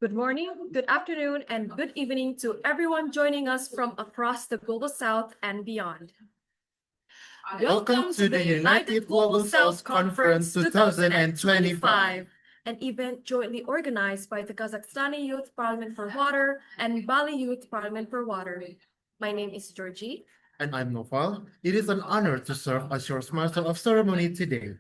Good morning, good afternoon, and good evening to everyone joining us from across the Global South and beyond. Welcome to the United Global South Conference 2025, an event jointly organized by the Kazakhstani Youth Parliament for Water and Bali Youth Parliament for Water. My name is Georgie. And I'm Nofal. It is an honor to serve as your Master of Ceremony today.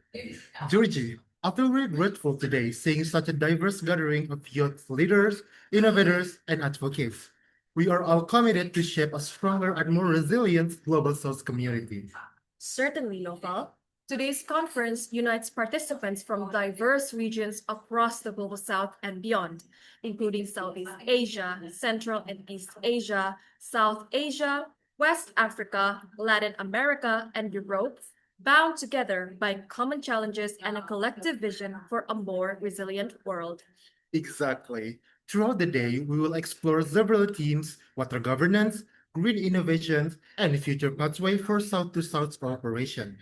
Georgie, I feel very grateful today seeing such a diverse gathering of youth leaders, innovators, and advocates. We are all committed to shape a stronger and more resilient Global South community. Certainly, Nopal. Today's conference unites participants from diverse regions across the Global South and beyond, including Southeast Asia, Central and East Asia, South Asia, West Africa, Latin America, and Europe, bound together by common challenges and a collective vision for a more resilient world. Exactly. Throughout the day, we will explore several themes: water governance, green innovations, and future pathway for South-to-South cooperation.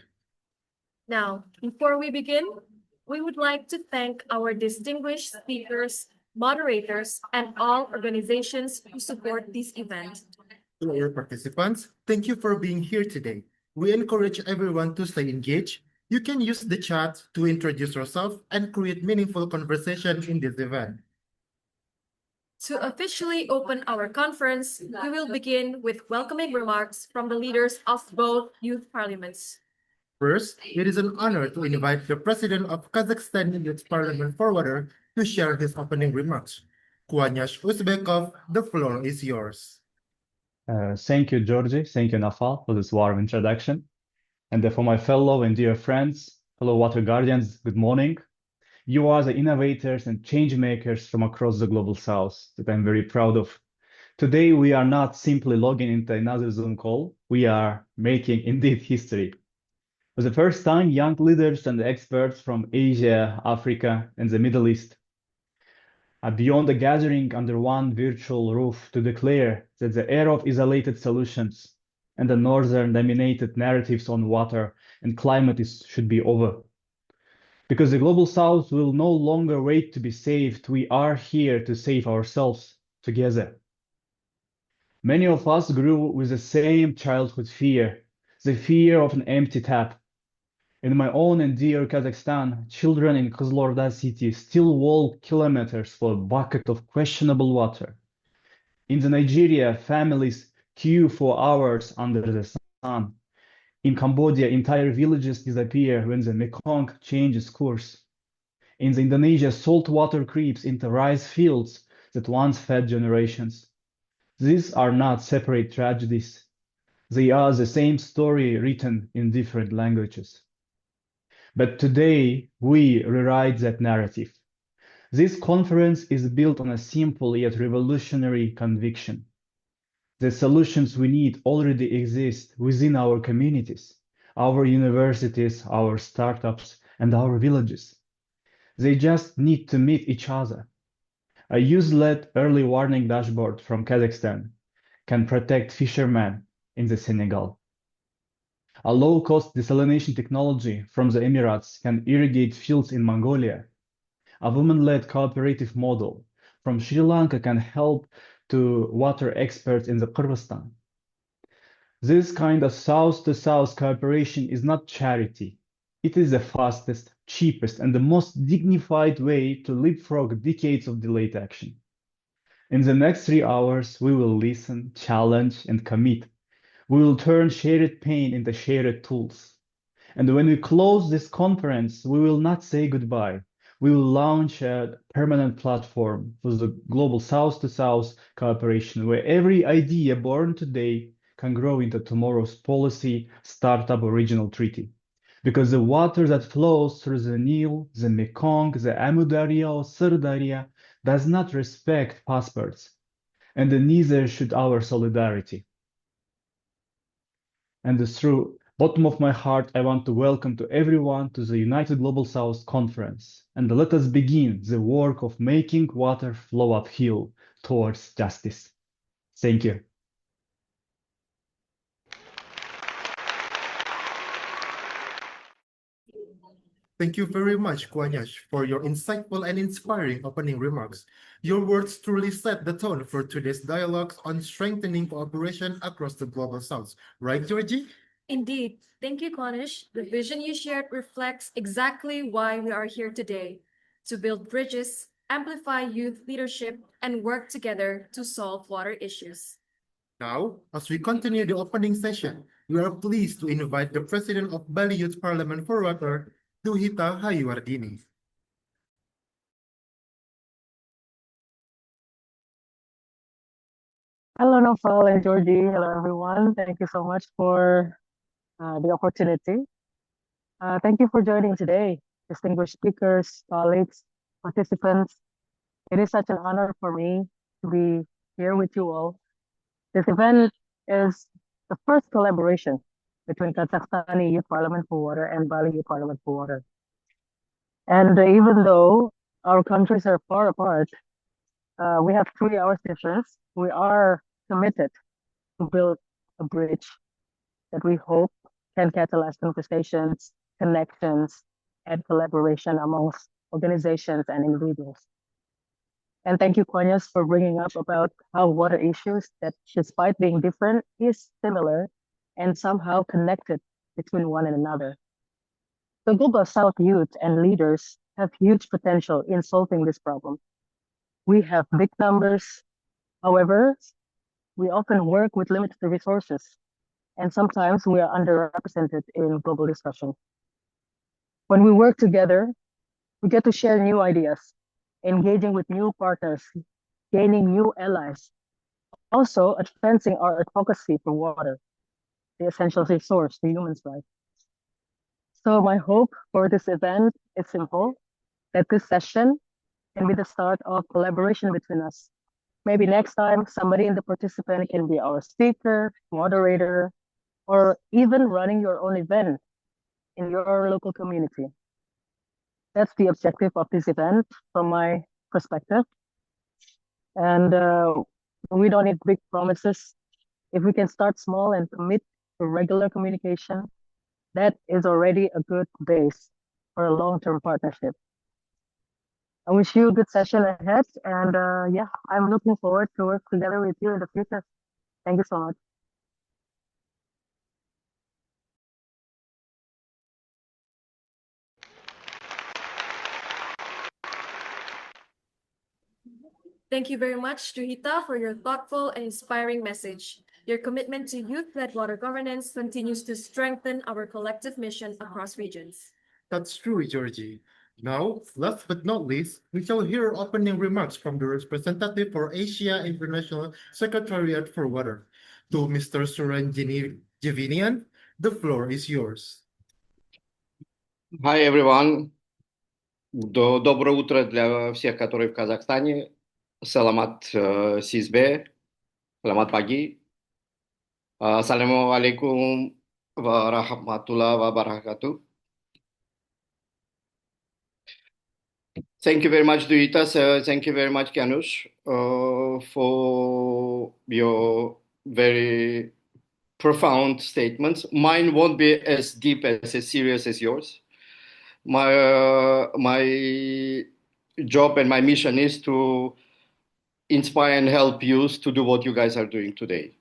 Now, before we begin, we would like to thank our distinguished speakers, moderators, and all organizations who support this event. To our participants, thank you for being here today. We encourage everyone to stay engaged. You can use the chat to introduce yourself and create meaningful conversation in this event. To officially open our conference, we will begin with welcoming remarks from the leaders of both youth parliaments. First, it is an honor to invite the President of Kazakhstan Youth Parliament Forwarder to share his opening remarks. Kuanyash Uzbekov, the floor is yours. Thank you, Georgie. Thank you, Nafal, for this warm introduction. And for my fellow and dear friends, fellow water guardians, good morning. You are the innovators and change makers from across the Global South that I'm very proud of. Today, we are not simply logging into another Zoom call. We are making indeed history. For the first time, young leaders and experts from Asia, Africa, and the Middle East are beyond the gathering under one virtual roof to declare that the era of isolated solutions and the northern-dominated narratives on water and climate should be over. Because the Global South will no longer wait to be saved, we are here to save ourselves together. Many of us grew with the same childhood fear, the fear of an empty tap. In my own and dear Kazakhstan, children in Kızılorda city still walk kilometers for a bucket of questionable water. In Nigeria, families queue for hours under the sun. In Cambodia, entire villages disappear when the Mekong changes course. In Indonesia, salt water creeps into rice fields that once fed generations. These are not separate tragedies. They are the same story written in different languages. But today, we rewrite that narrative. This conference is built on a simple yet revolutionary conviction. The solutions we need already exist within our communities, our universities, our startups, and our villages. They just need to meet each other. A youth-led early warning dashboard from Kazakhstan can protect fishermen in the Senegal. A low-cost desalination technology from the Emirates can irrigate fields in Mongolia. A women-led cooperative model from Sri Lanka can help to water experts in the Kyrgyzstan. This kind of South-to-South cooperation is not charity. It is the fastest, cheapest, and the most dignified way to leapfrog decades of delayed action. In the next 3 hours, we will listen, challenge, and commit. We will turn shared pain into shared tools. And when we close this conference, we will not say goodbye. We will launch a permanent platform for the global South-to-South cooperation, where every idea born today can grow into tomorrow's policy, startup, or regional treaty. Because the water that flows through the Nile, the Mekong, the Amu Darya, or Sirdarya does not respect passports, and neither should our solidarity. And through bottom of my heart, I want to welcome to everyone to the United Global South Conference. And let us begin the work of making water flow uphill towards justice. Thank you. Thank you very much, Kuanyash, for your insightful and inspiring opening remarks. Your words truly set the tone for today's dialogues on strengthening cooperation across the Global South. Right, Georgie? Indeed. Thank you, Cornish. The vision you shared reflects exactly why we are here today, to build bridges, amplify youth leadership, and work together to solve water issues. Now, as we continue the opening session, we are pleased to invite the President of Bali Youth Parliament for Water, Duhita Hayuardini. Hello, Nopal and Georgie. Hello, everyone. Thank you so much for the opportunity. Thank you for joining today, distinguished speakers, colleagues, participants. It is such an honor for me to be here with you all. This event is the first collaboration between Kazakhstani Youth Parliament for Water and Bali Youth Parliament for Water. And even though our countries are far apart, we have 3 hours difference. We are committed to build a bridge that we hope can catalyze conversations, connections, and collaboration amongst organizations and individuals. And thank you, Kwanyas, for bringing up about how water issues that, despite being different, is similar and somehow connected between one and another. The Global South youth and leaders have huge potential in solving this problem. We have big numbers. However, we often work with limited resources, and sometimes we are underrepresented in global discussion. When we work together, we get to share new ideas, engaging with new partners, gaining new allies, also advancing our advocacy for water, the essential resource to humans' rights. So my hope for this event is simple, that this session can be the start of collaboration between us. Maybe next time, somebody in the participant can be our speaker, moderator, or even running your own event in your local community. That's the objective of this event from my perspective. And we don't need big promises. If we can start small and commit to regular communication, that is already a good base for a long-term partnership. I wish you a good session ahead. And yeah, I'm looking forward to work together with you in the future. Thank you so much. Thank you very much, Juhita, for your thoughtful and inspiring message. Your commitment to youth-led water governance continues to strengthen our collective mission across regions. That's true, Georgie. Now, last but not least, we shall hear opening remarks from the representative for Asia International Secretariat for Water. To Mr. Suranjini Javinian, the floor is yours. Hi, everyone. Доброе утро для всех, которые в Казахстане. Саламат Сизбе, Саламат Паги. Ассаламу алейкум ва рахматулlah ва баракату. Thank you very much, Duita. So thank you very much, Kanush, for your very profound statements. Mine won't be as deep, as serious as yours. My job and my mission is to inspire and help youth to do what you guys are doing today.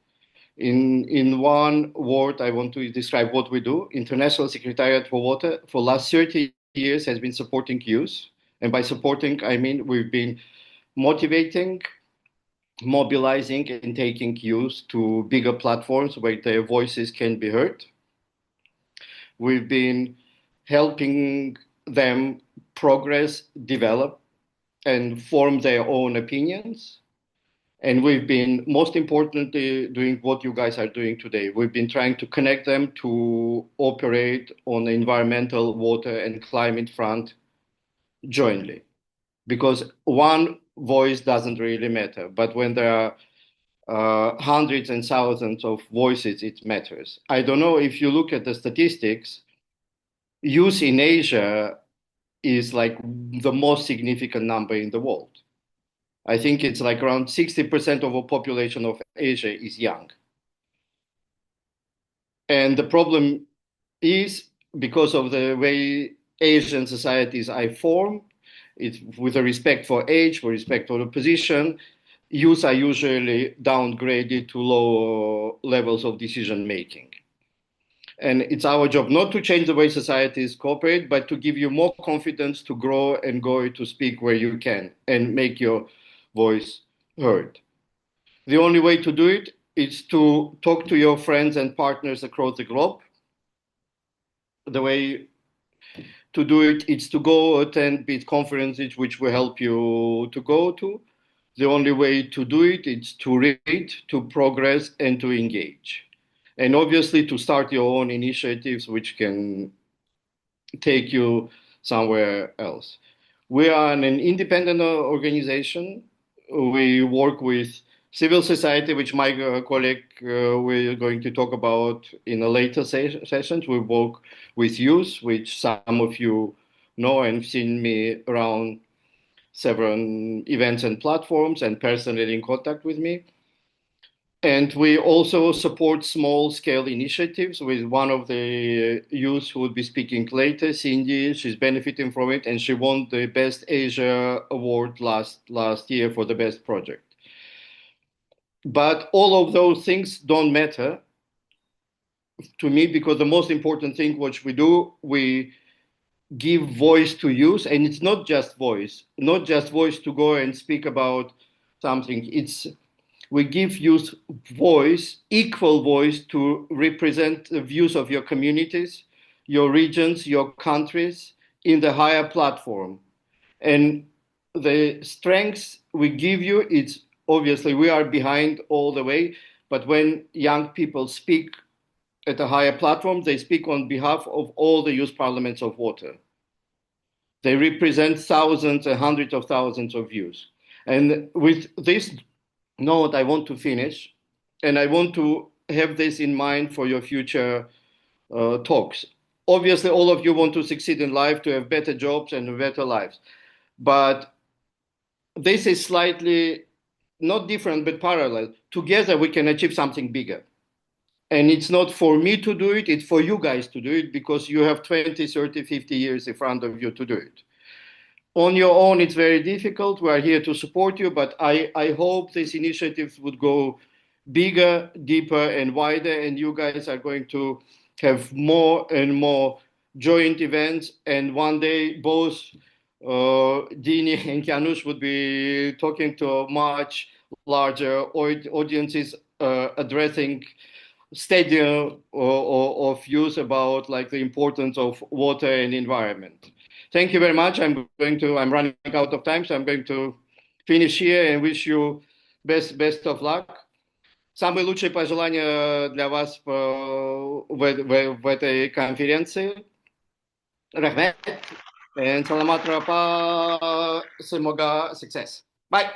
In one word, I want to describe what we do. International Secretariat for Water for last 30 years has been supporting youth. And by supporting, I mean we've been motivating, mobilizing, and taking youth to bigger platforms where their voices can be heard. We've been helping them progress, develop, and form their own opinions. And we've been, most importantly, doing what you guys are doing today. We've been trying to connect them to operate on the environmental, water, and climate front jointly. Because one voice doesn't really matter. But when there are hundreds and thousands of voices, it matters. I don't know if you look at the statistics, youth in Asia is like the most significant number in the world. I think it's like around 60% of the population of Asia is young. And the problem is because of the way Asian societies I form, it's with a respect for age, for respect for the position, youth are usually downgraded to lower levels of decision making. And it's our job not to change the way societies cooperate, but to give you more confidence to grow and go to speak where you can and make your voice heard. The only way to do it is to talk to your friends and partners across the globe. The way to do it is to go attend big conferences which will help you to go to. The only way to do it is to read, to progress, and to engage. And obviously to start your own initiatives which can take you somewhere else. We are an independent organization. We work with civil society, which my colleague we're going to talk about in a later sessions. We work with youth, which some of you know and seen me around several events and platforms and personally in contact with me. And we also support small scale initiatives with one of the youth who will be speaking later, Cindy. She's benefiting from it, and she won the Best Asia Award last year for the best project. But all of those things don't matter to me because the most important thing which we do, we give voice to youth, and it's not just voice to go and speak about something. It's we give youth voice, equal voice to represent the views of your communities, your regions, your countries in the higher platform. And the strengths we give you, it's obviously we are behind all the way, but when young people speak at a higher platform, they speak on behalf of all the youth parliaments of water. They represent thousands and hundreds of thousands of views. And with this note, I want to finish, and I want to have this in mind for your future talks. Obviously, all of you want to succeed in life, to have better jobs and better lives. But this is slightly not different, but parallel. Together, we can achieve something bigger. And it's not for me to do it, it's for you guys to do it because you have 20, 30, 50 years in front of you to do it. On your own, it's very difficult. We are here to support you, but I hope these initiatives would go bigger, deeper, and wider, and you guys are going to have more and more joint events. And one day, both Dini and Kianush would be talking to much larger audiences, addressing stadium of views about like the importance of water and environment. Thank you very much. I'm running out of time, so I'm going to finish here and wish you best of luck. Самые лучшие пожелания для вас в этой конференции. Rahmet and salamat rapa semoga success. Bye.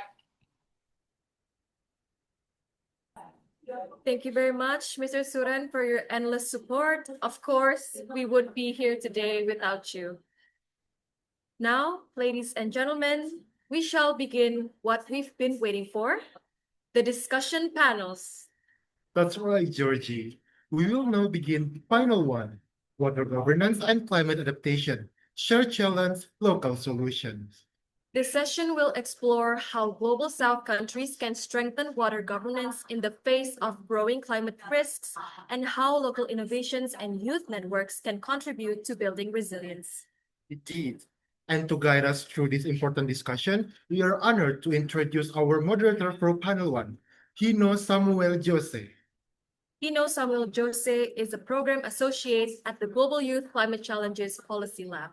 Thank you very much, Mr. Suran, for your endless support. Of course, we would be here today without you. Now, ladies and gentlemen, we shall begin what we've been waiting for, the discussion panels. That's right, Georgie. We will now begin final one, water governance and climate adaptation, shared challenge, local solutions. This session will explore how Global South countries can strengthen water governance in the face of growing climate risks and how local innovations and youth networks can contribute to building resilience. Indeed. And to guide us through this important discussion, we are honored to introduce our moderator for panel one, Hino Samuel Jose. Hino Samuel Jose is a program associate at the Global Youth Climate Challenges Policy Lab.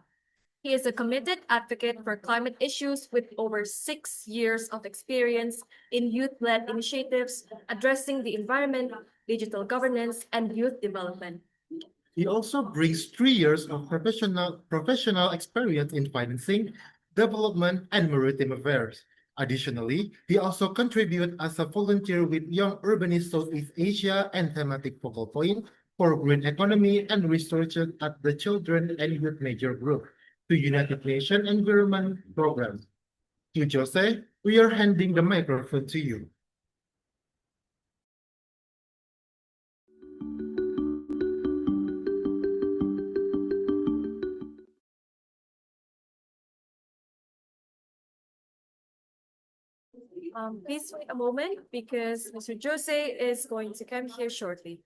He is a committed advocate for climate issues with over 6 years of experience in youth-led initiatives addressing the environment, digital governance, and youth development. He also brings 3 years of professional experience in financing, development, and maritime affairs. Additionally, he also contributes as a volunteer with Young Urbanist Southeast Asia and thematic focal point for green economy and research at the Children and Youth Major Group to United Nations Environment Program. To Jose, we are handing the microphone to you. Please wait a moment because Mr. Jose is going to come here shortly.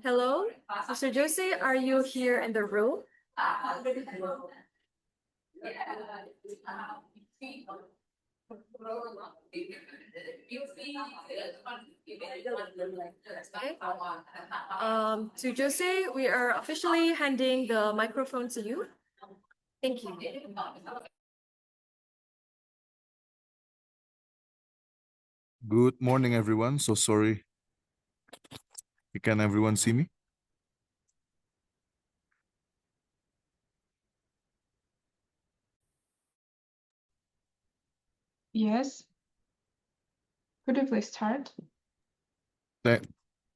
Hello, Mr. Jose, are you here in the room? Okay. To Jose, we are officially handing the microphone to you. Thank you. Good morning, everyone. So sorry. Can everyone see me? Yes. Could you please start?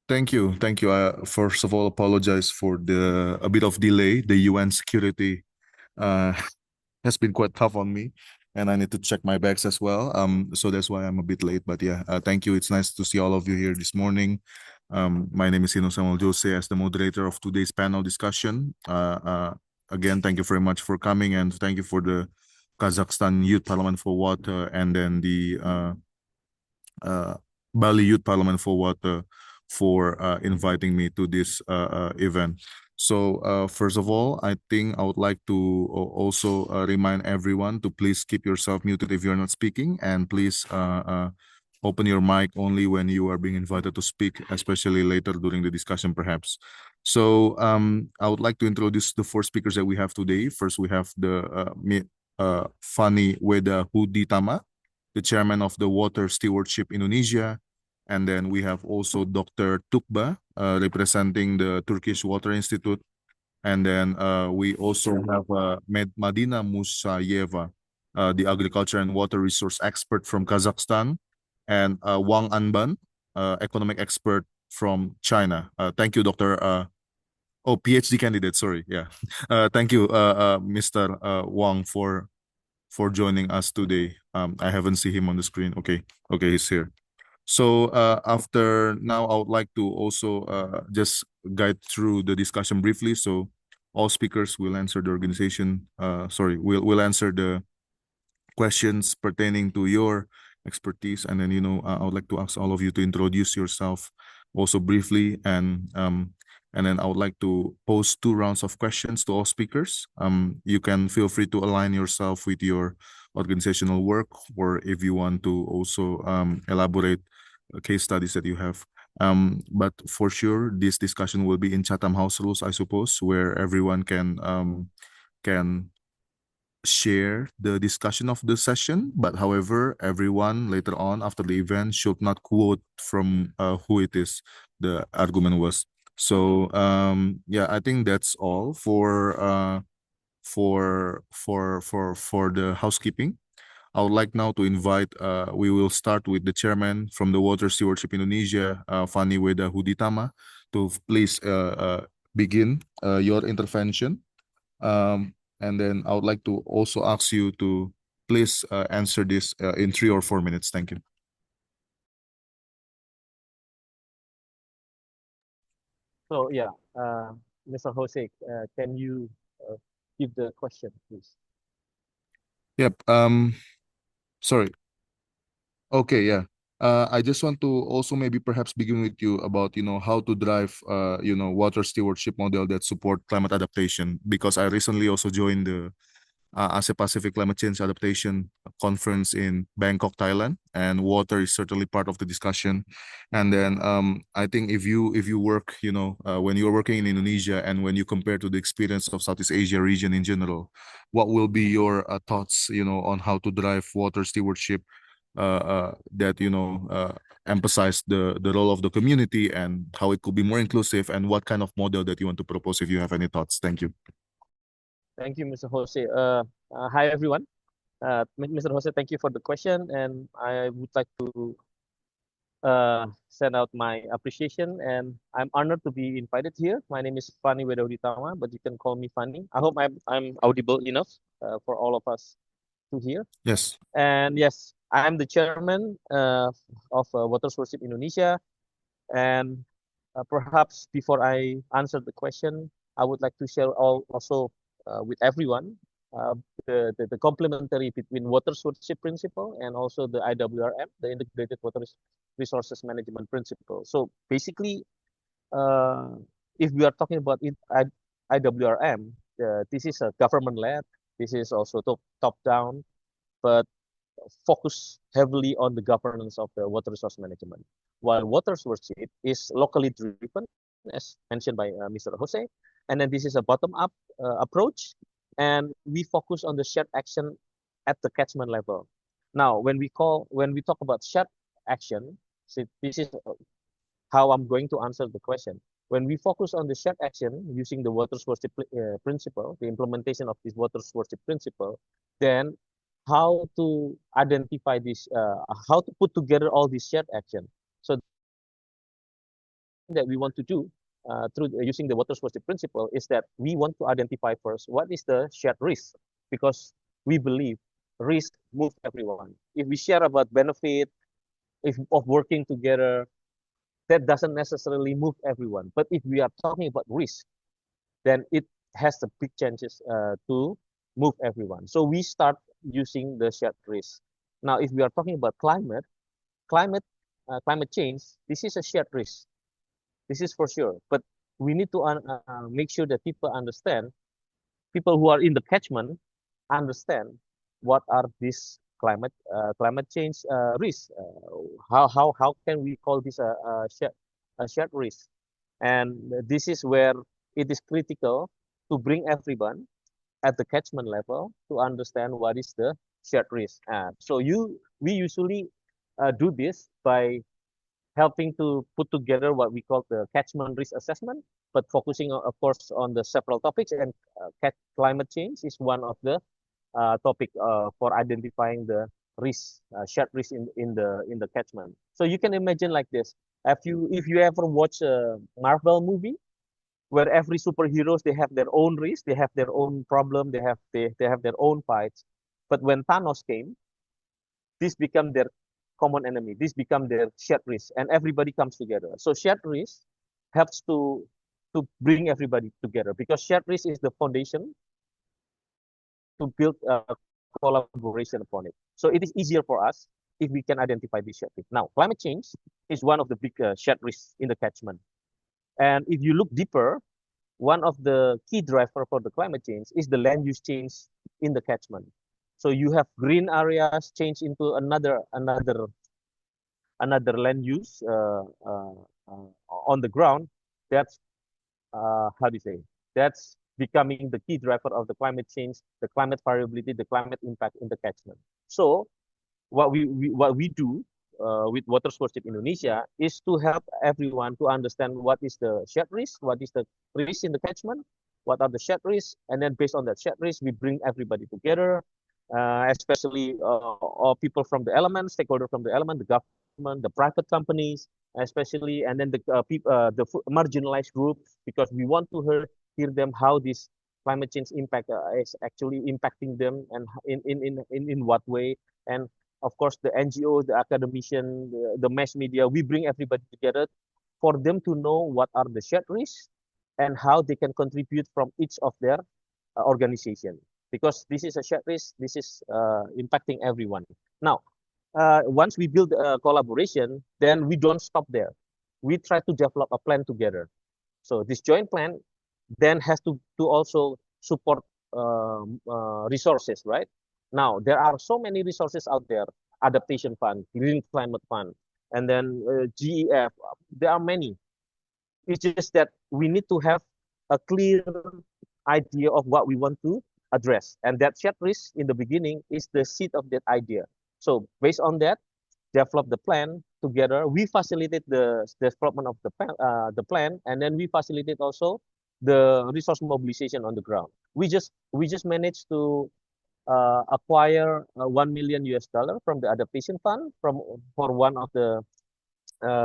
Thank you. Thank you. First of all, apologize for a bit of delay. The UN security uh, has been quite tough on me, and I need to check my bags as well. So that's why I'm a bit late. But yeah, thank you. It's nice to see all of you here this morning. My name is Samuel Jose as the moderator of today's panel discussion. Again, thank you very much for coming, and thank you for the Kazakhstan Youth Parliament for Water, and then the Bali Youth Parliament for Water for inviting me to this event. So first of all, I think I would like to also remind everyone to please keep yourself muted if you're not speaking, and please open your mic only when you are being invited to speak, especially later during the discussion perhaps. So I would like to introduce the four speakers that we have today. First, we have the Fani Weda Huditama, the chairman of the Water Stewardship Indonesia. And then we have also Dr. Tukba, representing the Turkish Water Institute. And then we also have Madina Musayeva, the agriculture and water resource expert from Kazakhstan, and Wang Anban, economic expert from China. Thank you, Dr. PhD candidate, sorry. Yeah. Thank you, Mr. Wang, for joining us today. I haven't seen him on the screen. Okay, he's here. So after now, I would like to also just guide through the discussion briefly. So all speakers will answer the organization. We'll answer the questions pertaining to your expertise, and then I would like to ask all of you to introduce yourself also briefly, and then I would like to pose 2 rounds of questions to all speakers. You can feel free to align yourself with your organizational work, or if you want to also elaborate case studies that you have. But for sure, this discussion will be in Chatham House rules, I suppose, where everyone can share the discussion of the session, but however, everyone later on after the event should not quote from who it is the argument was. So yeah, I think that's all for the housekeeping. I would like now to invite, we will start with the chairman from the Water Stewardship Indonesia, Fani Weda Huditama, to please begin your intervention. And then I would like to also ask you to please answer this in 3 or 4 minutes. Thank you. So yeah, Mr. Jose, can you give the question, please? Yep. Sorry. Okay. Yeah. I just want to also maybe perhaps begin with you about how to drive water stewardship model that support climate adaptation, because I recently also joined the Asia Pacific Climate Change Adaptation Conference in Bangkok, Thailand, and water is certainly part of the discussion. And then I think if you work, when you're working in Indonesia and when you compare to the experience of Southeast Asia region in general, what will be your thoughts, on how to drive water stewardship that emphasize the role of the community and how it could be more inclusive, and what kind of model that you want to propose, if you have any thoughts. Thank you. Thank you, Mr. Jose. Hi, everyone. Mr. Jose, thank you for the question, and I would like to send out my appreciation, and I'm honored to be invited here. My name is Fani Wedawitama, but you can call me Fani. I hope I'm audible enough for all of us to hear. Yes. And yes, I'm the chairman of Water Stewardship Indonesia. And perhaps before I answer the question, I would like to share also with everyone uh, the complementary between water stewardship principle and also the IWRM, the Integrated Water Resources Management Principle. So basically, if we are talking about IWRM, this is a government-led, this is also top-down, but focus heavily on the governance of the water resource management. While water stewardship is locally driven, as mentioned by Mr. Jose, and then this is a bottom-up approach, and we focus on the shared action at the catchment level. Now, when we talk about shared action, so this is how I'm going to answer the question. When we focus on the shared action using the water stewardship principle, the implementation of this water stewardship principle, then how to identify this, how to put together all these shared action. So that we want to do through using the water stewardship principle is that we want to identify first what is the shared risk, because we believe risk moves everyone. If we share about benefit of working together, that doesn't necessarily move everyone. But if we are talking about risk, then it has the big chances to move everyone. So we start using the shared risk. Now, if we are talking about climate change, this is a shared risk. This is for sure. But we need to make sure that people who are in the catchment understand what are these climate change risks. How can we call this a shared risk? And this is where it is critical to bring everyone at the catchment level to understand what is the shared risk. So we usually do this by helping to put together what we call the catchment risk assessment, but focusing, of course, on the several topics, and climate change is one of the topic for identifying the risk, shared risk in the catchment. So you can imagine like this: if you ever watch a Marvel movie, where every superheroes, they have their own risk, they have their own problem, they have their own fights. But when Thanos came, this become their common enemy. This become their shared risk, and everybody comes together. So shared risk helps to bring everybody together, because shared risk is the foundation to build a collaboration upon it. So it is easier for us if we can identify this shared risk. Now, climate change is one of the big shared risks in the catchment. And if you look deeper, one of the key driver for the climate change is the land use change in the catchment. So you have green areas change into another land use on the ground. That's how do you say? That's becoming the key driver of the climate change, the climate variability, the climate impact in the catchment. So what we do with Water Stewardship Indonesia is to help everyone to understand what is the shared risk, what is the risk in the catchment, what are the shared risks, and then based on that shared risk, we bring everybody together, especially all people from the element, stakeholder from the element, the government, the private companies, especially, and then the marginalized groups, because we want to hear them how this climate change impact is actually impacting them, and in what way. And of course, the NGOs, the academician, the mass media, we bring everybody together for them to know what are the shared risks and how they can contribute from each of their organization. Because this is a shared risk, this is impacting everyone. Now, once we build a collaboration, then we don't stop there. We try to develop a plan together. So this joint plan then has to also support resources, right? Now, there are so many resources out there: adaptation fund, green climate fund, and then GEF. There are many. It's just that we need to have a clear idea of what we want to address. And that shared risk in the beginning is the seed of that idea. So based on that, develop the plan together. We facilitate the development of the plan, and then we facilitate also the resource mobilization on the ground. We just managed to acquire $1 million from the adaptation fund for one of the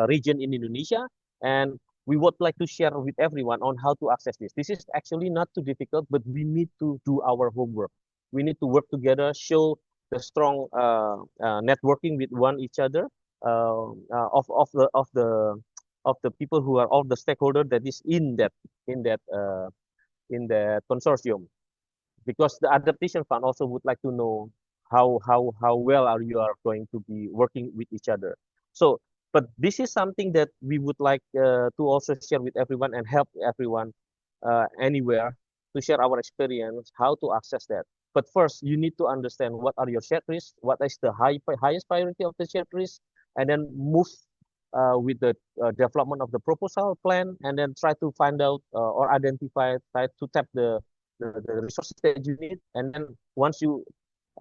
region in Indonesia, and we would like to share with everyone on how to access this. This is actually not too difficult, but we need to do our homework. We need to work together, show the strong networking with each other of the people who are all the stakeholders that is in that consortium, because the adaptation fund also would like to know how well you are going to be working with each other. So, but this is something that we would like to also share with everyone and help everyone anywhere to share our experience, how to access that. But first, you need to understand what are your shared risks, what is the highest priority of the shared risk, and then move with the development of the proposal plan, and then try to find out or identify, try to tap the resources that you need. And then once you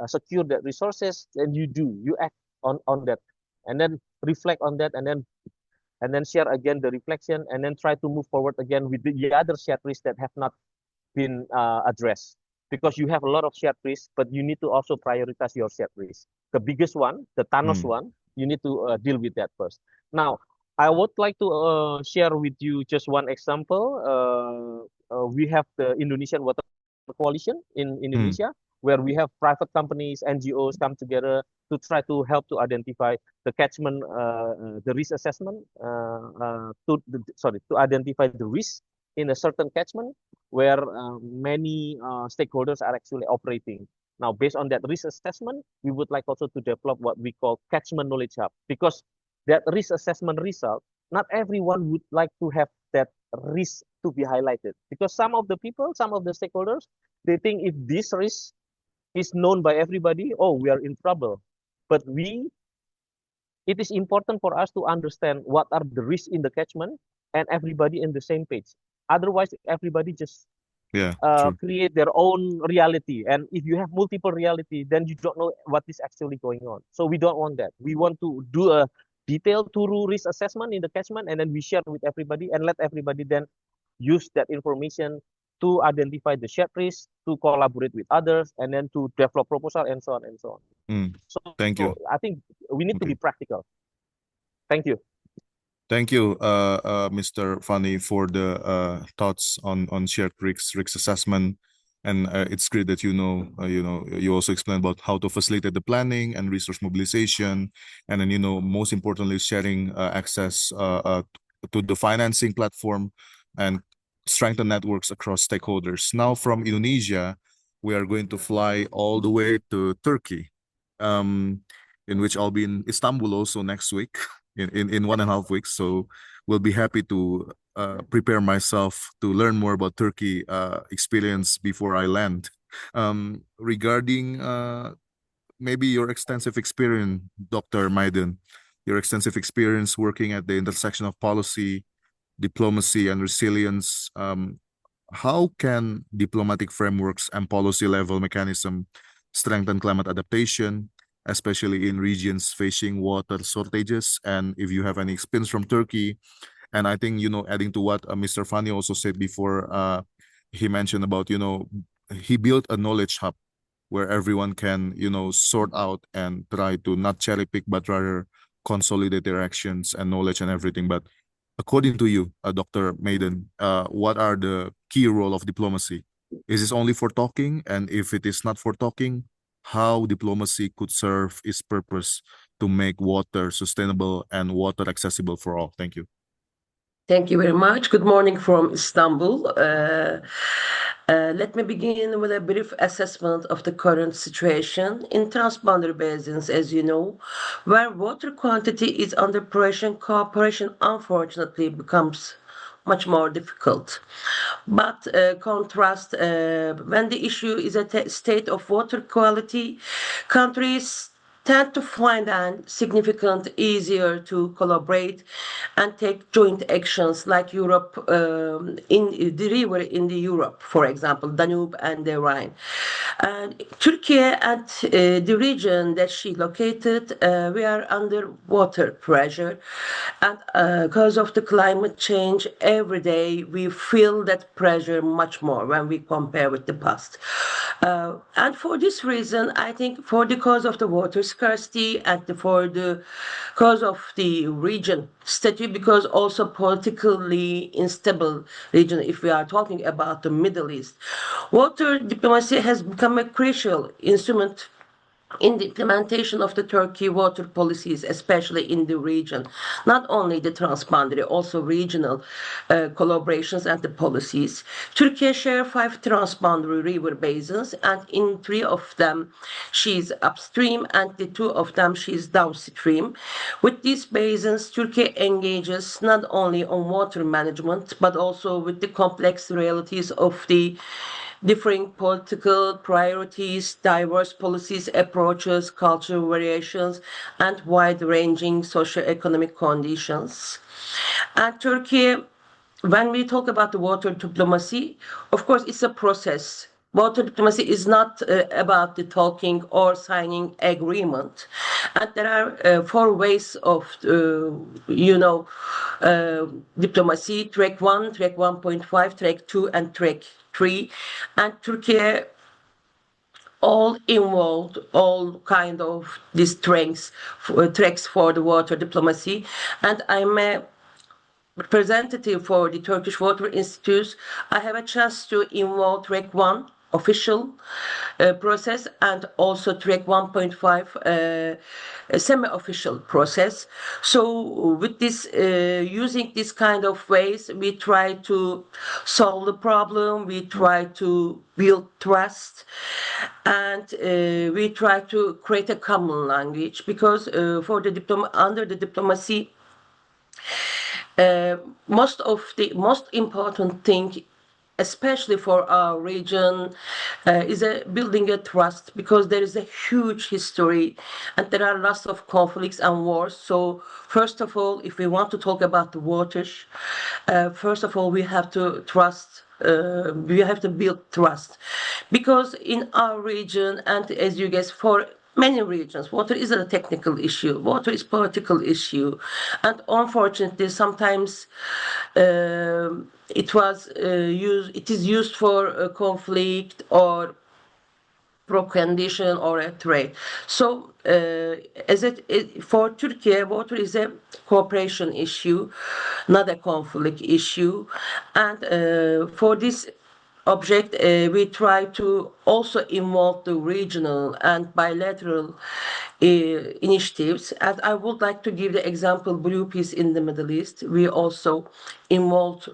secure that resources, then you act on that, and then reflect on that, and then share again the reflection, and then try to move forward again with the other shared risks that have not been addressed. Because you have a lot of shared risks, but you need to also prioritize your shared risks. The biggest one, the Thanos one, you need to deal with that first. Now, I would like to share with you just one example. We have the Indonesian Water Coalition in Indonesia, where we have private companies, NGOs come together to try to help to identify the catchment, the risk assessment, to identify the risk in a certain catchment where many stakeholders are actually operating. Now, based on that risk assessment, we would like also to develop what we call catchment knowledge hub, because that risk assessment result, not everyone would like to have that risk to be highlighted, because some of the people, some of the stakeholders, they think if this risk is known by everybody, oh, we are in trouble. But it is important for us to understand what are the risks in the catchment and everybody in the same page. Otherwise, everybody just create their own reality. And if you have multiple reality, then you don't know what is actually going on. So we don't want that. We want to do a detailed thorough risk assessment in the catchment, and then we share with everybody and let everybody then use that information to identify the shared risk, to collaborate with others, and then to develop proposal and so on and so on. So Thank you. I think we need to be practical. Thank you. Thank you, Mr. Fani, for the thoughts on shared risk assessment, and it's great that you also explained about how to facilitate the planning and resource mobilization, and then most importantly sharing access to the financing platform and strengthen networks across stakeholders. Now from Indonesia, we are going to fly all the way to Turkey, in which I'll be in Istanbul also next week. In 1.5 weeks, so we'll be happy to prepare myself to learn more about Turkey experience before I land. Regarding maybe your extensive experience, Dr. Maiden, your extensive experience working at the intersection of policy, diplomacy, and resilience, how can diplomatic frameworks and policy level mechanism strengthen climate adaptation, especially in regions facing water shortages? And if you have any experience from Turkey, and I think, adding to what Mr. Fani also said before, he mentioned about, he built a knowledge hub where everyone can, sort out and try to not cherry pick, but rather consolidate their actions and knowledge and everything. But according to you, Dr. Maiden, what are the key role of diplomacy? Is this only for talking? And if it is not for talking, how diplomacy could serve its purpose to make water sustainable and water accessible for all? Thank you. Thank you very much. Good morning from Istanbul. Let me begin with a brief assessment of the current situation in transboundary basins, as you know, where water quantity is under pressure. Cooperation, unfortunately, becomes much more difficult. But contrast, when the issue is a state of water quality, countries tend to find it significant easier to collaborate and take joint actions like Europe, in the river in the Europe, for example, Danube and the Rhine. And Turkey and the region that she located, we are under water pressure. And because of the climate change, every day we feel that pressure much more when we compare with the past. And for this reason, I think for the cause of the water scarcity and for the cause of the region status, because also politically unstable region, if we are talking about the Middle East, water diplomacy has become a crucial instrument in the implementation of the Turkey water policies, especially in the region, not only the transboundary, also regional collaborations and the policies. Turkey shares 5 transboundary river basins, and in 3 of them she's upstream, and the 2 of them she's downstream. With these basins, Turkey engages not only on water management, but also with the complex realities of the differing political priorities, diverse policies, approaches, cultural variations, and wide-ranging socio-economic conditions. And Turkey, when we talk about the water diplomacy, of course, it's a process. Water diplomacy is not about the talking or signing agreement, and there are 4 ways of, diplomacy: track 1, track 1.5, track 2, and track 3. And Turkey all involved all kind of these tracks for the water diplomacy, and I'm a representative for the Turkish Water Institute. I have a chance to involve track 1 official process and also track 1.5 semi-official process. So with this, using this kind of ways, we try to solve the problem, we try to build trust, and we try to create a common language, because for the under the diplomacy, most important thing, especially for our region, is building a trust, because there is a huge history and there are lots of conflicts and wars. So first of all, if we want to talk about the waters, first of all, we have to trust. We have to build trust, because in our region, and as you guess, for many regions, water is a technical issue, water is political issue, and unfortunately sometimes it is used for a conflict or pro-condition or a trade. So for Turkey, water is a cooperation issue, not a conflict issue. And for this object, we try to also involve the regional and bilateral initiatives. And I would like to give the example Blue Peace in the Middle East. We also involved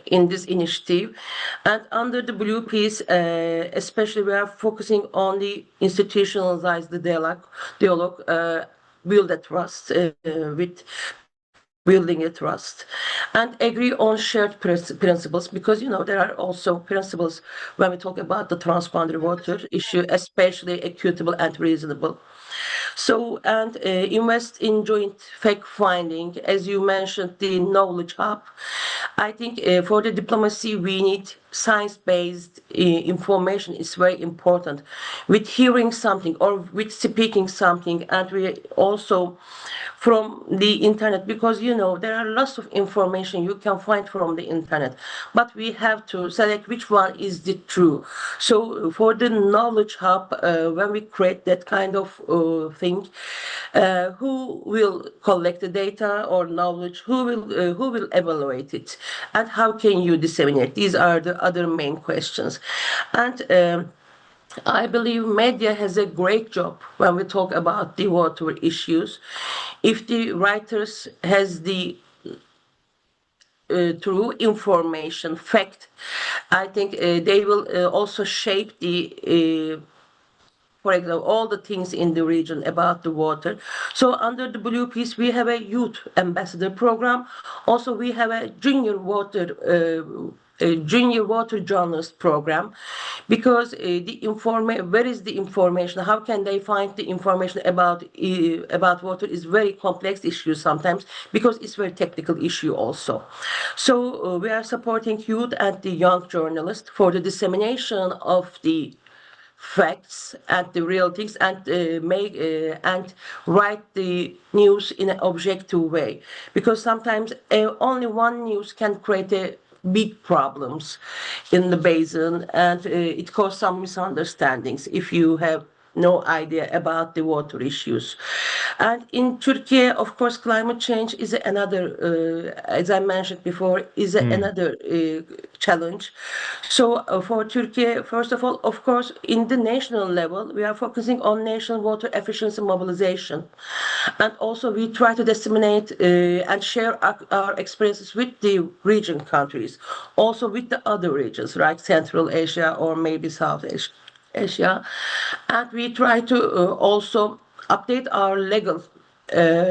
in this initiative. And under the Blue Peace, especially we are focusing on the institutionalize the dialogue, build a trust with building a trust, and agree on shared principles, because there are also principles when we talk about the transboundary water issue, especially equitable and reasonable. So, and invest in joint fact finding, as you mentioned, the knowledge hub. I think for the diplomacy, we need science-based information is very important. With hearing something or with speaking something, and we also from the internet, because there are lots of information you can find from the internet, but we have to select which one is the true. So for the knowledge hub, when we create that kind of thing, who will collect the data or knowledge, who will evaluate it, and how can you disseminate? These are the other main questions. And I believe media has a great job when we talk about the water issues. If the writers has the true information, fact, I think they will also shape for example, all the things in the region about the water. So under the Blue Peace, we have a youth ambassador program. Also, we have a junior water junior water journalist program, because where is the information? How can they find the information about water is very complex issue sometimes, because it's very technical issue also. So we are supporting youth and the young journalists for the dissemination of the facts and the real things, and and write the news in an objective way, because sometimes only one news can create big problems in the basin, and it causes some misunderstandings if you have no idea about the water issues. And in Turkey, of course, climate change is another, as I mentioned before, is another challenge. So for Turkey, first of all, of course, in the national level, we are focusing on national water efficiency mobilization. And also we try to disseminate and share our experiences with the region countries, also with the other regions, like Central Asia or maybe South Asia. And we try to also update our legal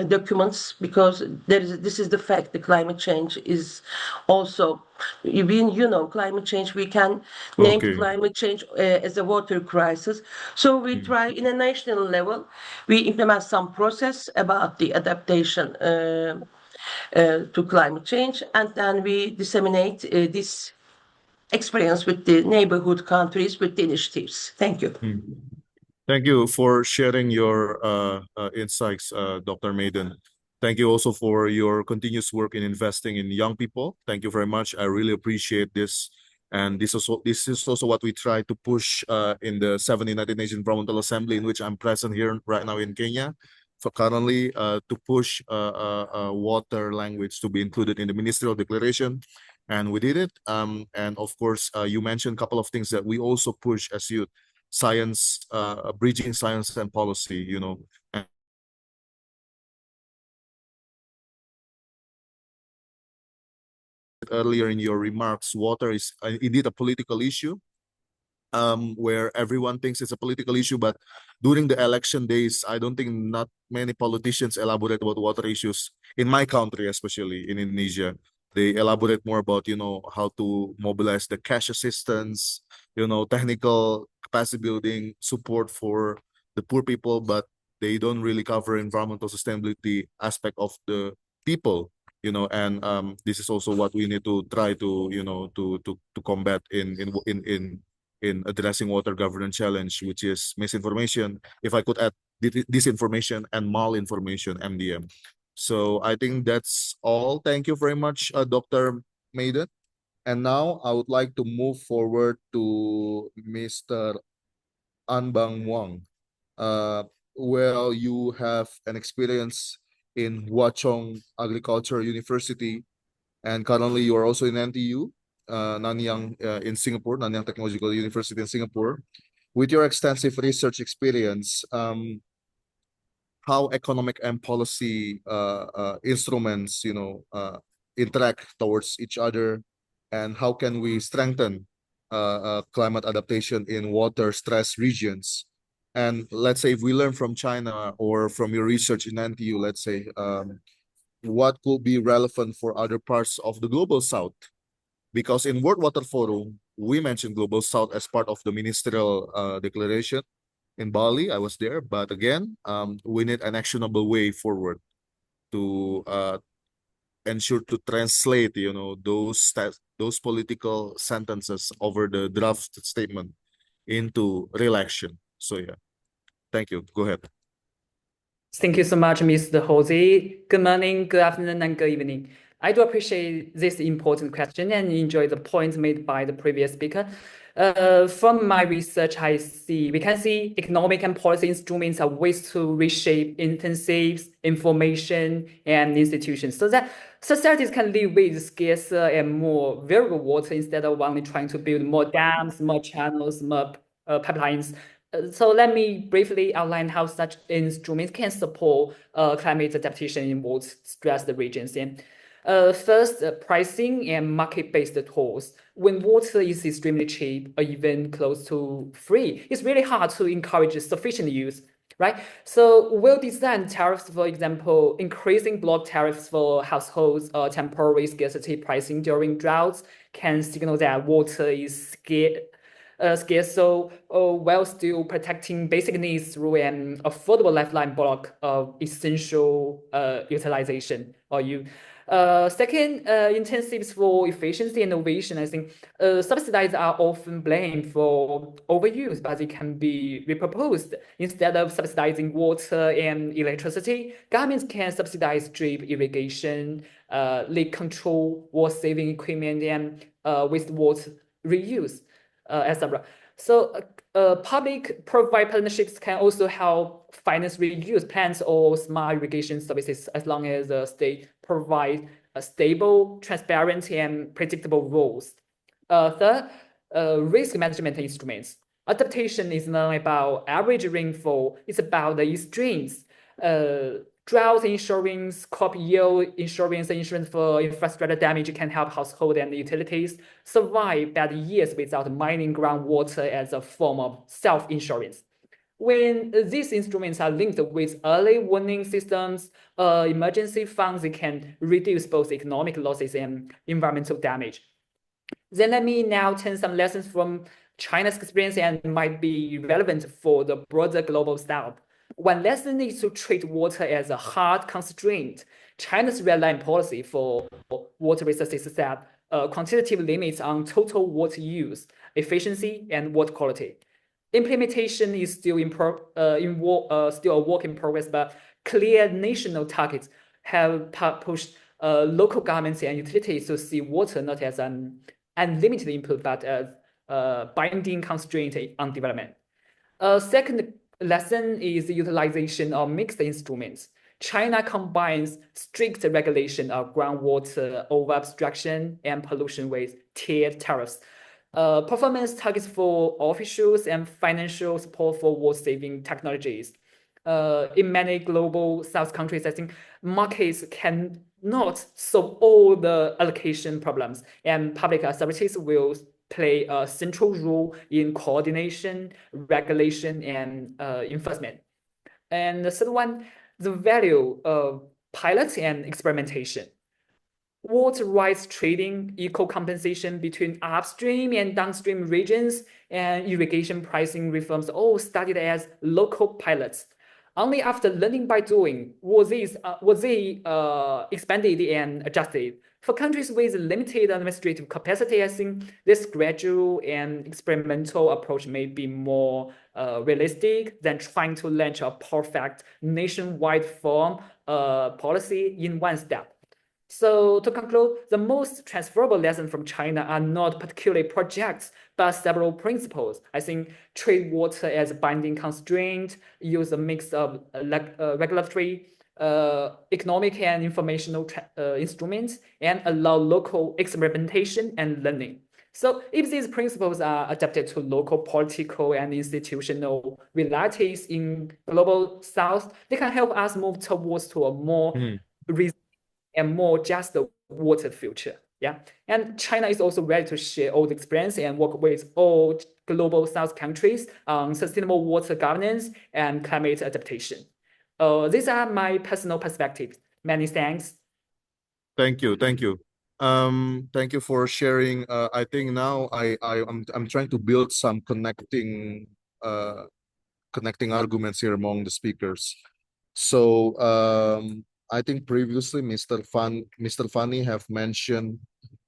documents, because this is the fact. The climate change is also, climate change. We can name Okay. climate change as a water crisis. So we try in a national level. We implement some process about the adaptation to climate change, and then we disseminate this experience with the neighborhood countries with the initiatives. Thank you. Thank you for sharing your insights, Dr. Maiden. Thank you also for your continuous work in investing in young people. Thank you very much. I really appreciate this. And this is also what we try to push in the 70 United Nations Environmental Assembly, in which I'm present here right now in Kenya, for currently to push water language to be included in the ministerial declaration. And we did it. And of course, you mentioned a couple of things that we also push as youth: science, bridging science and policy, and earlier in your remarks, water is indeed a political issue, where everyone thinks it's a political issue, but during the election days, I don't think not many politicians elaborate about water issues in my country, especially in Indonesia. They elaborate more about, how to mobilize the cash assistance, technical capacity building, support for the poor people, but they don't really cover environmental sustainability aspect of the people, and this is also what we need to try to, to combat in addressing water governance challenge, which is misinformation. If I could add disinformation and malinformation, MDM. So I think that's all. Thank you very much, Dr. Maiden. And now I would like to move forward to Mr. Anbang Wang. Well, you have an experience in Huachong Agriculture University, and currently you are also in NTU, Nanyang, in Singapore, Nanyang Technological University in Singapore. With your extensive research experience, how economic and policy instruments, interact towards each other, and how can we strengthen climate adaptation in water-stressed regions? And let's say if we learn from China or from your research in NTU, let's say, what could be relevant for other parts of the Global South? Because in World Water Forum, we mentioned Global South as part of the ministerial declaration in Bali. I was there, but again, we need an actionable way forward to ensure to translate, those political sentences over the draft statement into real action. So yeah, thank you. Go ahead. Thank you so much, Mr. Jose. Good morning, good afternoon, and good evening. I do appreciate this important question and enjoy the points made by the previous speaker. From my research, we can see economic and policy instruments are ways to reshape intensive information and institutions so that societies can live with scarcer and more variable water instead of only trying to build more dams, more channels, more pipelines. So let me briefly outline how such instruments can support climate adaptation in water-stressed regions. First, pricing and market-based tools. When water is extremely cheap or even close to free, it's really hard to encourage sufficient use. right? So well-designed tariffs, for example, increasing block tariffs for households or temporary scarcity pricing during droughts can signal that water is scarce, so while still protecting basic needs through an affordable lifeline block of essential utilization or use. Second, incentives for efficiency and innovation. I think subsidies are often blamed for overuse, but they can be repurposed. Instead of subsidizing water and electricity, governments can subsidize drip irrigation, leak control, water-saving equipment, and wastewater reuse, etc. So public-private partnerships can also help finance reuse plans or smart irrigation services as long as the state provides a stable, transparent, and predictable rules. Third, risk management instruments. Adaptation is not about average rainfall, it's about the extremes. Drought insurance, crop yield insurance, and insurance for infrastructure damage can help households and utilities survive bad years without mining groundwater as a form of self-insurance. When these instruments are linked with early warning systems, emergency funds, they can reduce both economic losses and environmental damage. Then let me now turn some lessons from China's experience and might be relevant for the broader global south. One lesson is to treat water as a hard constraint. China's red line policy for water resources set quantitative limits on total water use, efficiency, and water quality. Implementation is still still a work in progress, but clear national targets have pushed local governments and utilities to see water not as an unlimited input, but as a binding constraint on development. Second lesson is the utilization of mixed instruments. China combines strict regulation of groundwater over-abstraction and pollution with tiered tariffs, performance targets for officials, and financial support for water-saving technologies. In many global South countries, I think markets cannot solve all the allocation problems, and public authorities will play a central role in coordination, regulation, and enforcement. And the third one, the value of pilots and experimentation. Water rights trading, equal compensation between upstream and downstream regions, and irrigation pricing reforms all started as local pilots. Only after learning by doing was they expanded and adjusted. For countries with limited administrative capacity, I think this gradual and experimental approach may be more realistic than trying to launch a perfect nationwide form policy in one step. So to conclude, the most transferable lessons from China are not particularly projects, but several principles. I think treat water as a binding constraint, use a mix of regulatory, economic, and informational instruments, and allow local experimentation and learning. So if these principles are adapted to local political and institutional realities in global South, they can help us move towards to a more and more just the water future. Yeah, and China is also ready to share all the experience and work with all global South countries on sustainable water governance and climate adaptation. These are my personal perspectives. Many thanks. Thank you. Thank you. Thank you for sharing. I think now I'm trying to build some connecting arguments here among the speakers. So I think previously Mr. Fani have mentioned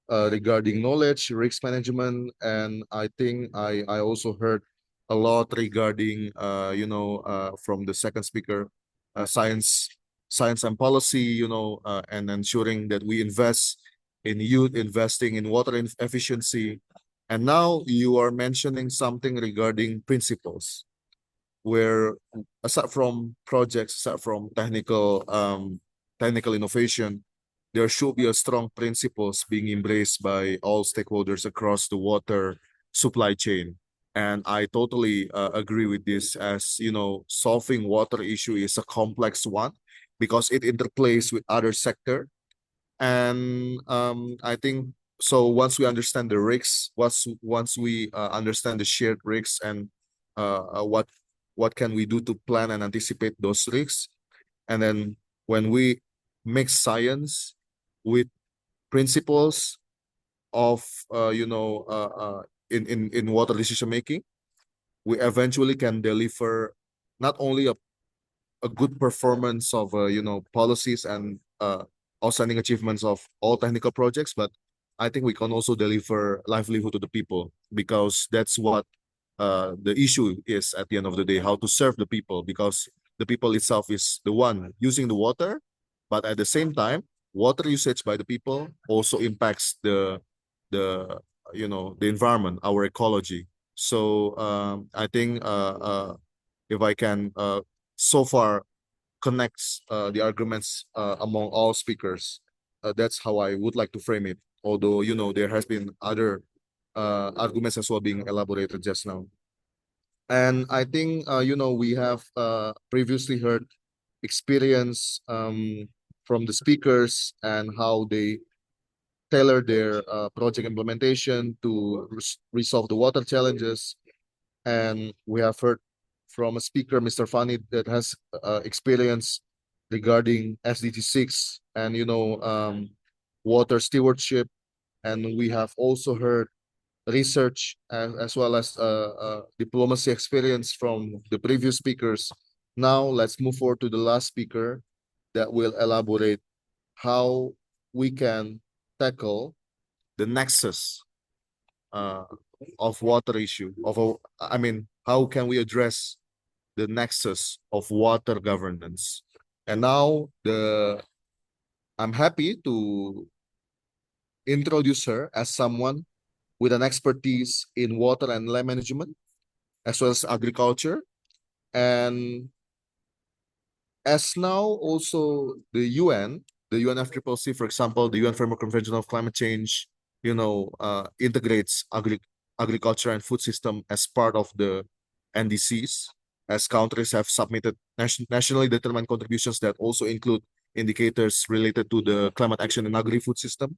regarding knowledge, risk management, and I think I also heard a lot regarding from the second speaker, science and policy, and ensuring that we invest in youth, investing in water efficiency. And now you are mentioning something regarding principles, where aside from projects, aside from technical innovation, there should be a strong principles being embraced by all stakeholders across the water supply chain. And I totally agree with this, as solving water issue is a complex one because it interplays with other sector. And I think so once we understand the risks, once we understand the shared risks and what what can we do to plan and anticipate those risks. And then when we mix science with principles of in water decision making, we eventually can deliver not only a good performance of policies and outstanding achievements of all technical projects, but I think we can also deliver livelihood to the people, because that's what the issue is at the end of the day, how to serve the people, because the people itself is the one using the water, but at the same time, water usage by the people also impacts the environment, our ecology. So I think if I can so far connects the arguments among all speakers, that's how I would like to frame it. Although there has been other arguments as well being elaborated just now. And I think we have previously heard experience from the speakers and how they tailor their project implementation to resolve the water challenges. And we have heard from a speaker, Mr. Fani, that has experience regarding SDG 6 and water stewardship. And we have also heard research and as well as diplomacy experience from the previous speakers. Now let's move forward to the last speaker that will elaborate how we can tackle the nexus of water issue how can we address the nexus of water governance. And now I'm happy to introduce her as someone with an expertise in water and land management as well as agriculture. And as now also the UNFCCC, for example, the UN Framework Convention of Climate Change, integrates agriculture and food system as part of the NDCs, as countries have submitted nationally determined contributions that also include indicators related to the climate action and agri-food system.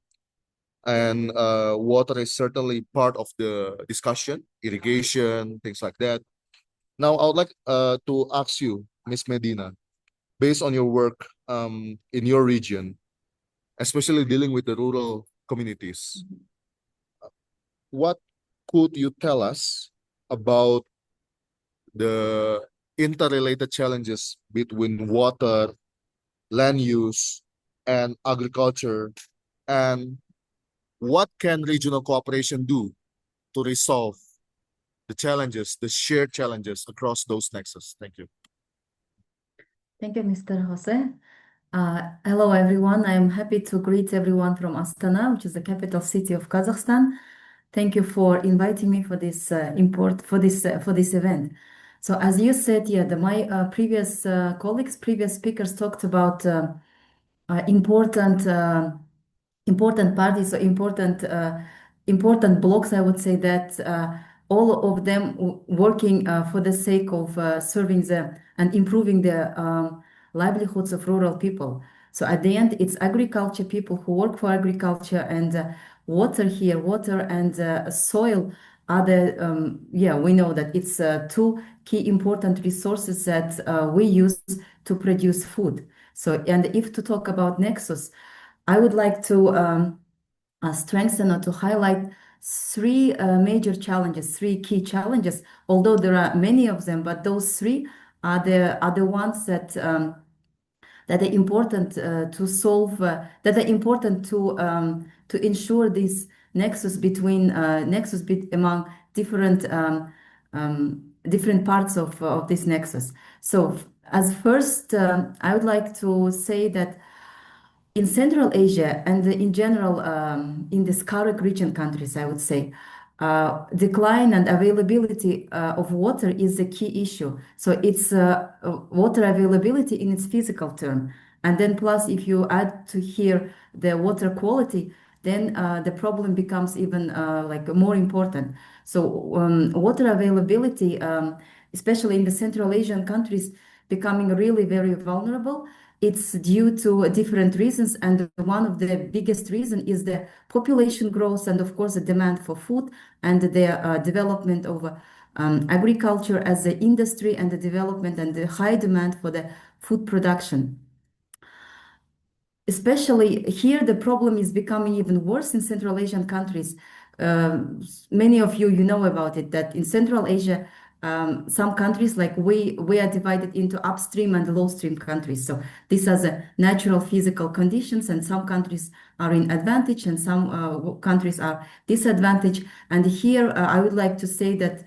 And water is certainly part of the discussion, irrigation, things like that. Now, I would like to ask you, Ms. Medina, based on your work in your region, especially dealing with the rural communities, what could you tell us about the interrelated challenges between water, land use, and agriculture, and what can regional cooperation do to resolve the challenges, the shared challenges across those nexus? Thank you. Thank you, Mr. Jose. Hello, everyone. I am happy to greet everyone from Astana, which is the capital city of Kazakhstan. Thank you for inviting me for this event. So, as you said, my previous previous speakers talked about important parties, so important blocks. I would say that all of them working for the sake of serving and improving the livelihoods of rural people. So at the end, it's agriculture people who work for agriculture, and water and soil are the we know that it's two key important resources that we use to produce food. So, and if to talk about nexus, I would like to strengthen or to highlight three major challenges, three key challenges, although there are many of them, but those three are the ones that that are important to solve, that are important to ensure this nexus among different different parts of this nexus. So, as first, I would like to say that in Central Asia and in general in the SCARAC region countries, I would say, decline and availability of water is a key issue. So it's water availability in its physical term. And then plus, if you add to here the water quality, then the problem becomes even like more important. So water availability, especially in the Central Asian countries, becoming really very vulnerable. It's due to different reasons, and one of the biggest reason is the population growth and of course the demand for food and the development of agriculture as the industry and the development and the high demand for the food production. Especially here, the problem is becoming even worse in Central Asian countries. Many of you know about it, that in Central Asia, some countries like we are divided into upstream and low stream countries. So these are the natural physical conditions, and some countries are in advantage and some countries are disadvantaged. And here I would like to say that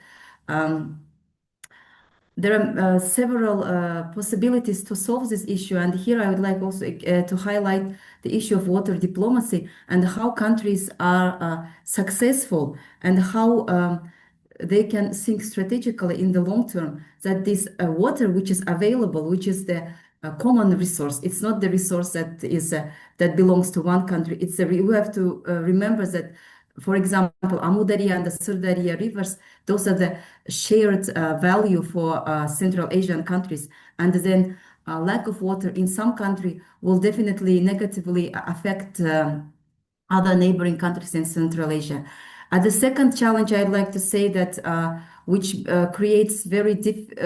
there are several possibilities to solve this issue, and here I would like also to highlight the issue of water diplomacy and how countries are successful and how they can think strategically in the long term that this water which is available, which is the common resource, it's not the resource that is that belongs to one country. It's we have to remember that, for example, Amudarya and the Sirdarya rivers, those are the shared value for Central Asian countries. And then lack of water in some country will definitely negatively affect other neighboring countries in Central Asia. The second challenge I'd like to say that which creates very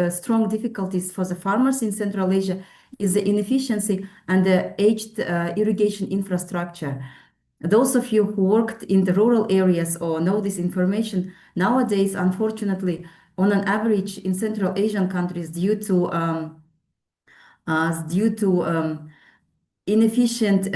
strong difficulties for the farmers in Central Asia is the inefficiency and the aged irrigation infrastructure. Those of you who worked in the rural areas or know this information, nowadays, unfortunately, on an average in Central Asian countries, due to inefficient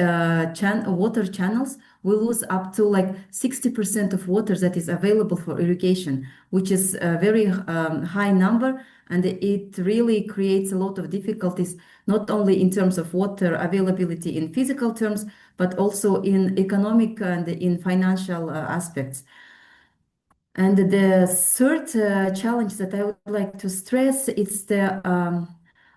water channels, we lose up to like 60% of water that is available for irrigation, which is a very high number, and it really creates a lot of difficulties, not only in terms of water availability in physical terms, but also in economic and in financial aspects. And the third challenge that I would like to stress is the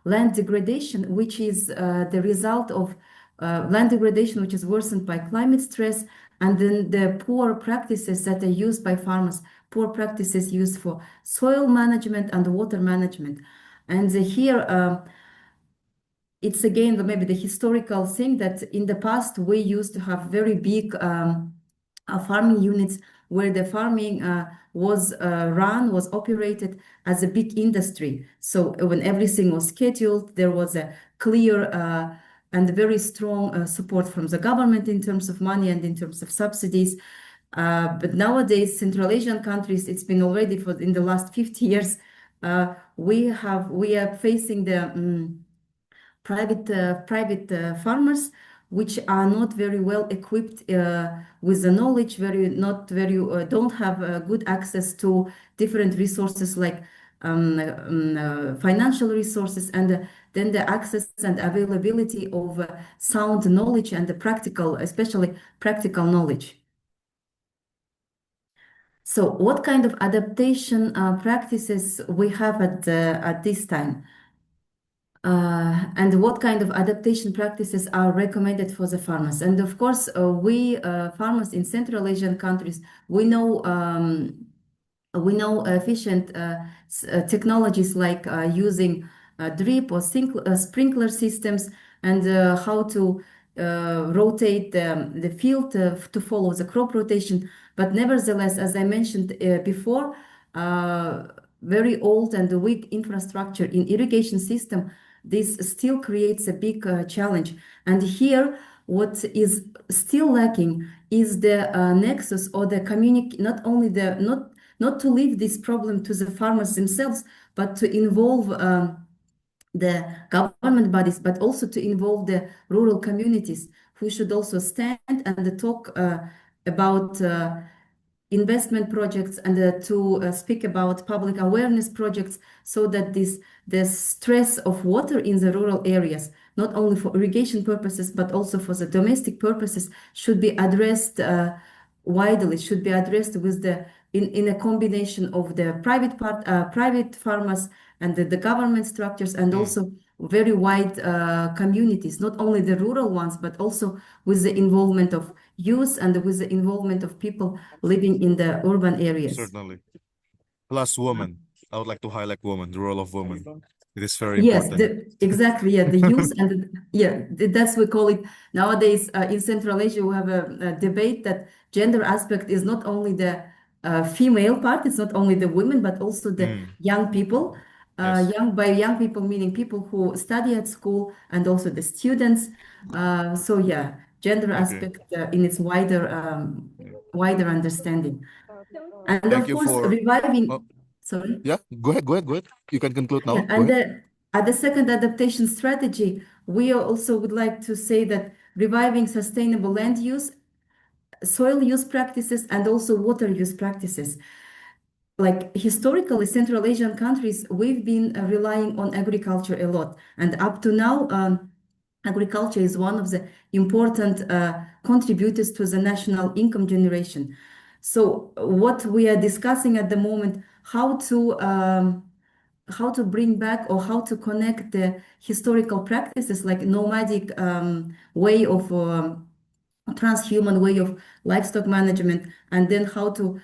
land degradation, which is the result of land degradation, which is worsened by climate stress, and then the poor practices that are used by farmers, poor practices used for soil management and water management. And here, it's again maybe the historical thing that in the past we used to have very big farming units where the farming was operated as a big industry. So when everything was scheduled, there was a clear and very strong support from the government in terms of money and in terms of subsidies. But nowadays, Central Asian countries, it's been already in the last 50 years, we are facing the private farmers, which are not very well equipped with the knowledge, don't have good access to different resources like financial resources, and then the access and availability of sound knowledge and the practical, especially practical knowledge. So what kind of adaptation practices we have at this time? And what kind of adaptation practices are recommended for the farmers? And of course, we farmers in Central Asian countries, we know efficient technologies like using drip or sprinkler systems, and how to rotate the field to follow the crop rotation. But nevertheless, as I mentioned before, very old and weak infrastructure in irrigation system, this still creates a big challenge. And here, what is still lacking is the nexus or the not only not to leave this problem to the farmers themselves, but to involve the government bodies, but also to involve the rural communities, who should also stand and talk about investment projects and to speak about public awareness projects, so that the stress of water in the rural areas, not only for irrigation purposes, but also for the domestic purposes, should be addressed widely, should be addressed with in a combination of the private farmers and the government structures, and also very wide communities, not only the rural ones, but also with the involvement of youth and with the involvement of people living in the urban areas. Certainly. Plus women. I would like to highlight women, the role of women. It is very Yes, important. exactly. Yeah, the youth and that's we call it nowadays in Central Asia. We have a debate that gender aspect is not only the female part. It's not only the women, but also the young people. Yes. Young people meaning people who study at school and also the students. So yeah, gender Okay. aspect in its wider understanding. And Thank of you course, for. reviving. Oh, Sorry. yeah, go ahead. You can conclude now. Yeah, Go and ahead. at the second adaptation strategy, we also would like to say that reviving sustainable land use, soil use practices, and also water use practices. Like historically, Central Asian countries, we've been relying on agriculture a lot. And up to now, agriculture is one of the important contributors to the national income generation. So what we are discussing at the moment, how to bring back or how to connect the historical practices like nomadic way of transhuman way of livestock management, and then how to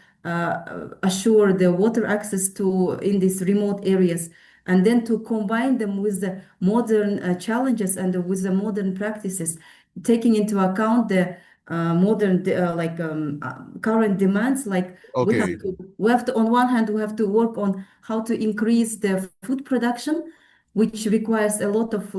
assure the water access to in these remote areas, and then to combine them with the modern challenges and with the modern practices, taking into account the modern current demands. Like Okay. we have to on one hand we have to work on how to increase the food production, which requires a lot of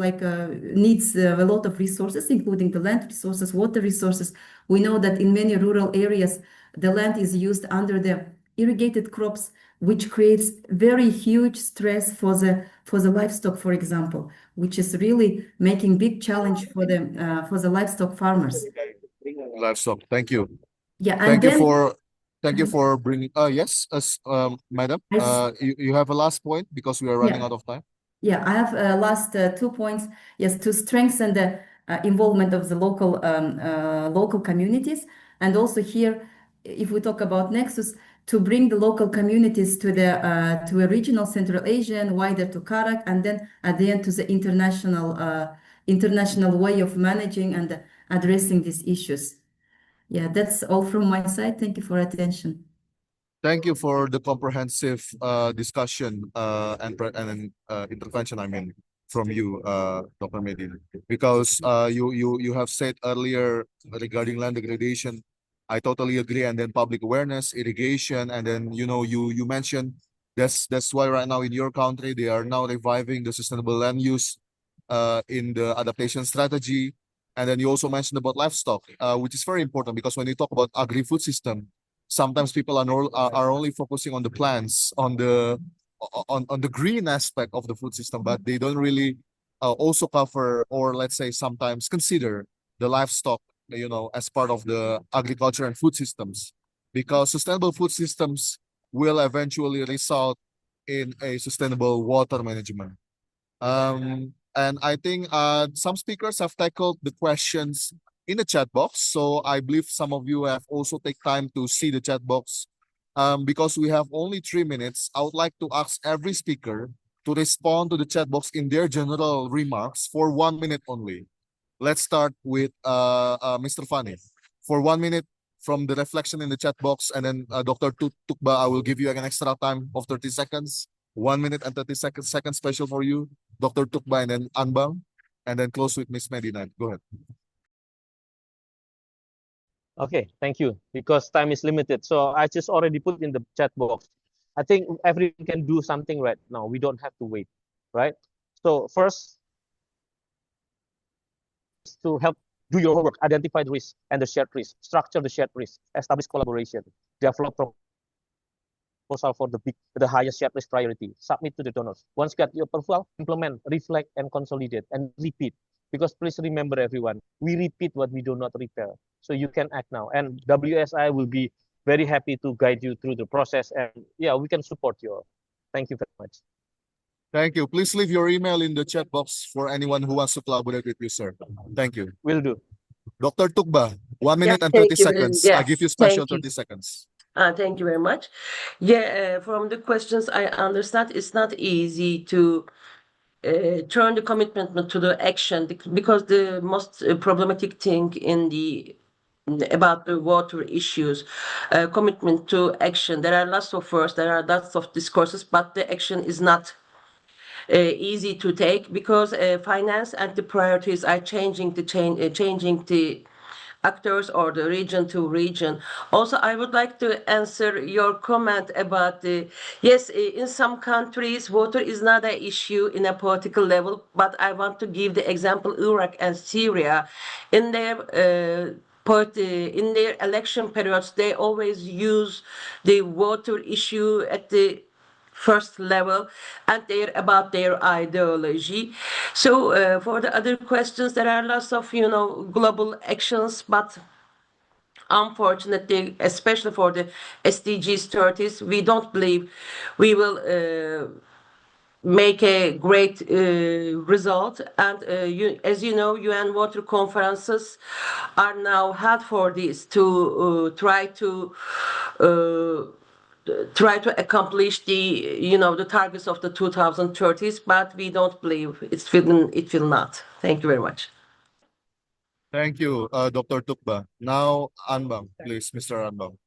needs a lot of resources, including the land resources, water resources. We know that in many rural areas, the land is used under the irrigated crops, which creates very huge stress for the livestock, for example, which is really making big challenge for the livestock farmers. Livestock. Thank you. Yeah, and Thank you then for. Thank you for bringing. Yes, madam. You have a last point because we are running yeah. out of time. Yeah, I have last 2 points. Yes, to strengthen the involvement of the local communities, and also here, if we talk about Nexus, to bring the local communities to a regional Central Asian, wider to CARAC, and then at the end to the international way of managing and addressing these issues. Yeah, that's all from my side. Thank you for attention. Thank you for the comprehensive discussion and intervention. I mean, from you, Dr. Medin, because you have said earlier regarding land degradation. I totally agree. And then public awareness, irrigation, and then you mentioned that's why right now in your country they are now reviving the sustainable land use in the adaptation strategy. And then you also mentioned about livestock, which is very important because when you talk about agri-food system, sometimes people are only focusing on the plants, on the green aspect of the food system, but they don't really also cover, or let's say sometimes consider, the livestock, as part of the agriculture and food systems, because sustainable food systems will eventually result in a sustainable water management. And I think some speakers have tackled the questions in the chat box. So I believe some of you have also take time to see the chat box. Because we have only 3 minutes, I would like to ask every speaker to respond to the chat box in their general remarks for 1 minute only. Let's start with Mr. Fani. For 1 minute from the reflection in the chat box, and then Dr. Tukba, I will give you an extra time of 30 seconds. 1 minute and 30 seconds special for you, Dr. Tukba, and then Anbang, and then close with Ms. Medina. Go ahead. Okay, thank you. Because time is limited, so I just already put in the chat box. I think everyone can do something right now. We don't have to wait, right? So first, to help do your homework, identify the risk and the shared risk, structure the shared risk, establish collaboration, develop proposal for the highest shared risk priority, submit to the donors. Once you get the approval, implement, reflect, and consolidate, and repeat. Because please remember, everyone, we repeat what we do not repair. So you can act now. And WSI will be very happy to guide you through the process. And yeah, we can support you all. Thank you very much. Thank you. Please leave your email in the chat box for anyone who wants to collaborate with you, sir. Thank you. Will do. Dr. Tukba, 1 minute and thank 30 you. seconds. Yeah, I give you special thank you. 30 seconds. Thank you very much. Yeah, from the questions I understand, it's not easy to turn the commitment to the action, because the most problematic thing about the water issues, commitment to action. There are lots of words, there are lots of discourses, but the action is not easy to take, because finance and the priorities are changing the actors or the region to region. Also, I would like to answer your comment about yes, in some countries, water is not an issue in a political level, but I want to give the example Iraq and Syria. In their in their election periods, they always use the water issue at the first level, and they're about their ideology. So for the other questions, there are lots of global actions, but unfortunately, especially for the SDGs 30s, we don't believe we will make a great result. And as you know, UN water conferences are now held for this to try to accomplish the targets of the 2030s, but we don't believe it will not. Thank you very much. Thank you, Dr. Tukba. Now, Anbang, please, Mr. Anbang.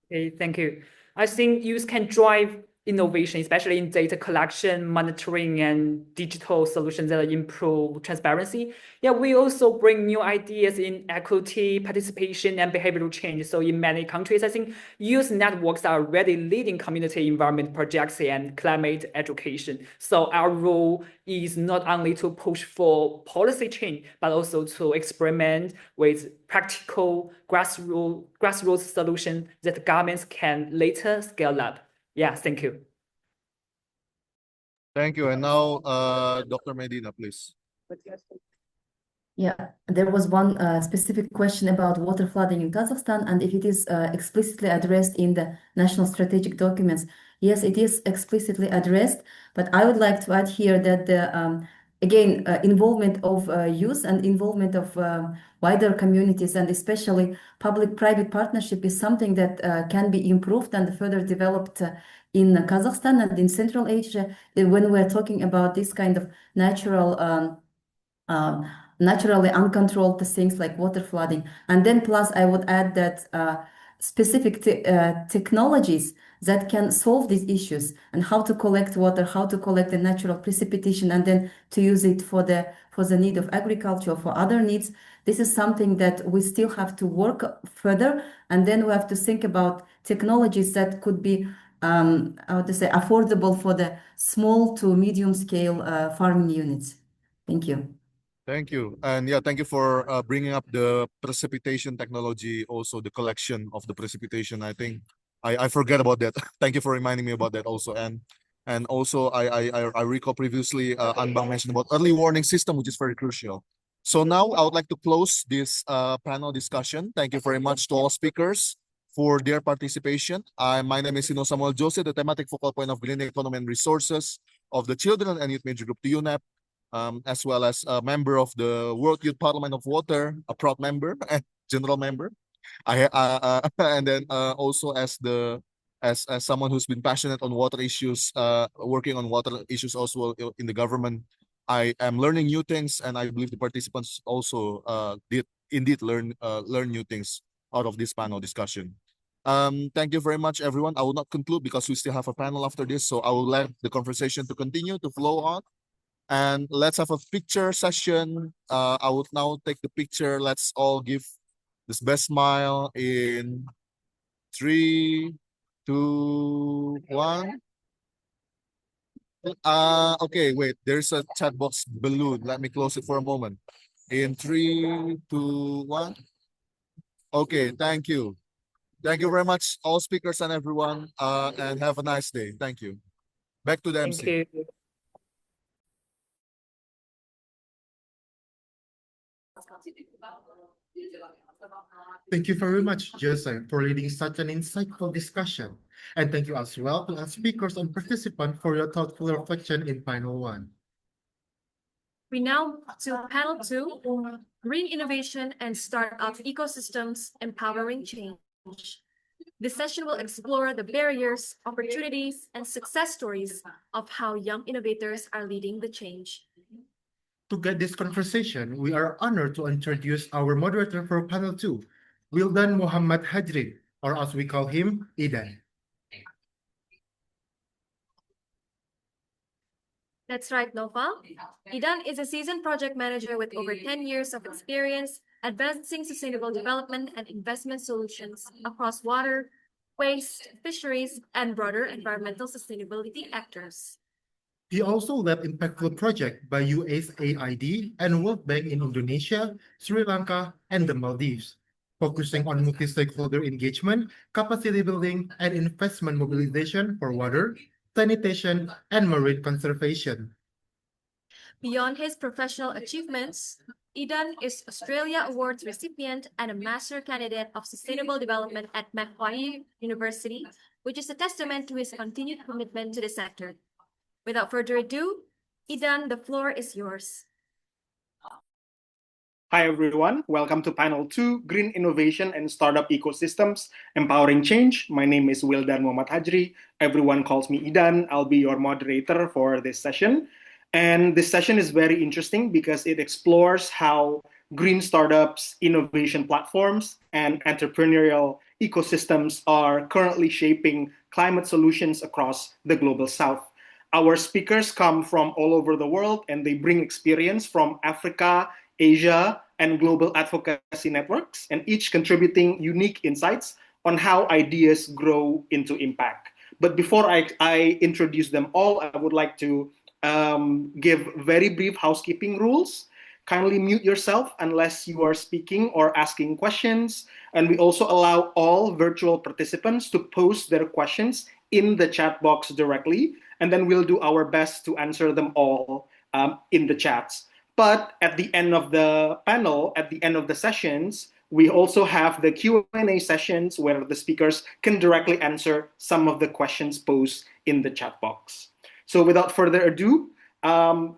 Okay, thank you. I think youth can drive innovation, especially in data collection, monitoring, and digital solutions that improve transparency. Yeah, we also bring new ideas in equity, participation, and behavioral change. So in many countries, I think youth networks are already leading community environment projects and climate education. So our role is not only to push for policy change, but also to experiment with practical grassroots solutions that governments can later scale up. Yeah, thank you. Thank you. And now, Dr. Medina, please. Yeah, there was one specific question about water flooding in Kazakhstan and if it is explicitly addressed in the national strategic documents. Yes, it is explicitly addressed, but I would like to add here that the again involvement of youth and involvement of wider communities and especially public-private partnership is something that can be improved and further developed in Kazakhstan and in Central Asia when we're talking about this kind of naturally uncontrolled things like water flooding. And then plus I would add that specific technologies that can solve these issues and how to collect water, how to collect the natural precipitation and then to use it for the need of agriculture, for other needs. This is something that we still have to work further. And then we have to think about technologies that could be how to say affordable for the small to medium scale farming units. Thank you. Thank you. And yeah, thank you for bringing up the precipitation technology, also the collection of the precipitation. I think I forget about that. Thank you for reminding me about that also. And also I recall previously Anbang mentioned about early warning system, which is very crucial. So now I would like to close this panel discussion. Thank you very much to all speakers for their participation. My name is Sino Samuel Jose, the thematic focal point of Green Economy and Resources of the Children and Youth Major Group, the UNEP. As well as a member of the World Youth Parliament of Water, a proud member and general member. And then also as someone who's been passionate on water issues, working on water issues also in the government. I am learning new things, and I believe the participants also did indeed learn new things out of this panel discussion. Thank you very much, everyone. I will not conclude because we still have a panel after this, so I will let the conversation to continue to flow on. And let's have a picture session. I would now take the picture. Let's all give this best smile in 3, 2, 1. Okay, wait, there's a chat box balloon. Let me close it for a moment. In 3, 2, 1. Okay, thank you. Thank you very much, all speakers and everyone, and have a nice day. Thank you. Back to the MC. Thank you. Thank you very much, Joseph, for leading such an insightful discussion. And thank you as well to our speakers and participants for your thoughtful reflection in panel 1. We now move to panel 2, Green Innovation and Startup Ecosystems Empowering Change. This session will explore the barriers, opportunities, and success stories of how young innovators are leading the change. To get this conversation, we are honored to introduce our moderator for panel 2, Wildan Muhammad Hadri, or as we call him, Idan. That's right, Nova. Idan is a seasoned project manager with over 10 years of experience advancing sustainable development and investment solutions across water, waste, fisheries, and broader environmental sustainability actors. He also led impactful projects by USAID and World Bank in Indonesia, Sri Lanka, and the Maldives, focusing on multi-stakeholder engagement, capacity building, and investment mobilization for water, sanitation, and marine conservation. Beyond his professional achievements, Idan is Australia Awards recipient and a Master Candidate of Sustainable Development at Macquarie University, which is a testament to his continued commitment to the sector. Without further ado, Idan, the floor is yours. Hi, everyone. Welcome to Panel 2, Green Innovation and Startup Ecosystems, Empowering Change. My name is Wildan Muhammad Hajri. Everyone calls me Idan. I'll be your moderator for this session. And this session is very interesting because it explores how green startups, innovation platforms, and entrepreneurial ecosystems are currently shaping climate solutions across the global south. Our speakers come from all over the world and they bring experience from Africa, Asia, and global advocacy networks, and each contributing unique insights on how ideas grow into impact. But before I introduce them all, I would like to give very brief housekeeping rules. Kindly mute yourself unless you are speaking or asking questions. And we also allow all virtual participants to post their questions in the chat box directly, and then we'll do our best to answer them all in the chats. But at the end of the panel, at the end of the sessions, we also have the Q&A sessions where the speakers can directly answer some of the questions posed in the chat box. So without further ado,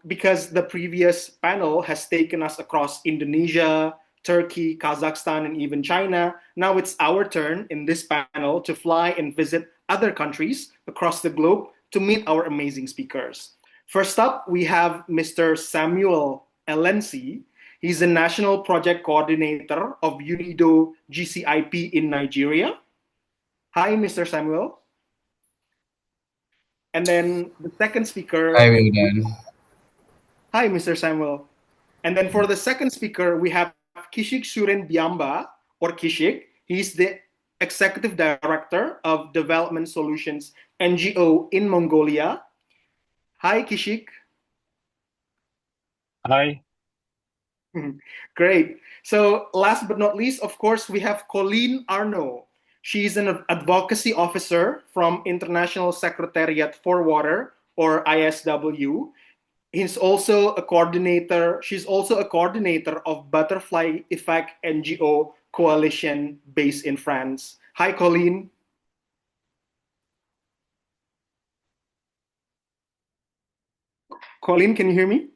because the previous panel has taken us across Indonesia, Turkey, Kazakhstan, and even China, now it's our turn in this panel to fly and visit other countries across the globe to meet our amazing speakers. First up, we have Mr. Samuel Elensi. He's a National Project Coordinator of UNIDO GCIP in Nigeria. Hi, Mr. Samuel. And then the second speaker. Hi, Wildan. Hi, Mr. Samuel. And then for the second speaker, we have Kishik Suren Biamba, or Kishik. He's the Executive Director of Development Solutions NGO in Mongolia. Hi, Kishik. Hi. Great. So last but not least, of course, we have Colleen Arnaud. She's an advocacy officer from International Secretariat for Water, or ISW. She's also a coordinator of Butterfly Effect NGO Coalition based in France. Hi, Colleen. Colleen, can you hear me?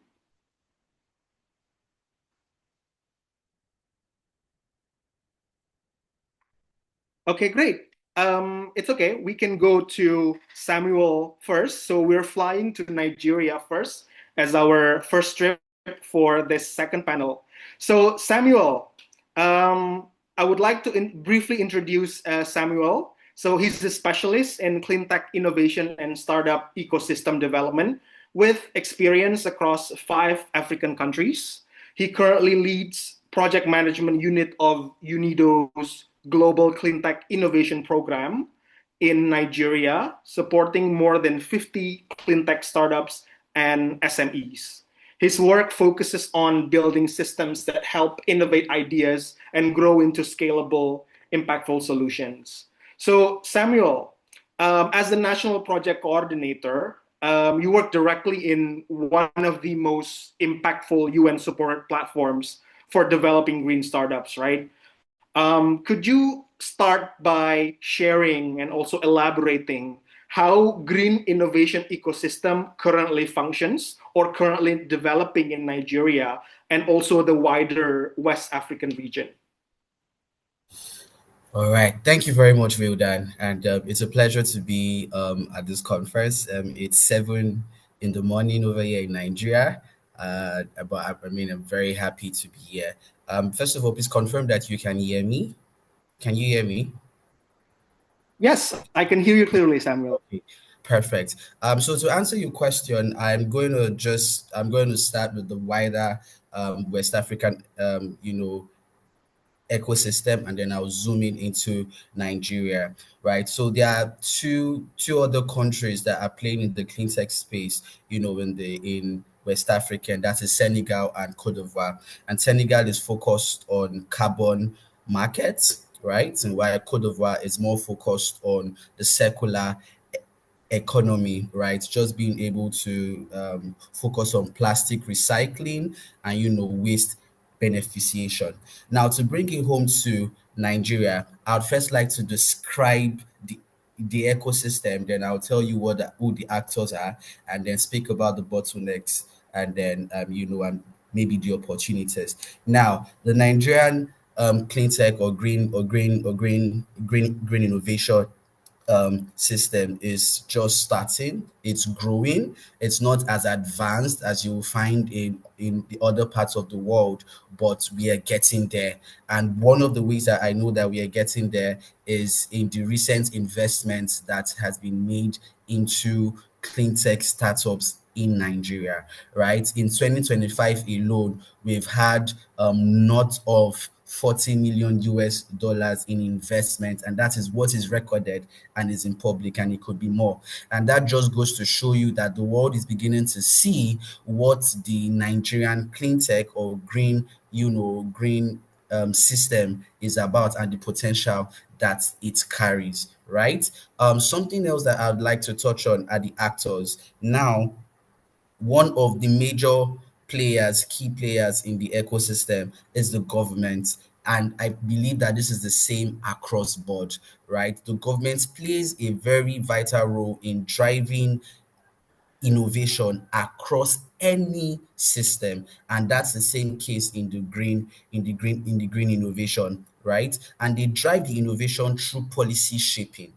Okay, great. It's okay. We can go to Samuel first. So we're flying to Nigeria first as our first trip for this second panel. So Samuel, I would like to briefly introduce Samuel. So he's a specialist in clean tech innovation and startup ecosystem development with experience across 5 African countries. He currently leads project management unit of UNIDO's Global Clean Tech Innovation Program in Nigeria, supporting more than 50 clean tech startups and SMEs. His work focuses on building systems that help innovate ideas and grow into scalable, impactful solutions. So, Samuel, as the National Project Coordinator, you work directly in one of the most impactful UN-supported platforms for developing green startups, right? Could you start by sharing and also elaborating how green innovation ecosystem currently functions or currently developing in Nigeria and also the wider West African region? All right. Thank you very much, Vildan. And it's a pleasure to be at this conference. It's 7 in the morning over here in Nigeria. But I mean, I'm very happy to be here. First of all, please confirm that you can hear me. Can you hear me? Yes, I can hear you clearly, Samuel. Okay, perfect. So to answer your question, I'm going to start with the wider West African, ecosystem, and then I'll zoom in into Nigeria, right? So there are two other countries that are playing in the clean tech space, in West Africa, and that is Senegal and Cote d'Ivoire. And Senegal is focused on carbon markets, right? And while Cote d'Ivoire is more focused on the circular economy, right? Just being able to focus on plastic recycling and waste beneficiation. Now, to bring it home to Nigeria, I'd first like to describe the ecosystem. Then I'll tell you who the actors are, and then speak about the bottlenecks, and then maybe the opportunities. Now, the Nigerian clean tech or green innovation system is just starting. It's growing. It's not as advanced as you will find in the other parts of the world, but we are getting there. And one of the ways that I know that we are getting there is in the recent investments that has been made into clean tech startups in Nigeria, right? In 2025 alone, we've had north of 40 million US dollars in investment, and that is what is recorded and is in public, and it could be more. And that just goes to show you that the world is beginning to see what the Nigerian clean tech or green system is about, and the potential that it carries, right? Something else that I'd like to touch on are the actors. Now, one of the major key players in the ecosystem is the government. And I believe that this is the same across board, right? The government plays a very vital role in driving innovation across any system, and that's the same case in the green innovation, right? And they drive the innovation through policy shaping.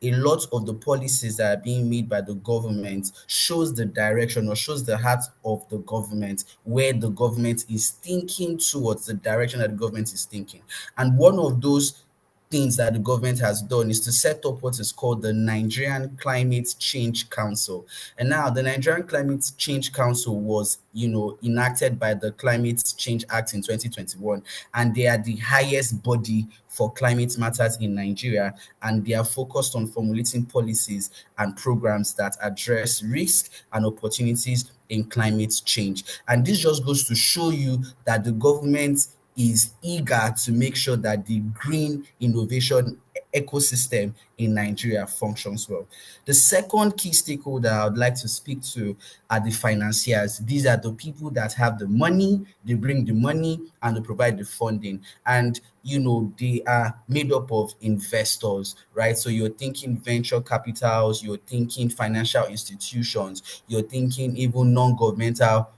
A lot of the policies that are being made by the government shows the direction or shows the heart of the government, where the government is thinking towards, the direction that the government is thinking. And one of those things that the government has done is to set up what is called the Nigerian Climate Change Council. And now the Nigerian Climate Change Council was, enacted by the Climate Change Act in 2021, and they are the highest body for climate matters in Nigeria, and they are focused on formulating policies and programs that address risk and opportunities in climate change. And this just goes to show you that the government is eager to make sure that the green innovation ecosystem in Nigeria functions well. The second key stakeholder I would like to speak to are the financiers. These are the people that have the money, they bring the money, and they provide the funding. And they are made up of investors, right? So you're thinking venture capitals, you're thinking financial institutions, you're thinking even non-governmental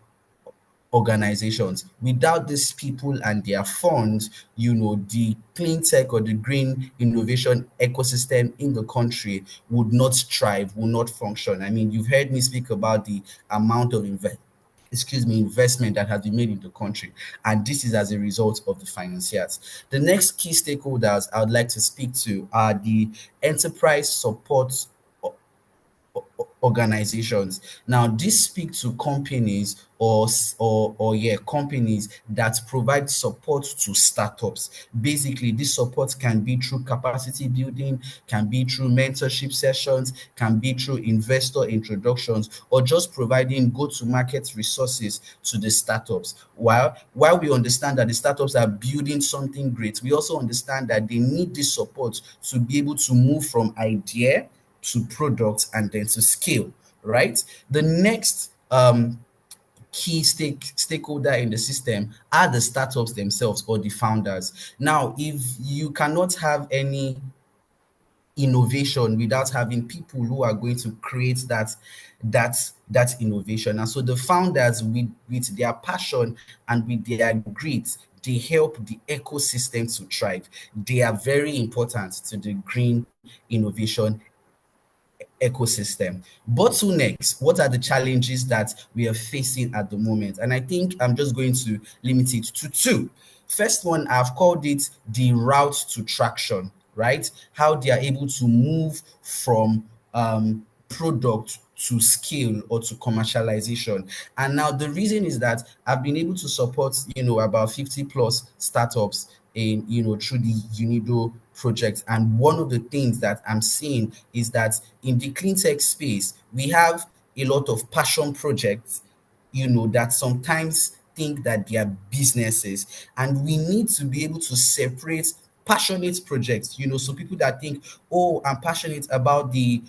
organizations. Without these people and their funds, the clean tech or the green innovation ecosystem in the country would not thrive, would not function. I mean, you've heard me speak about the amount of investment that has been made in the country, and this is as a result of the financiers. The next key stakeholders I would like to speak to are the enterprise support organizations. Now, this speak to companies or companies that provide support to startups. Basically, this support can be through capacity building, can be through mentorship sessions, can be through investor introductions, or just providing go-to-market resources to the startups. While we understand that the startups are building something great, we also understand that they need this support to be able to move from idea to products and then to scale, right? The next key stakeholder in the system are the startups themselves or the founders. Now, if you cannot have any innovation without having people who are going to create that innovation, and so the founders with their passion and with their grit, they help the ecosystem to thrive. They are very important to the green innovation ecosystem. Bottlenecks, what are the challenges that we are facing at the moment? And I think I'm just going to limit it to two. First one, I've called it the route to traction, right? How they are able to move from product to scale or to commercialization. And now the reason is that I've been able to support, about 50 plus startups in, through the UNIDO project. And one of the things that I'm seeing is that in the clean tech space, we have a lot of passion projects, that sometimes think that they are businesses. And we need to be able to separate passionate projects, so people that think, oh, I'm passionate about the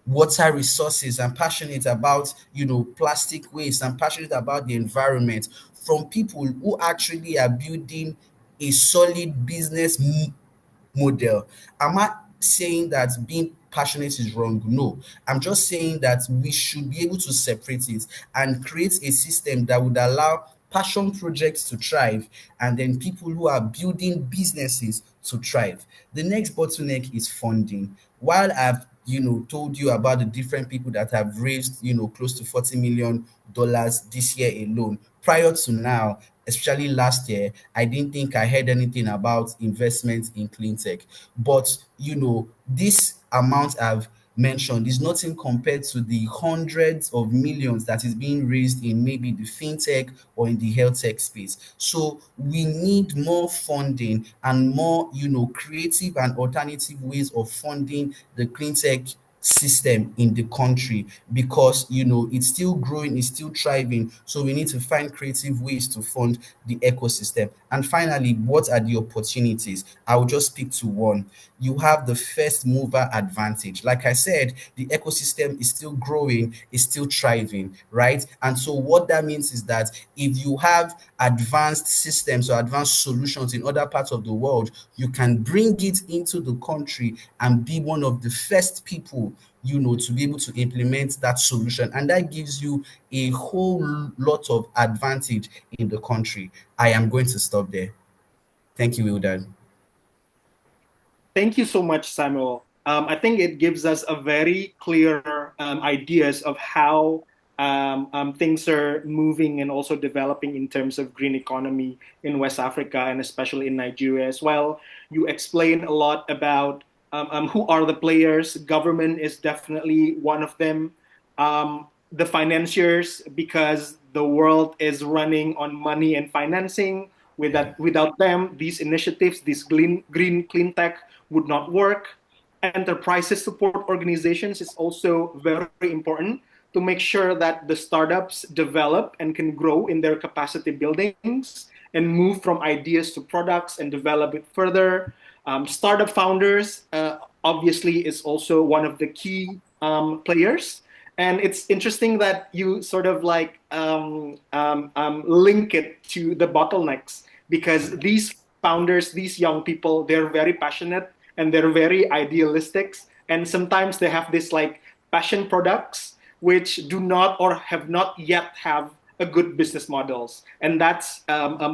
water resources, I'm passionate about, plastic waste, I'm passionate about the environment, from people who actually are building a solid business model. I'm not saying that being passionate is wrong. No, I'm just saying that we should be able to separate it and create a system that would allow passion projects to thrive and then people who are building businesses to thrive. The next bottleneck is funding. While I've told you about the different people that have raised close to $40 million this year alone, prior to now, especially last year, I didn't think I heard anything about investment in clean tech. But this amount I've mentioned is nothing compared to the hundreds of millions that is being raised in maybe the fintech or in the health tech space. So we need more funding and more, creative and alternative ways of funding the clean tech system in the country, because it's still growing, it's still thriving. So we need to find creative ways to fund the ecosystem. And finally, what are the opportunities? I will just speak to one. You have the first mover advantage. Like I said, the ecosystem is still growing, is still thriving, right? And so what that means is that if you have advanced systems or advanced solutions in other parts of the world, you can bring it into the country and be one of the first people, to be able to implement that solution. And that gives you a whole lot of advantage in the country. I am going to stop there. Thank you, Wildan. Thank you so much, Samuel. I think it gives us a very clear ideas of how things are moving and also developing in terms of green economy in West Africa and especially in Nigeria as well. You explain a lot about who are the players. Government is definitely one of them. The financiers, because the world is running on money and financing. Without them, these initiatives, this green clean tech would not work. Enterprises support organizations is also very important to make sure that the startups develop and can grow in their capacity buildings and move from ideas to products and develop it further. Startup founders, obviously, is also one of the key players. And it's interesting that you sort of like link it to the bottlenecks, because these founders, these young people, they're very passionate and they're very idealistic. And sometimes they have this like passion products which do not or have not yet have a good business models. And that's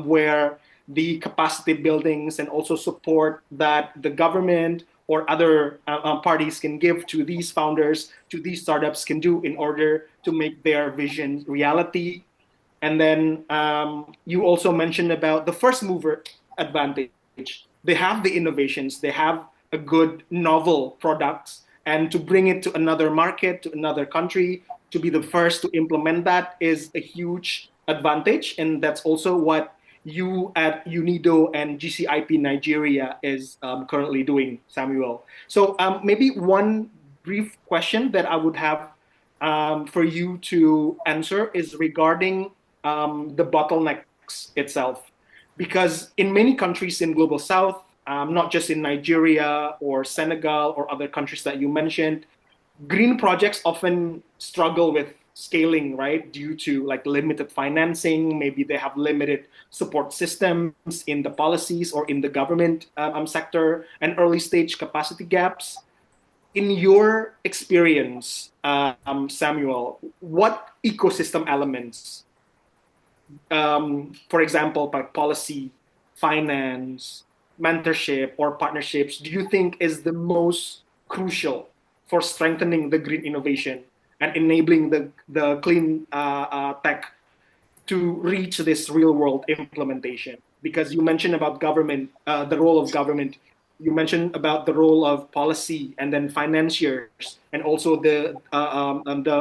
where the capacity buildings and also support that the government or other parties can give to these founders, to these startups can do in order to make their vision reality. And then you also mentioned about the first mover advantage. They have the innovations, they have a good novel products, and to bring it to another market, to another country, to be the first to implement that is a huge advantage. And that's also what you at UNIDO and GCIP Nigeria is currently doing, Samuel. So maybe one brief question that I would have for you to answer is regarding the bottlenecks itself. Because in many countries in Global South, not just in Nigeria or Senegal or other countries that you mentioned, green projects often struggle with scaling, right? Due to like limited financing, maybe they have limited support systems in the policies or in the government sector, and early stage capacity gaps. In your experience, Samuel, what ecosystem elements, for example, by policy, finance, mentorship, or partnerships, do you think is the most crucial for strengthening the green innovation and enabling the clean tech to reach this real world implementation? Because you mentioned about government, the role of government, you mentioned about the role of policy and then financiers, and also the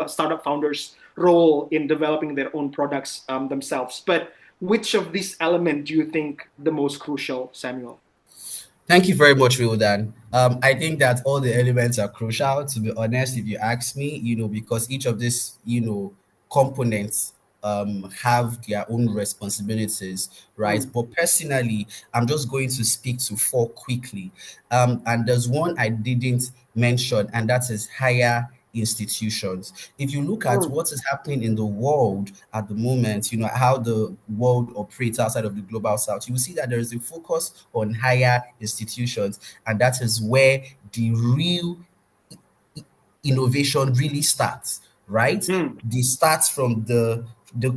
startup founders role in developing their own products themselves. But Which of these elements do you think the most crucial, Samuel? Thank you very much, Wildan. I think that all the elements are crucial, to be honest, if you ask me, because each of these, components have their own responsibilities, right? But personally, I'm just going to speak to four quickly. And there's one I didn't mention, and that is higher institutions. If you look at what is happening in the world at the moment, how the world operates outside of the global south, you will see that there is a focus on higher institutions, and that is where the real innovation really starts, right? They start from the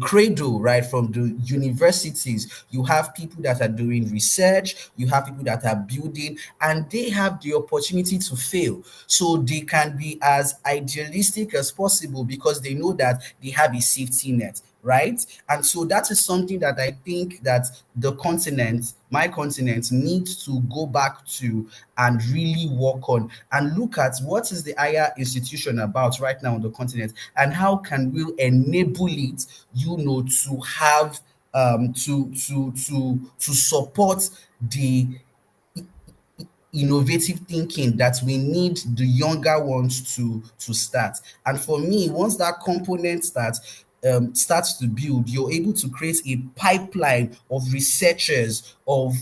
cradle, right? From the universities. You have people that are doing research, you have people that are building, and they have the opportunity to fail. So they can be as idealistic as possible because they know that they have a safety net, right? And so that is something that I think that the continent, my continent, needs to go back to and really work on and look at what is the higher institution about right now on the continent and how can we enable it, to have to support the innovative thinking that we need the younger ones to start. And for me, once that component starts to build, you're able to create a pipeline of researchers, of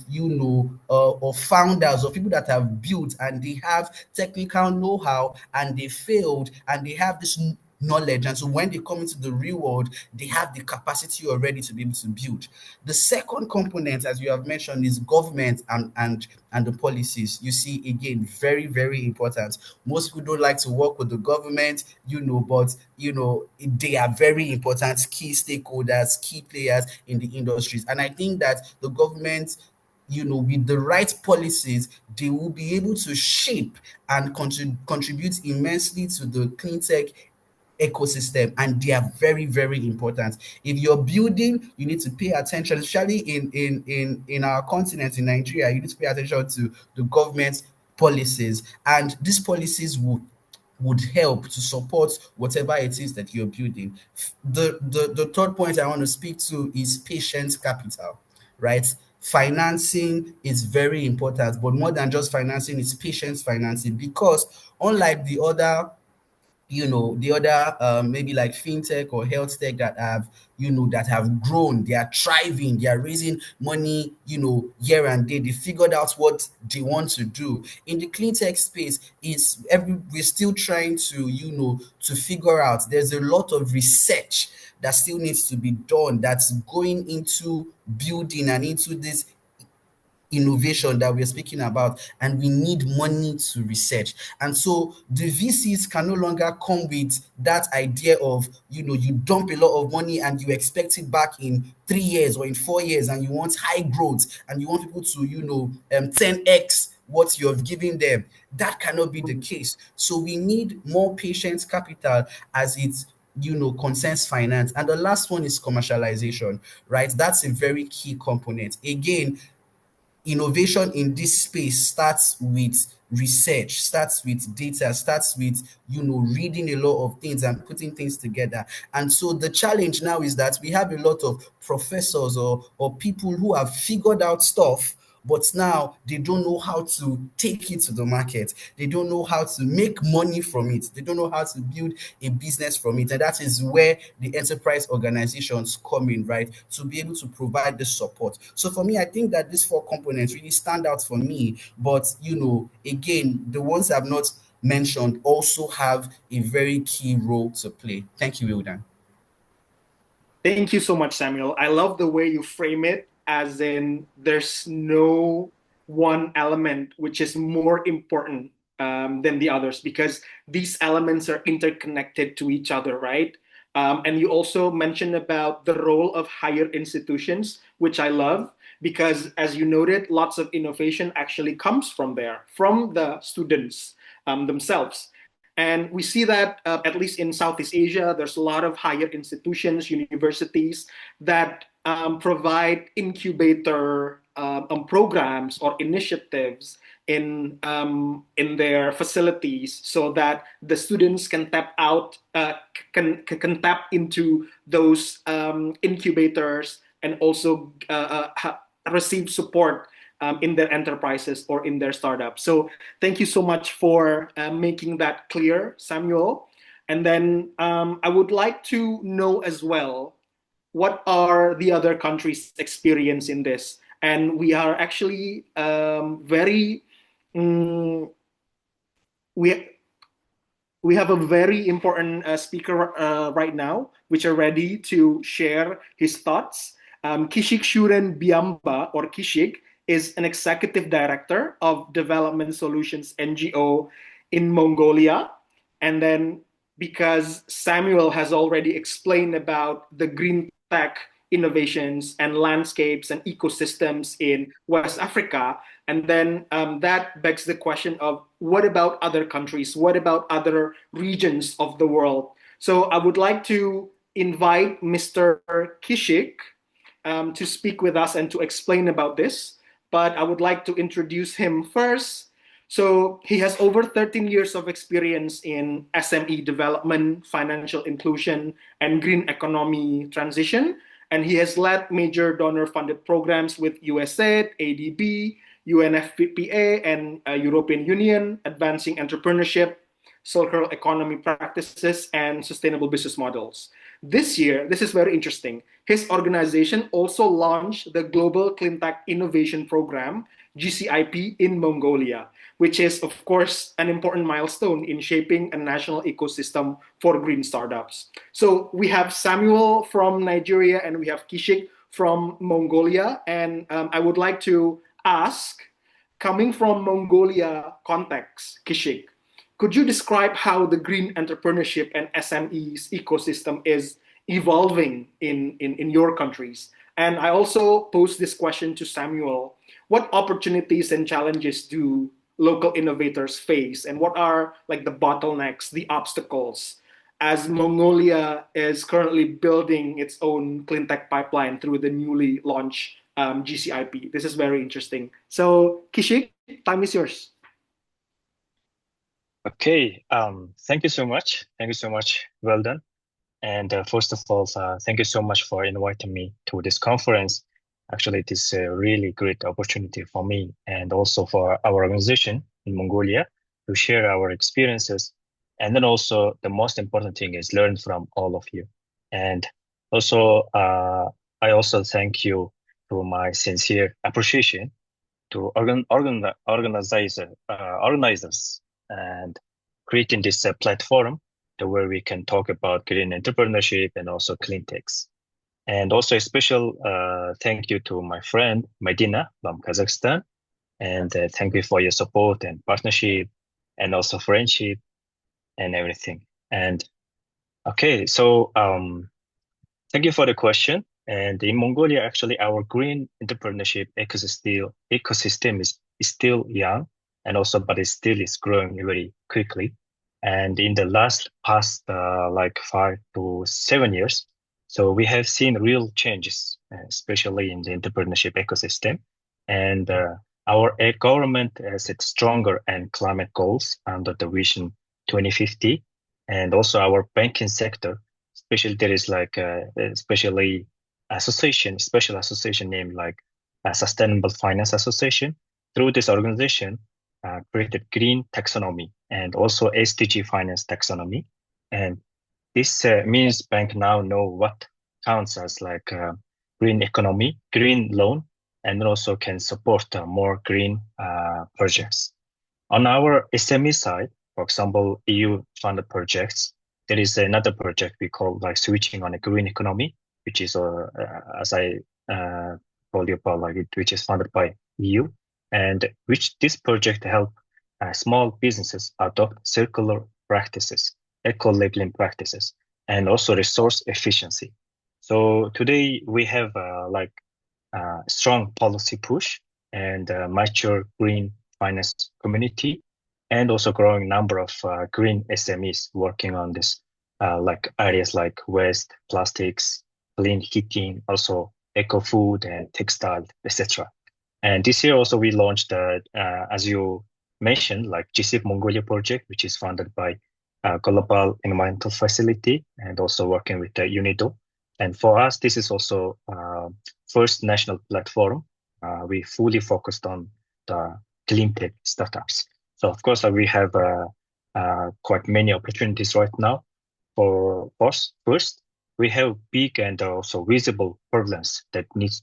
founders, of people that have built and they have technical know-how and they failed and they have this knowledge, and so when they come into the real world, they have the capacity already to be able to build. The second component, as you have mentioned, is government and the policies. You see, again, very, very important. Most people don't like to work with the government, but they are very important key stakeholders, key players in the industries. And I think that the government, with the right policies, they will be able to shape and contribute immensely to the clean tech ecosystem, and they are very, very important. If you're building, you need to pay attention, especially in our continent, in Nigeria. You need to pay attention to the government's policies, and these policies would help to support whatever it is that you're building. The third point I want to speak to is patient capital, right? Financing is very important, but more than just financing, it's patient financing, because unlike the other maybe like fintech or health tech that have grown, they are thriving, they are raising money, year and day. They figured out what they want to do. In the clean tech space, we're still trying to figure out. There's a lot of research that still needs to be done, that's going into building and into this innovation that we're speaking about, and we need money to research. And so the VCs can no longer come with that idea of you dump a lot of money and you expect it back in 3 years or in 4 years, and you want high growth and you want people to 10x what you've given them. That cannot be the case. So we need more patient capital as it concerns finance. And the last one is commercialization, right? That's a very key component. Again, innovation in this space starts with research, starts with data, starts with reading a lot of things and putting things together. And so the challenge now is that we have a lot of professors or people who have figured out stuff, but now they don't know how to take it to the market. They don't know how to make money from it. They don't know how to build a business from it. And that is where the enterprise organizations come in, right? To be able to provide the support. So for me, I think that these four components really stand out for me. But, again, the ones I've not mentioned also have a very key role to play. Thank you, Wildan. Thank you so much, Samuel. I love the way you frame it, as in there's no one element which is more important than the others, because these elements are interconnected to each other, right? And you also mentioned about the role of higher institutions, which I love, because as you noted, lots of innovation actually comes from there, from the students themselves. And we see that, at least in Southeast Asia, there's a lot of higher institutions, universities that provide incubator programs or initiatives in their facilities, so that the students can tap out, can tap into those incubators and also receive support in their enterprises or in their startups. So thank you so much for making that clear, Samuel. And then I would like to know as well, what are the other countries' experience in this? And we are actually very we we have a very important speaker right now, which are ready to share his thoughts. Kishik Shuren Biamba, or Kishik, is an executive director of Development Solutions NGO in Mongolia. And then, because Samuel has already explained about the green tech innovations and landscapes and ecosystems in West Africa, and then that begs the question of, what about other countries? What about other regions of the world? So I would like to invite Mr. Kishik to speak with us and to explain about this. But I would like to introduce him first. So he has over 13 years of experience in SME development, financial inclusion, and green economy transition. And he has led major donor-funded programs with USAID, ADB, UNFPA, and European Union, advancing entrepreneurship, circular economy practices, and sustainable business models. This year, this is very interesting, his organization also launched the Global Clean Tech Innovation Program, GCIP, in Mongolia, which is, of course, an important milestone in shaping a national ecosystem for green startups. So we have Samuel from Nigeria and we have Kishik from Mongolia. And I would like to ask, coming from Mongolia context, Kishik, could you describe how the green entrepreneurship and SMEs ecosystem is evolving in your countries? And I also pose this question to Samuel. What opportunities and challenges do local innovators face? And what are like the bottlenecks, the obstacles, as Mongolia is currently building its own clean tech pipeline through the newly launched GCIP? This is very interesting. So Kishik, time is yours. Okay, thank you so much. Thank you so much. Well done. And first of all, thank you so much for inviting me to this conference. Actually, it is a really great opportunity for me and also for our organization in Mongolia to share our experiences. And then also the most important thing is learn from all of you. And also, I also thank you to my sincere appreciation to organizers and creating this platform where we can talk about green entrepreneurship and also clean techs. And also a special thank you to my friend Medina from Kazakhstan. And thank you for your support and partnership and also friendship and everything. And okay, so thank you for the question. And in Mongolia, actually, our green entrepreneurship ecosystem is still young, and also, but it still is growing very quickly. And in the past, like 5 to 7 years, so we have seen real changes, especially in the entrepreneurship ecosystem. And our government has set stronger and climate goals under the Vision 2050, and also our banking sector. Especially there is like especially special association named like Sustainable Finance Association. Through this organization, created green taxonomy and also SDG finance taxonomy. And this means bank now know what counts as like green economy, green loan, and also can support more green projects. On our SME side, for example, EU funded projects, there is another project we call like switching on a green economy, which is as I told you about, like which is funded by EU, and which this project help small businesses adopt circular practices, eco-labeling practices, and also resource efficiency. So today we have like strong policy push and mature green finance community, and also growing number of green SMEs working on this, like areas like waste, plastics, clean heating, also eco food and textile, etc. And this year also we launched, as you mentioned, like GCIP Mongolia project, which is funded by Global Environmental Facility and also working with UNIDO And for us, this is also first national platform. We fully focused on the clean tech startups. So of course, we have quite many opportunities right now. For us, first, we have big and also visible problems that needs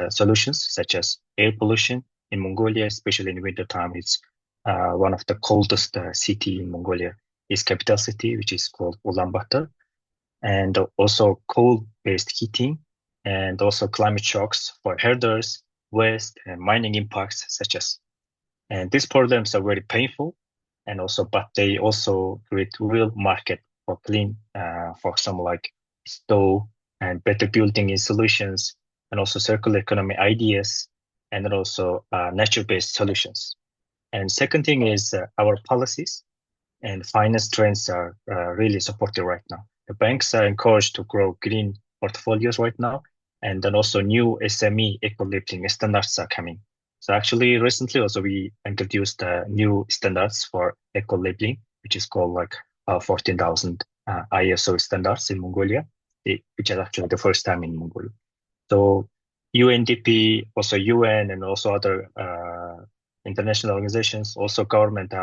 solutions, such as air pollution in Mongolia, especially in winter time. It's one of the coldest city in Mongolia. Is capital city, which is called Ulaanbaatar, and also coal-based heating, and also climate shocks for herders, waste, and mining impacts, such as. And these problems are very painful, and also, but they also create real market for clean, for example, like stove and better building in solutions, and also circular economy ideas, and then also nature-based solutions. And second thing is our policies and finance trends are really supported right now. The banks are encouraged to grow green portfolios right now, and then also new SME eco-labeling standards are coming. So actually, recently also we introduced new standards for eco-labeling, which is called like 14,000 ISO standards in Mongolia, which is actually the first time in Mongolia. So UNDP, also UN, and also other international organizations, also government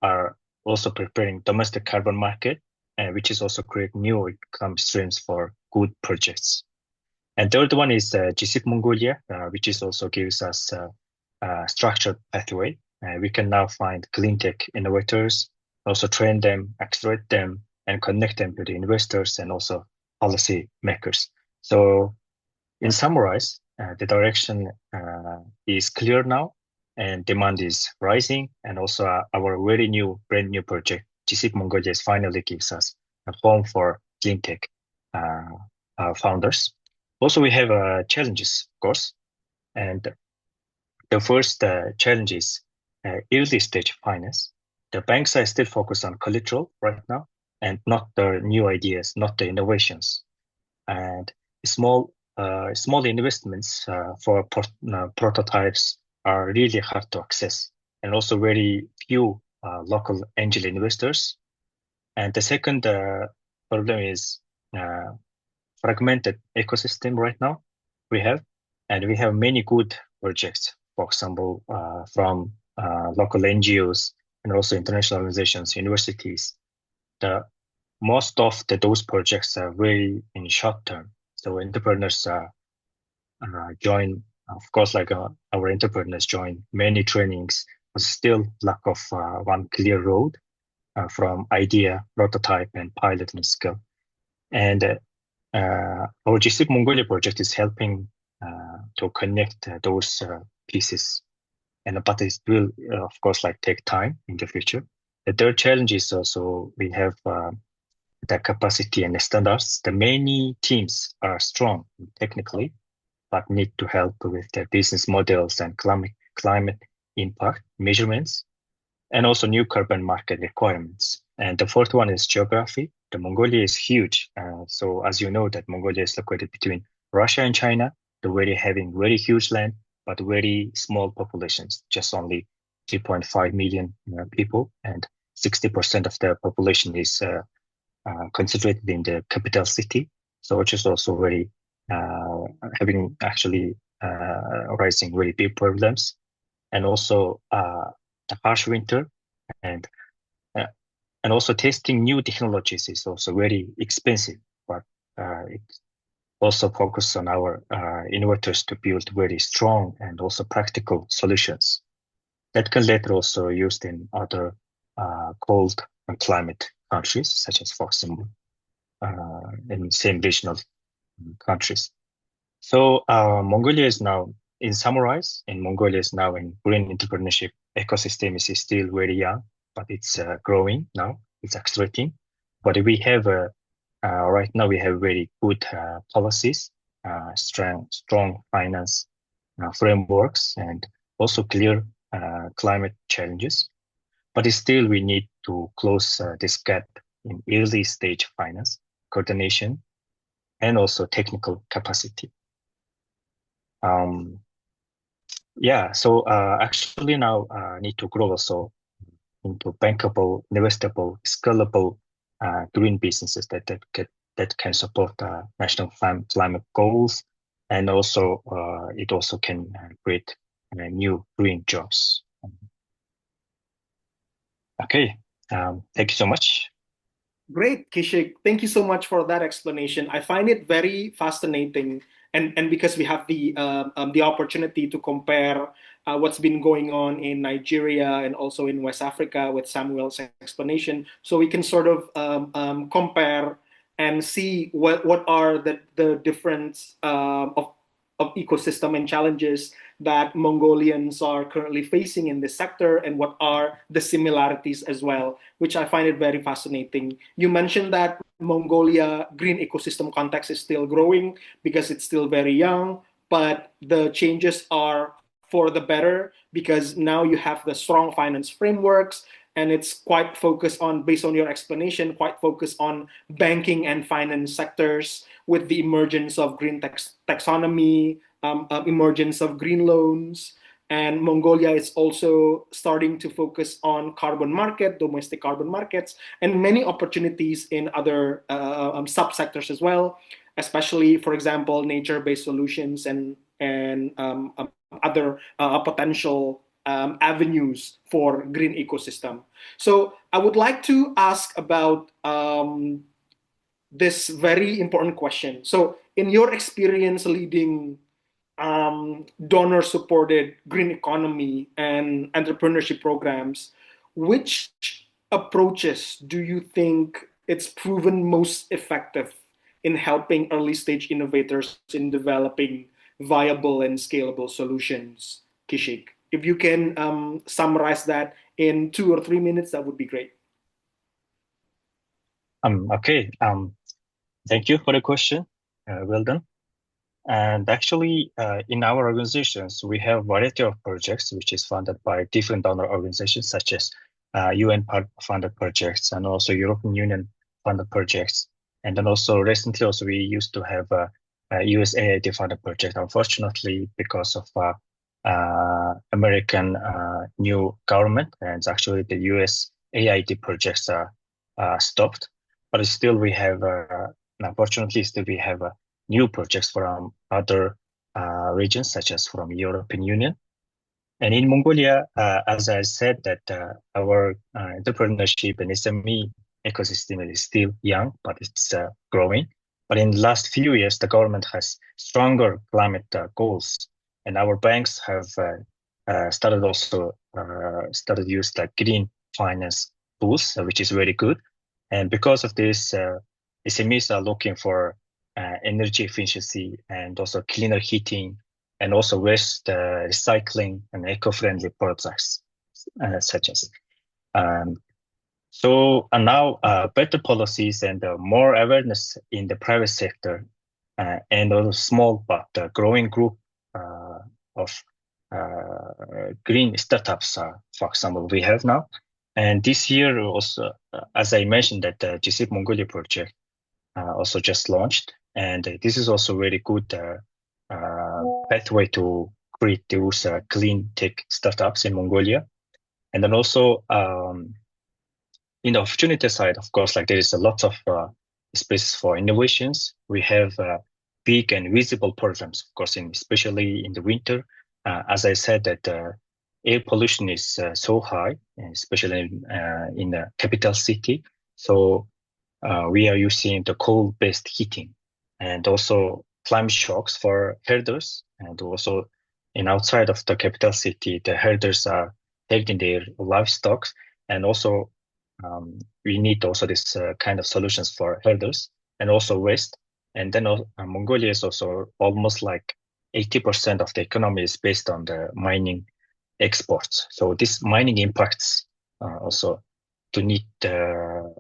are also preparing domestic carbon market, which is also create new income streams for good projects. And third one is GCIP Mongolia, which is also gives us a structured pathway. We can now find clean tech innovators, also train them, accelerate them, and connect them to the investors and also policy makers. So in summarize, the direction is clear now, and demand is rising, and also our brand new project, GCIP Mongolia, finally gives us a home for clean tech founders. Also, we have challenges, of course, and the first challenge is early stage finance. The banks are still focused on collateral right now, and not the new ideas, not the innovations, and small investments for prototypes are really hard to access, and also very few local angel investors. And the second problem is fragmented ecosystem right now we have many good projects, for example, from local NGOs and also international organizations, universities. Most of those projects are very in short term. So entrepreneurs join, of course, like our entrepreneurs join many trainings, but still lack of one clear road from idea, prototype, and pilot and skill. And our GCIP Mongolia project is helping to connect those pieces, but it will, of course, like take time in the future. The third challenge is also we have the capacity and the standards. The many teams are strong technically, but need to help with their business models and climate impact measurements, and also new carbon market requirements. And the fourth one is geography. The Mongolia is huge. So as you know, that Mongolia is located between Russia and China, having very huge land, but very small populations, just only 3.5 million people, and 60% of the population is concentrated in the capital city. So which is also very having actually rising very big problems, and also the harsh winter, and also testing new technologies is also very expensive, but it also focuses on our innovators to build very strong and also practical solutions that can later also used in other cold and climate countries, such as, for example, in same regional countries. So Mongolia is now, in summarize, Mongolia is now in green entrepreneurship ecosystem is still very young, but it's growing now. It's accelerating. But we have right now we have very good policies, strong finance frameworks, and also clear climate challenges. But still, we need to close this gap in early stage finance, coordination, and also technical capacity. So actually now need to grow also into bankable, investable, scalable green businesses that can support national climate goals, and also it also can create new green jobs. Okay, thank you so much. Great, Kishik. Thank you so much for that explanation. I find it very fascinating, and because we have the opportunity to compare what's been going on in Nigeria and also in West Africa with Samuel's explanation, so we can sort of compare and see what are the difference of ecosystem and challenges that Mongolians are currently facing in this sector, and what are the similarities as well, which I find it very fascinating. You mentioned that Mongolia green ecosystem context is still growing because it's still very young, but the changes are for the better because now you have the strong finance frameworks, and it's quite focused on, based on your explanation, quite focused on banking and finance sectors with the emergence of green taxonomy, emergence of green loans. And Mongolia is also starting to focus on carbon market, domestic carbon markets, and many opportunities in other subsectors as well, especially, for example, nature-based solutions and other potential avenues for green ecosystem. So I would like to ask about this very important question. So in your experience leading donor-supported green economy and entrepreneurship programs, which approaches do you think it's proven most effective in helping early-stage innovators in developing viable and scalable solutions, Kishik? If you can summarize that in 2 or 3 minutes, that would be great. Okay. Thank you for the question. Well done. And actually, in our organizations, we have a variety of projects which is funded by different donor organizations, such as UN funded projects and also European Union funded projects. And then also recently, also we used to have a USAID funded project. Unfortunately, because of American new government, and actually the USAID projects are stopped. But still, we have unfortunately still we have new projects from other regions, such as from European Union. And in Mongolia, as I said, that our entrepreneurship and SME ecosystem is still young, but it's growing. But in the last few years, the government has stronger climate goals, and our banks have started use like green finance tools, which is very good. And because of this, SMEs are looking for energy efficiency and also cleaner heating, and also waste recycling and eco-friendly products, such as. So now better policies and more awareness in the private sector, and also small but growing group of green startups, for example, we have now. And this year also, as I mentioned, that the GCIP Mongolia project also just launched. And this is also very good pathway to create those clean tech startups in Mongolia. And then also in the opportunity side, of course, like there is a lot of space for innovations. We have big and visible programs, of course, especially in the winter. As I said, that air pollution is so high, especially in the capital city. So we are using the coal-based heating, and also climate shocks for herders. And also outside of the capital city, the herders are taking their livestock, and also we need also this kind of solutions for herders and also waste. And then Mongolia is also almost like 80% of the economy is based on the mining exports. So this mining impacts also to need to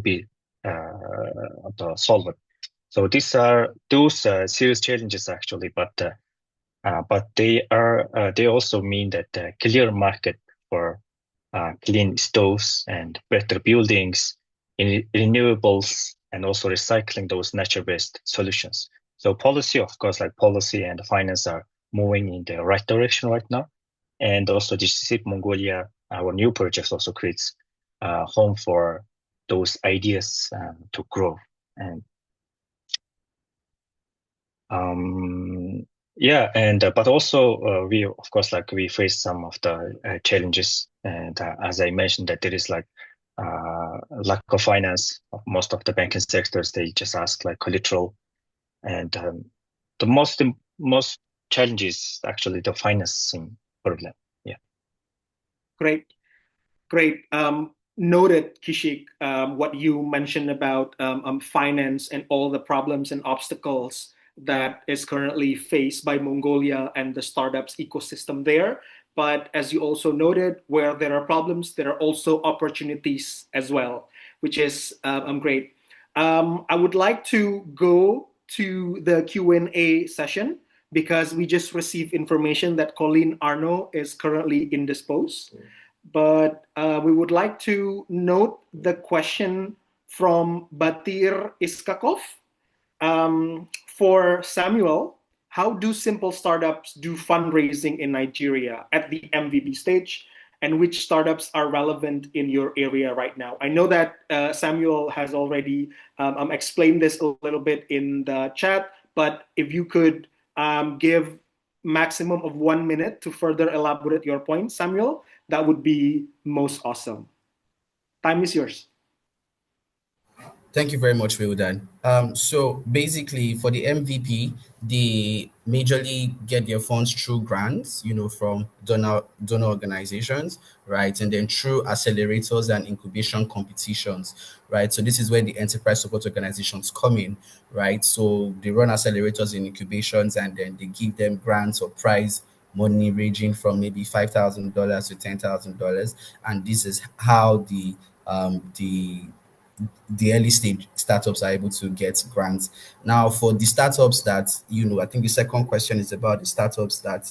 be solved. So these are those serious challenges actually, but they also mean that clear market for clean stoves and better buildings, in renewables, and also recycling those nature-based solutions. So policy, of course, like policy and finance are moving in the right direction right now. And also GCIP Mongolia, our new project also creates home for those ideas to grow. And yeah, and but also we of course like we face some of the challenges, and as I mentioned that there is like lack of finance of most of the banking sectors. They just ask like collateral, and the most challenge is actually the financing problem. Yeah. Great. Great. Noted, Kishik, what you mentioned about finance and all the problems and obstacles that is currently faced by Mongolia and the startups ecosystem there. But as you also noted, where there are problems, there are also opportunities as well, which is great. I would like to go to the Q&A session because we just received information that Colleen Arno is currently indisposed. But we would like to note the question from Batir Iskakov. For Samuel, how do simple startups do fundraising in Nigeria at the MVP stage? And which startups are relevant in your area right now? I know that Samuel has already explained this a little bit in the chat, but if you could give maximum of 1 minute to further elaborate your point, Samuel, that would be most awesome. Time is yours. Thank you very much, Wildan. So basically, for the MVP, they majorly get their funds through grants, from donor organizations, right? And then through accelerators and incubation competitions, right? So this is where the enterprise support organizations come in, right? So they run accelerators and incubations, and then they give them grants or prize money ranging from maybe $5,000 to $10,000, and this is how the early stage startups are able to get grants. Now, for the startups that, I think the second question is about the startups that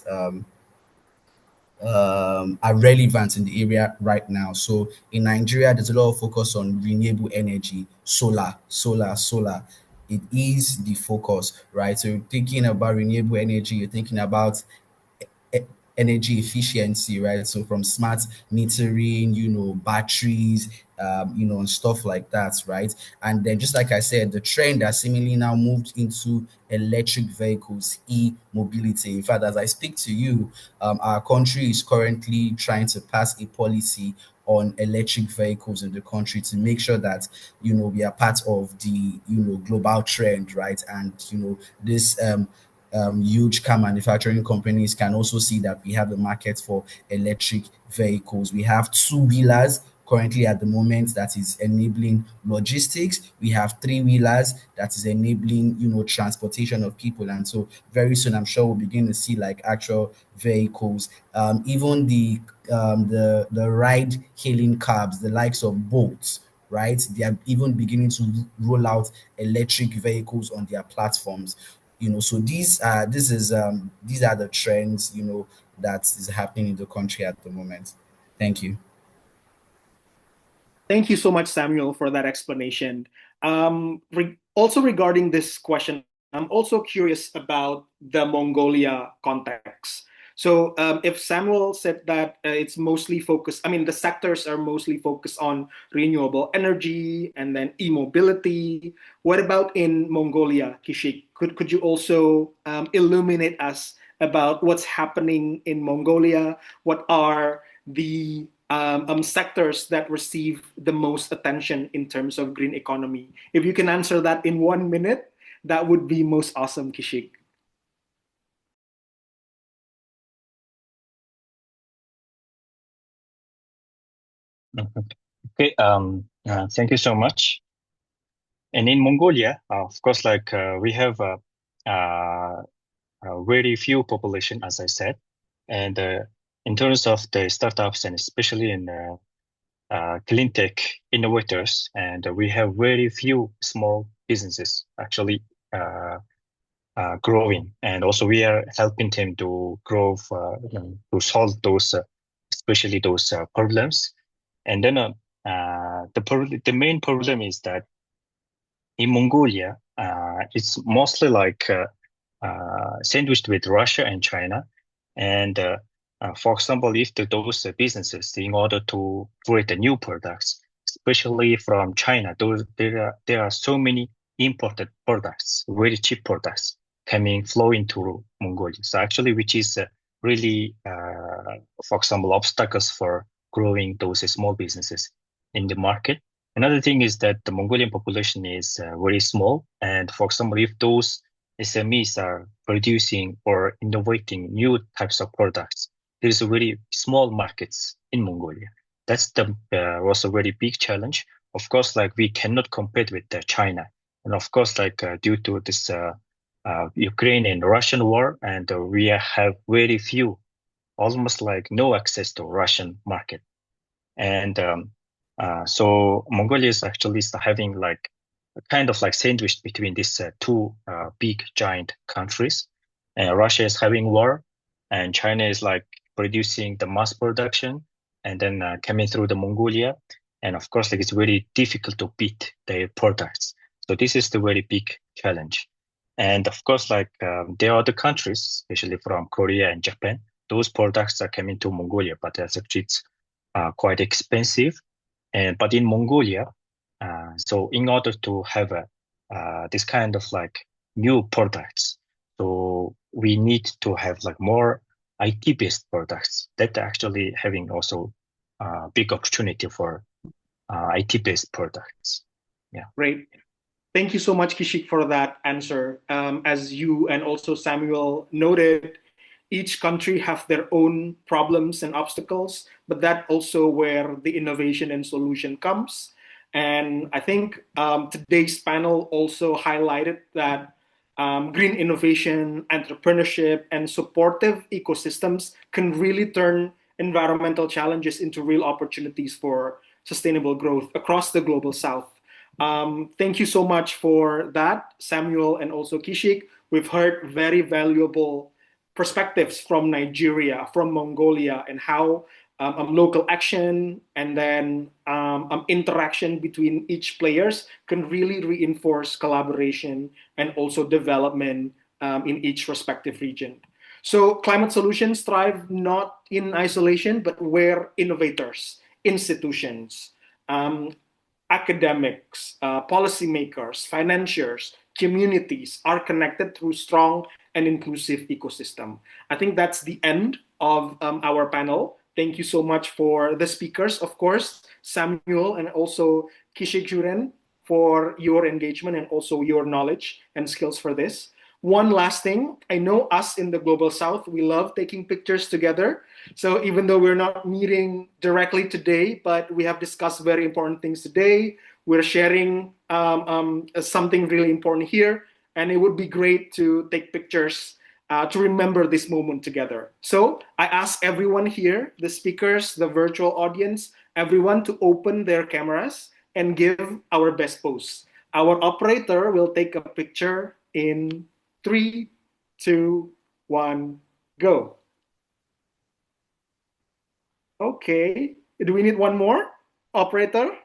are relevant in the area right now. So in Nigeria, there's a lot of focus on renewable energy, solar. It is the focus, right? So you're thinking about renewable energy, you're thinking about energy efficiency, right? So from smart metering, batteries, and stuff like that, right? And then just like I said, the trend has seemingly now moved into electric vehicles, e-mobility. In fact, as I speak to you, our country is currently trying to pass a policy on electric vehicles in the country to make sure that we are part of the global trend, right? And this huge car manufacturing companies can also see that we have a market for electric vehicles. We have two-wheelers currently at the moment that is enabling logistics. We have three-wheelers that is enabling, transportation of people. And so very soon, I'm sure we'll begin to see like actual vehicles. Even the ride-hailing cabs, the likes of Bolt, right? They are even beginning to roll out electric vehicles on their platforms. So these are the trends, that is happening in the country at the moment. Thank you. Thank you so much, Samuel, for that explanation. Also regarding this question, I'm also curious about the Mongolia context. So if Samuel said that it's mostly focused, the sectors are mostly focused on renewable energy and then e-mobility. What about in Mongolia, Kishik? Could you also illuminate us about what's happening in Mongolia? What are the sectors that receive the most attention in terms of green economy? If you can answer that in 1 minute, that would be most awesome, Kishik. Okay. Thank you so much. And in Mongolia, of course, like we have very few population, as I said, and in terms of the startups and especially in clean tech innovators, and we have very few small businesses actually growing, and also we are helping them to grow to solve those, especially those problems. And then the main problem is that in Mongolia, it's mostly like sandwiched with Russia and China. And for example, if those businesses, in order to create the new products, especially from China. There are so many imported products, very cheap products flow into Mongolia. So actually, which is really, for example, obstacles for growing those small businesses in the market. Another thing is that the Mongolian population is very small, and for example, if those SMEs are producing or innovating new types of products, there is a very small markets in Mongolia. That's was a very big challenge. Of course, like we cannot compete with China, and of course, like due to this Ukraine and Russian war, and we have very few, almost like no access to Russian market, and so Mongolia is actually having like kind of like sandwiched between these two big giant countries. And Russia is having war, and China is like producing the mass production, and then coming through the Mongolia. And of course, like it's very difficult to beat their products. So this is the very big challenge. And of course, like there are other countries, especially from Korea and Japan, those products are coming to Mongolia, but that's actually it's quite expensive. But in Mongolia, so in order to have this kind of like new products, so we need to have like more IT-based products that are actually having also big opportunity for IT-based products. Yeah. Great. Thank you so much, Kishik, for that answer. As you and also Samuel noted, each country have their own problems and obstacles, but that also where the innovation and solution comes. And I think today's panel also highlighted that green innovation, entrepreneurship, and supportive ecosystems can really turn environmental challenges into real opportunities for sustainable growth across the global south. Thank you so much for that, Samuel and also Kishik. We've heard very valuable perspectives from Nigeria, from Mongolia, and how local action and then interaction between each players can really reinforce collaboration and also development in each respective region. So climate solutions thrive not in isolation, but where innovators, institutions, academics, policymakers, financiers, communities are connected through strong and inclusive ecosystem. I think that's the end of our panel. Thank you so much for the speakers, of course, Samuel and also Kishik Juren for your engagement and also your knowledge and skills for this. One last thing, I know us in the Global South, we love taking pictures together. So even though we're not meeting directly today, but we have discussed very important things today, we're sharing something really important here. And it would be great to take pictures to remember this moment together. So I ask everyone here, the speakers, the virtual audience, everyone to open their cameras and give our best pose. Our operator will take a picture in 3, 2, 1, go. Okay, do we need one more? Operator,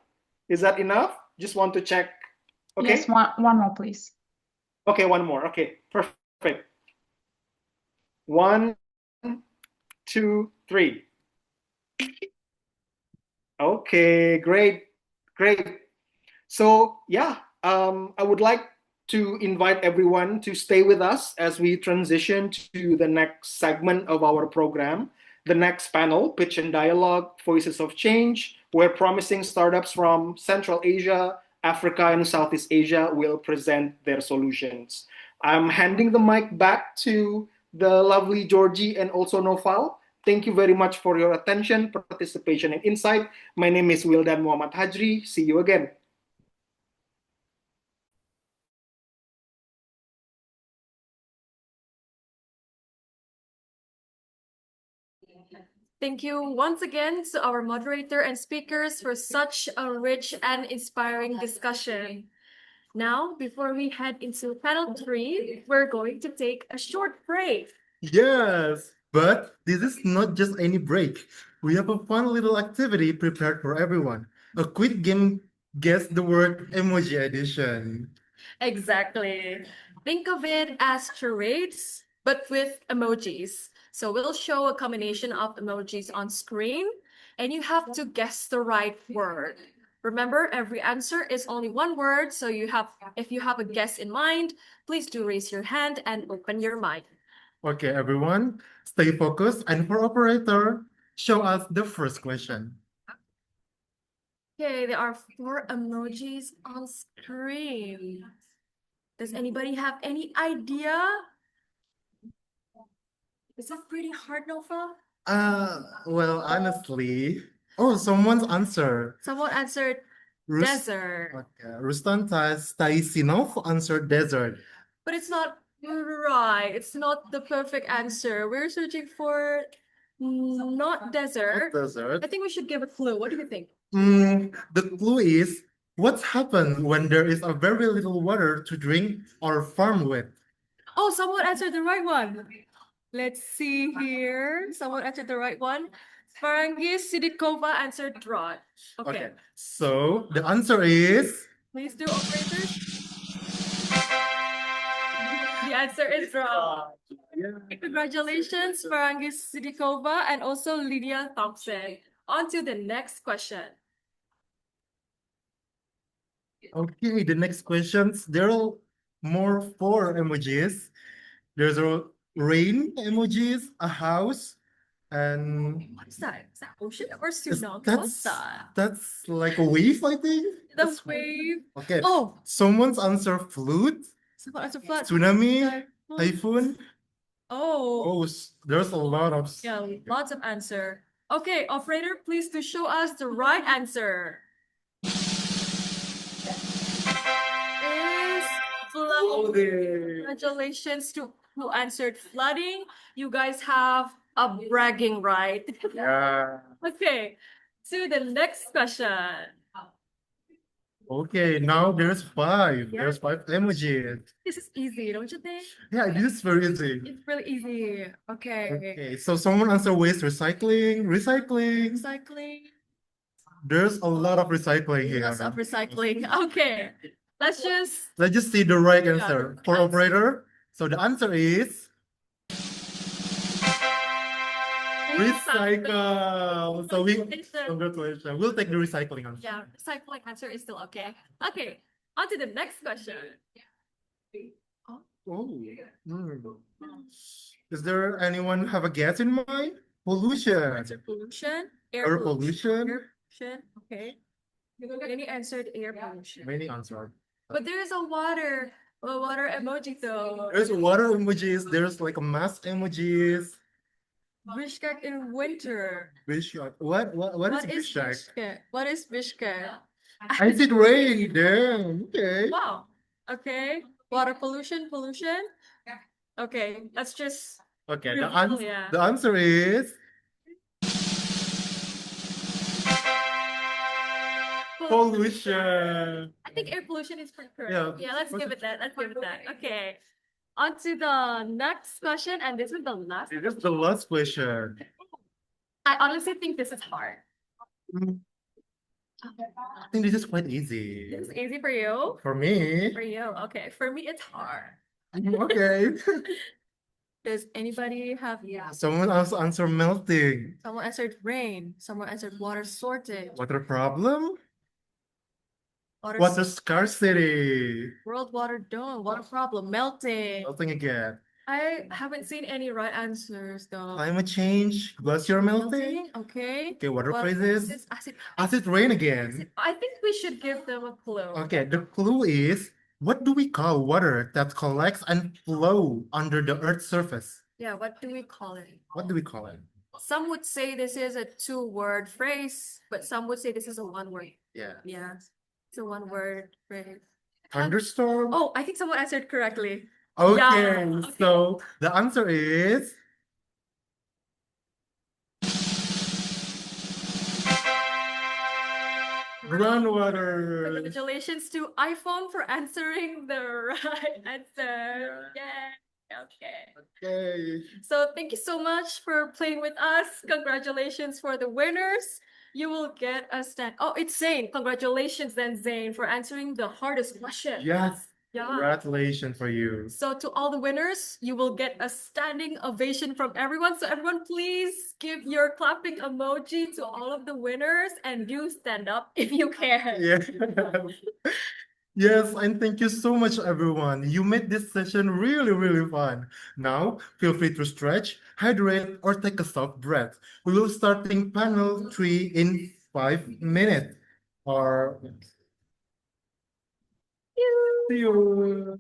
is that enough? Just want to check. Okay. Yes, one more, please. Okay, one more. Okay, perfect. 1, 2, 3. Okay, great. So yeah, I would like to invite everyone to stay with us as we transition to the next segment of our program, the next panel, Pitch and Dialogue, Voices of Change, where promising startups from Central Asia, Africa, and Southeast Asia will present their solutions. I'm handing the mic back to the lovely Georgie and also Nofal. Thank you very much for your attention, participation, and insight. My name is Wildan Muhammad Hajri. See you again. Thank you once again to our moderator and speakers for such a rich and inspiring discussion. Now, before we head into panel 3, we're going to take a short break. Yes, but this is not just any break. We have a fun little activity prepared for everyone. A quick game, guess the word emoji edition. Exactly. Think of it as charades, but with emojis. So we'll show a combination of emojis on screen, and you have to guess the right word. Remember, every answer is only one word, so if you have a guess in mind, please do raise your hand and open your mic. Okay, everyone, stay focused. And for operator, show us the first question. Okay, there are 4 emojis on screen. Does anybody have any idea? Is that pretty hard, Nova? Well, honestly, oh, someone's answered. Someone answered desert. Okay, Rustan Taisinov answered desert. But it's not right. It's not the perfect answer. We're searching for not desert. Desert. I think we should give a clue. What do you think? The clue is what's happened when there is a very little water to drink or farm with. Oh, someone answered the right one. Let's see here. Someone answered the right one. Farangis Sidikova answered drought. Okay. So the answer is Please do, operators. The answer is drought. Congratulations, Farangis Sidikova and also Lydia Thompson. On to the next question. okay. The next questions. There are more 4 emojis. There's a rain emojis, a house, and What is that? Is that ocean or tsunami? What's that's that? that's like a wave, I think. The wave. Okay. Oh, Someone's answer flute, someone answered flood. tsunami, typhoon. Oh, Oh, there's a lot of. yeah, lots of answer. Okay, operator, please to show us the right answer. Is flooding. Congratulations to who answered flooding. You guys have a bragging right. Yeah. Okay, to the next question. Okay, now there's 5. There's 5 emojis. This is easy, don't you think? Yeah, this is very easy. It's really easy. Okay. Okay, so someone answer waste recycling. Recycling. There's a lot of recycling here. Lots of recycling. Okay. Let's Let's just see the right Yeah, answer the for answer. operator. So the answer is recycle. So congratulations. We'll take the recycling answer. Yeah, recycling answer is still okay. Okay, on to the next question. Oh. Is there anyone have a guess in mind? Pollution. Answer pollution, Air pollution. Air pollution, okay. Many answered air pollution. Many answered. But there is a water emoji though. There's water emojis. There's like a mask emojis. Bishkek in winter. Bishkek. What is Bishkek? Bishkek? What is Bishkek? I said rain. Damn. Okay. Wow. Okay. Water pollution. Okay, let's just. Okay. Yeah. The answer is pollution. I think air pollution is pretty correct. Yeah. Yeah, let's give it that. Okay. On to the next question, and this is the last. This is the last question. I honestly think this is hard. I think this is quite easy. This is easy for you. For me. For you, okay. For me, it's hard. Okay. Does anybody have? Someone else answer melting. Someone answered rain. Someone answered water shortage. Water problem? Water, Water scarcity. world water dome. Water problem. Melting. Melting again. I haven't seen any right answers though. Climate change. Glacier melting. Okay. Okay, water What crisis. is Acid rain again. I think we should give them a clue. Okay, the clue is what do we call water that collects and flow under the Earth's surface? Yeah, what do we call it? What do we call it? Some would say this is a 2-word phrase, but some would say this is a 1-word. Yeah. Yeah, it's a 1-word phrase. Thunderstorm? Oh, I think someone answered correctly. Okay, Yeah. so the answer is groundwater. Congratulations to iPhone for answering the right answer. Yay. Okay. Okay. So thank you so much for playing with us. Congratulations for the winners. You will get a stand. Oh, it's Zane. Congratulations then, Zane, for answering the hardest question. Yes. Yeah. Congratulations for you. So to all the winners, you will get a standing ovation from everyone. So everyone, please give your clapping emoji to all of the winners and you stand up if you can. Yeah. Yes, and thank you so much, everyone. You made this session really, really fun. Now, feel free to stretch, hydrate, or take a soft breath. We will starting panel 3 in 5 minutes. Or see you.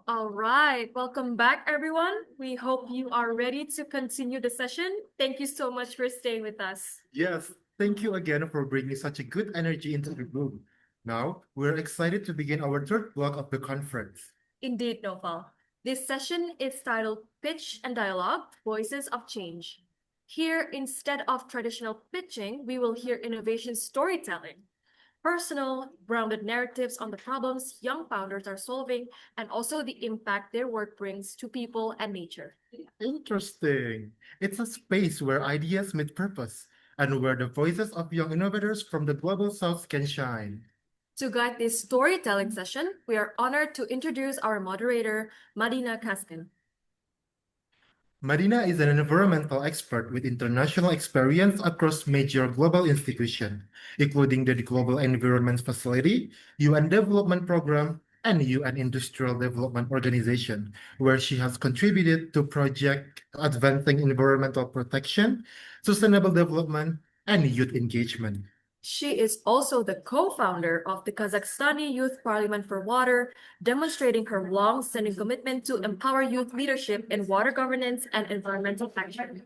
All right, welcome back, everyone. We hope you are ready to continue the session. Thank you so much for staying with us. Yes, thank you again for bringing such a good energy into the room. Now, we're excited to begin our third block of the conference. Indeed, Nopal. This session is titled Pitch and Dialogue, Voices of Change. Here, instead of traditional pitching, we will hear innovation storytelling. Personal, grounded narratives on the problems young founders are solving and also the impact their work brings to people and nature. Interesting. It's a space where ideas meet purpose and where the voices of young innovators from the global south can shine. To guide this storytelling session, we are honored to introduce our moderator, Madina Kaskin. Marina is an environmental expert with international experience across major global institutions, including the Global Environment Facility, UN Development Program, and UN Industrial Development Organization, where she has contributed to projects advancing environmental protection, sustainable development, and youth engagement. She is also the co-founder of the Kazakhstani Youth Parliament for Water, demonstrating her long-standing commitment to empower youth leadership in water governance and environmental action.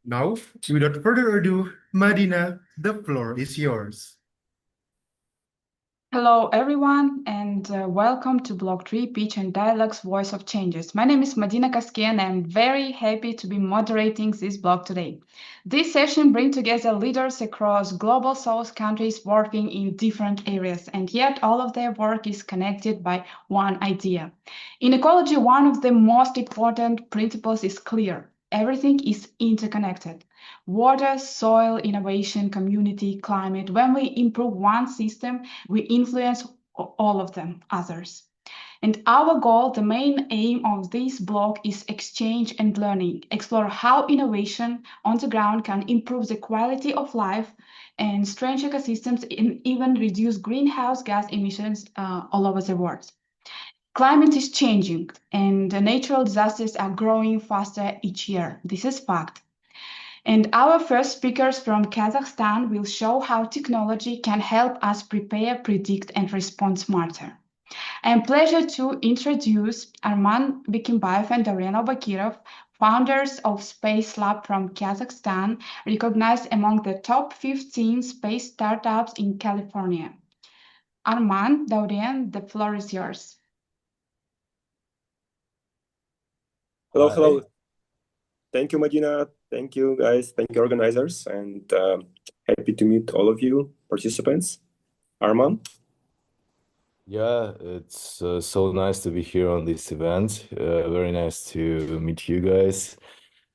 Now, without further ado, Madina, the floor is yours. Hello, everyone, and welcome to Block 3 Pitch and Dialogues Voice of Changes. My name is Madina Kaskian, and I'm very happy to be moderating this block today. This session brings together leaders across global south countries working in different areas, and yet all of their work is connected by one idea. In ecology, one of the most important principles is clear. Everything is interconnected. Water, soil, innovation, community, climate. When we improve one system, we influence all of them, others. And our goal, the main aim of this block is exchange and learning, explore how innovation on the ground can improve the quality of life and strengthen ecosystems and even reduce greenhouse gas emissions all over the world. Climate is changing and the natural disasters are growing faster each year. This is fact. And our first speakers from Kazakhstan will show how technology can help us prepare, predict, and respond smarter. I am pleased to introduce Arman Bikimbayev and Dorian Bakirov, founders of Space Lab from Kazakhstan, recognized among the top 15 space startups in California. Arman, Dorian, the floor is yours. Hello, hello. Thank you, Madina. Thank you, guys. Thank you, organizers. And happy to meet all of you participants. Arman? Yeah, it's so nice to be here on this event. Very nice to meet you guys.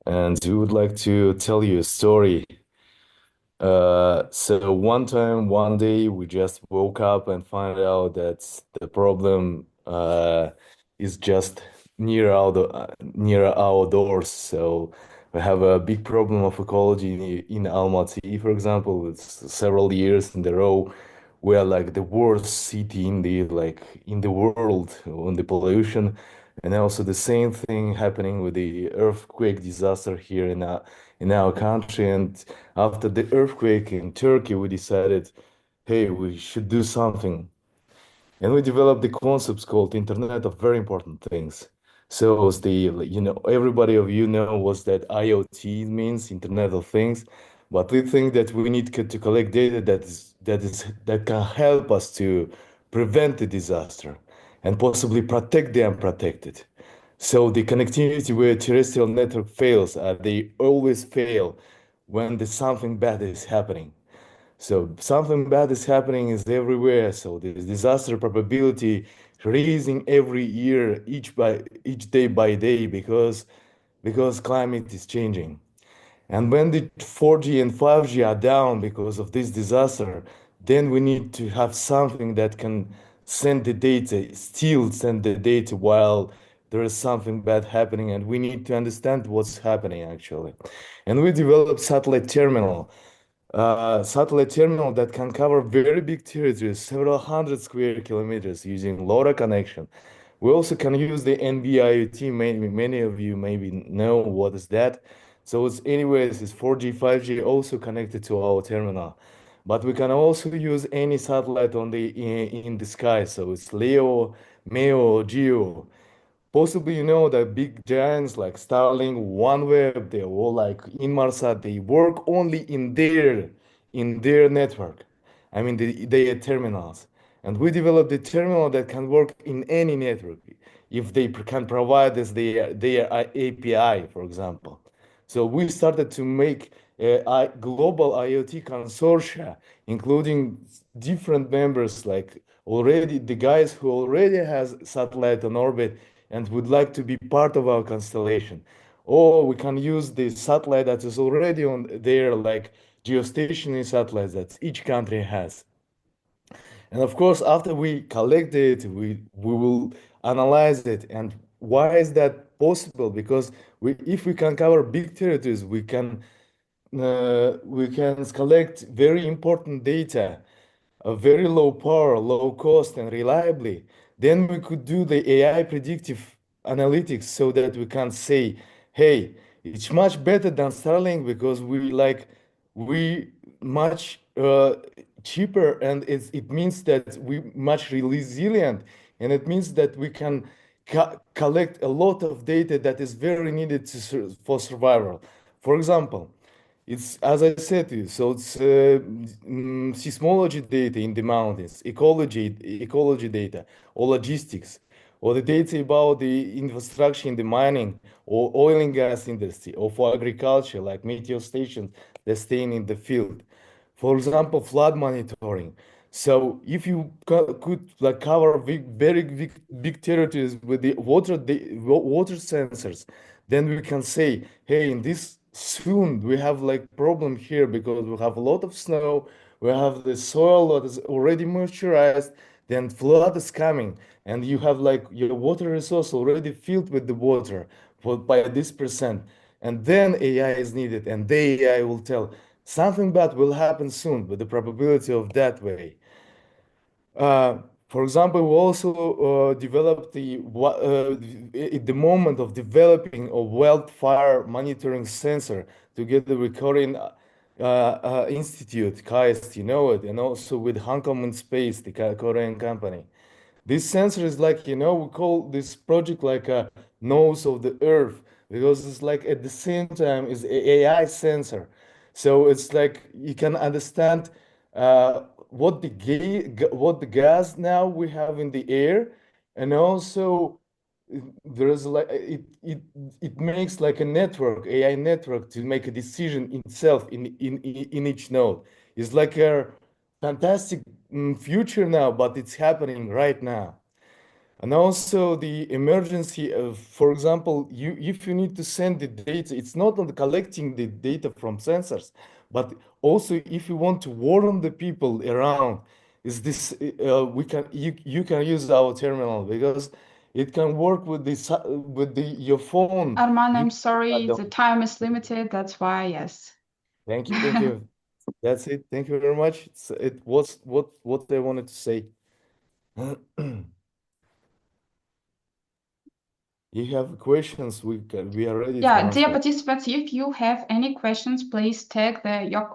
And we would like to tell you a story. So one day, we just woke up and find out that the problem is just near our doors. So we have a big problem of ecology in Almaty, for example. It's several years in a row. We are like the worst city in the world on the pollution, and also the same thing happening with the earthquake disaster here in our country. And after the earthquake in Turkey, we decided, hey, we should do something. And we developed the concepts called Internet of Very Important Things. So it's everybody of you know what that IoT means, Internet of Things, but we think that we need to collect data that can help us to prevent the disaster and possibly protect the unprotected. So the connectivity where terrestrial network fails, they always fail when something bad is happening. So something bad is happening is everywhere. So the disaster probability raising every year, each day by day, because climate is changing. And when the 4G and 5G are down because of this disaster, then we need to have something that can send the data, still send the data while there is something bad happening, and we need to understand what's happening actually. And we developed satellite terminal that can cover very big territories, several hundred square kilometers using LoRa connection. We also can use the NB-IoT. Many of you maybe know what is that. So it's 4G, 5G also connected to our terminal. But we can also use any satellite in the sky. So it's LEO, MEO, GEO. Possibly, you know, that big giants like Starlink, OneWeb, they all like Inmarsat, they work only in their network. I mean, their terminals. And we developed a terminal that can work in any network if they can provide us their API, for example. So we started to make a global IoT consortia, including different members, like already the guys who already has satellite on orbit and would like to be part of our constellation. Or we can use the satellite that is already on there, like geostationary satellites that each country has. And of course, after we collect it, we will analyze it. And why is that possible? Because if we can cover big territories, we can collect very important data, a very low power, low cost, and reliably. Then we could do the AI predictive analytics so that we can say, hey, it's much better than Starlink because we much cheaper, and it means that we much resilient, and it means that we can collect a lot of data that is very needed for survival. For example, it's as I said to you, so it's seismology data in the mountains, ecology data, or logistics, or the data about the infrastructure in the mining or oil and gas industry, or for agriculture, like meteor stations that staying in the field. For example, flood monitoring. So if you could like cover very big territories with the water sensors, then we can say, hey, in this soon we have like problem here because we have a lot of snow, we have the soil that is already moisturized, then flood is coming, and you have like your water resource already filled with the water by this percent, and then AI is needed, and the AI will tell something bad will happen soon, with the probability of that way. For example, we also developed at the moment of developing a wildfire monitoring sensor together with Korean Institute, KAIST, you know it, and also with Hong Kong in Space, the Korean company. This sensor is like, you know, we call this project like a nose of the earth because it's like at the same time is a AI sensor. So it's like you can understand what the gas now we have in the air, and also there's like it makes like a network, AI network to make a decision itself in each node. It's like a fantastic future now, but it's happening right now. And also the emergency of, for example, if you need to send the data, it's not only collecting the data from sensors, but also if you want to warn the people around, is this you can use our terminal because it can work with your phone. Arman, I'm sorry, the time is limited. That's why, yes. Thank you, thank you. That's it. Thank you very much. It was what I wanted to say. You have questions, we are ready to Yeah, dear answer. participants, if you have any questions, please tag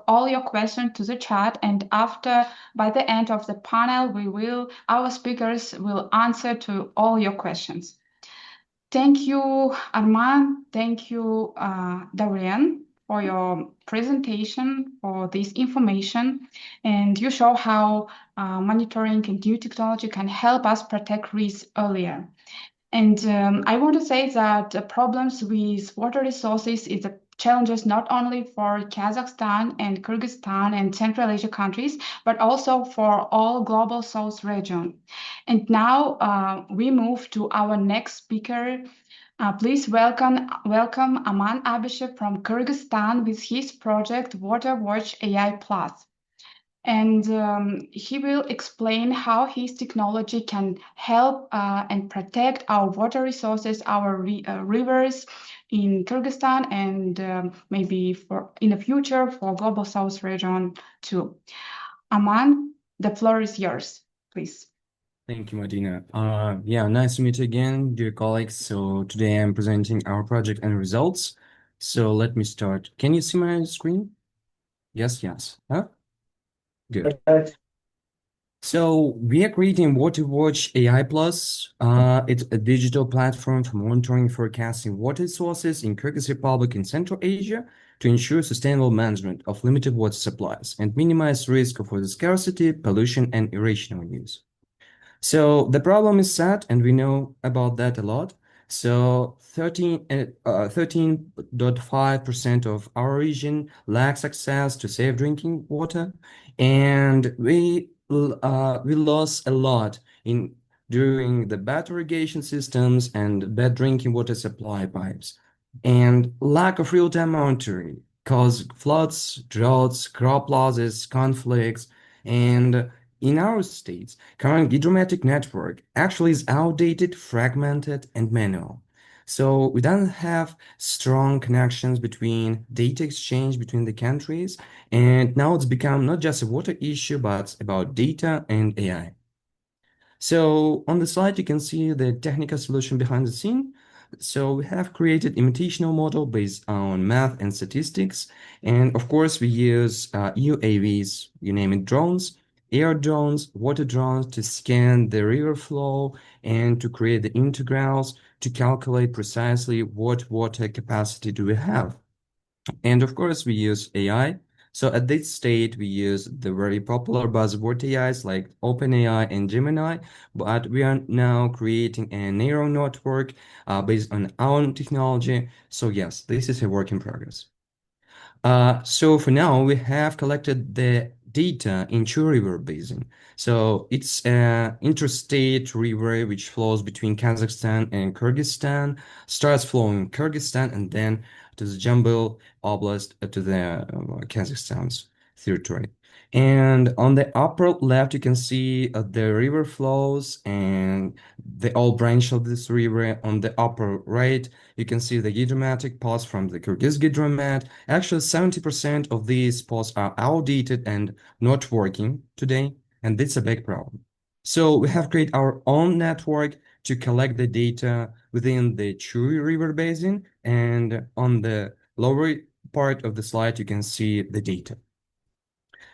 all your questions to the chat, and by the end of the panel, our speakers will answer to all your questions. Thank you, Arman. Thank you, Darian, for your presentation, for this information, and you show how monitoring and new technology can help us protect risks earlier. And I want to say that problems with water resources is a challenges not only for Kazakhstan and Kyrgyzstan and Central Asia countries, but also for all Global South region. And now we move to our next speaker. Please welcome Aman Abishev from Kyrgyzstan with his project Water Watch AI Plus. And he will explain how his technology can help and protect our water resources, our rivers in Kyrgyzstan, and maybe in the future for Global South region too. Aman, the floor is yours, please. Thank you, Madina. Yeah, nice to meet you again, dear colleagues. So today I'm presenting our project and results. So let me start. Can you see my screen? Yes, yes. Huh? Good. So we are creating Water Watch AI Plus. It's a digital platform for monitoring and forecasting water sources in Kyrgyz Republic in Central Asia to ensure sustainable management of limited water supplies and minimize risk of water scarcity, pollution, and irrational use. So the problem is sad, and we know about that a lot. So 13.5% of our region lacks access to safe drinking water, and we lost a lot in during the bad irrigation systems and bad drinking water supply pipes, and lack of real-time monitoring cause floods, droughts, crop losses, conflicts, and in our states, current hydrometric network actually is outdated, fragmented, and manual. So we don't have strong connections between data exchange between the countries, and now it's become not just a water issue, but about data and AI. So on the slide, you can see the technical solution behind the scene. So we have created imitational model based on math and statistics. And of course, we use UAVs, you name it, drones, air drones, water drones to scan the river flow and to create the integrals to calculate precisely what water capacity do we have. And of course, we use AI. So at this state, we use the very popular buzzword AIs like OpenAI and Gemini, but we are now creating a neural network based on our own technology. So yes, this is a work in progress. So for now, we have collected the data in Chu River Basin. So it's an interstate river which flows between Kazakhstan and Kyrgyzstan, starts flowing in Kyrgyzstan and then to the Jambal Oblast to the Kazakhstan's territory. And on the upper left, you can see the river flows and the all branch of this river. On the upper right, you can see the hydrometric posts from the Kyrgyz hydromet. Actually, 70% of these posts are outdated and not working today, and that's a big problem. So we have created our own network to collect the data within the Chui River Basin, and on the lower part of the slide, you can see the data.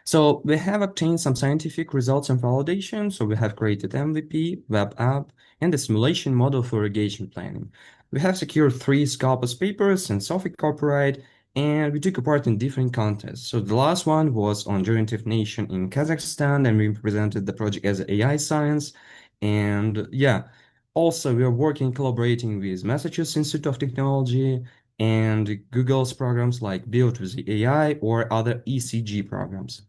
So we have obtained some scientific results and validation. So we have created MVP, web app, and a simulation model for irrigation planning. We have secured 3 Scopus papers and Sophic copyright, and we took part in different contests. So the last one was on Generative Nation in Kazakhstan, and we presented the project as AI science. And yeah, also we are working, collaborating with Massachusetts Institute of Technology and Google's programs like Build with the AI or other ECG programs.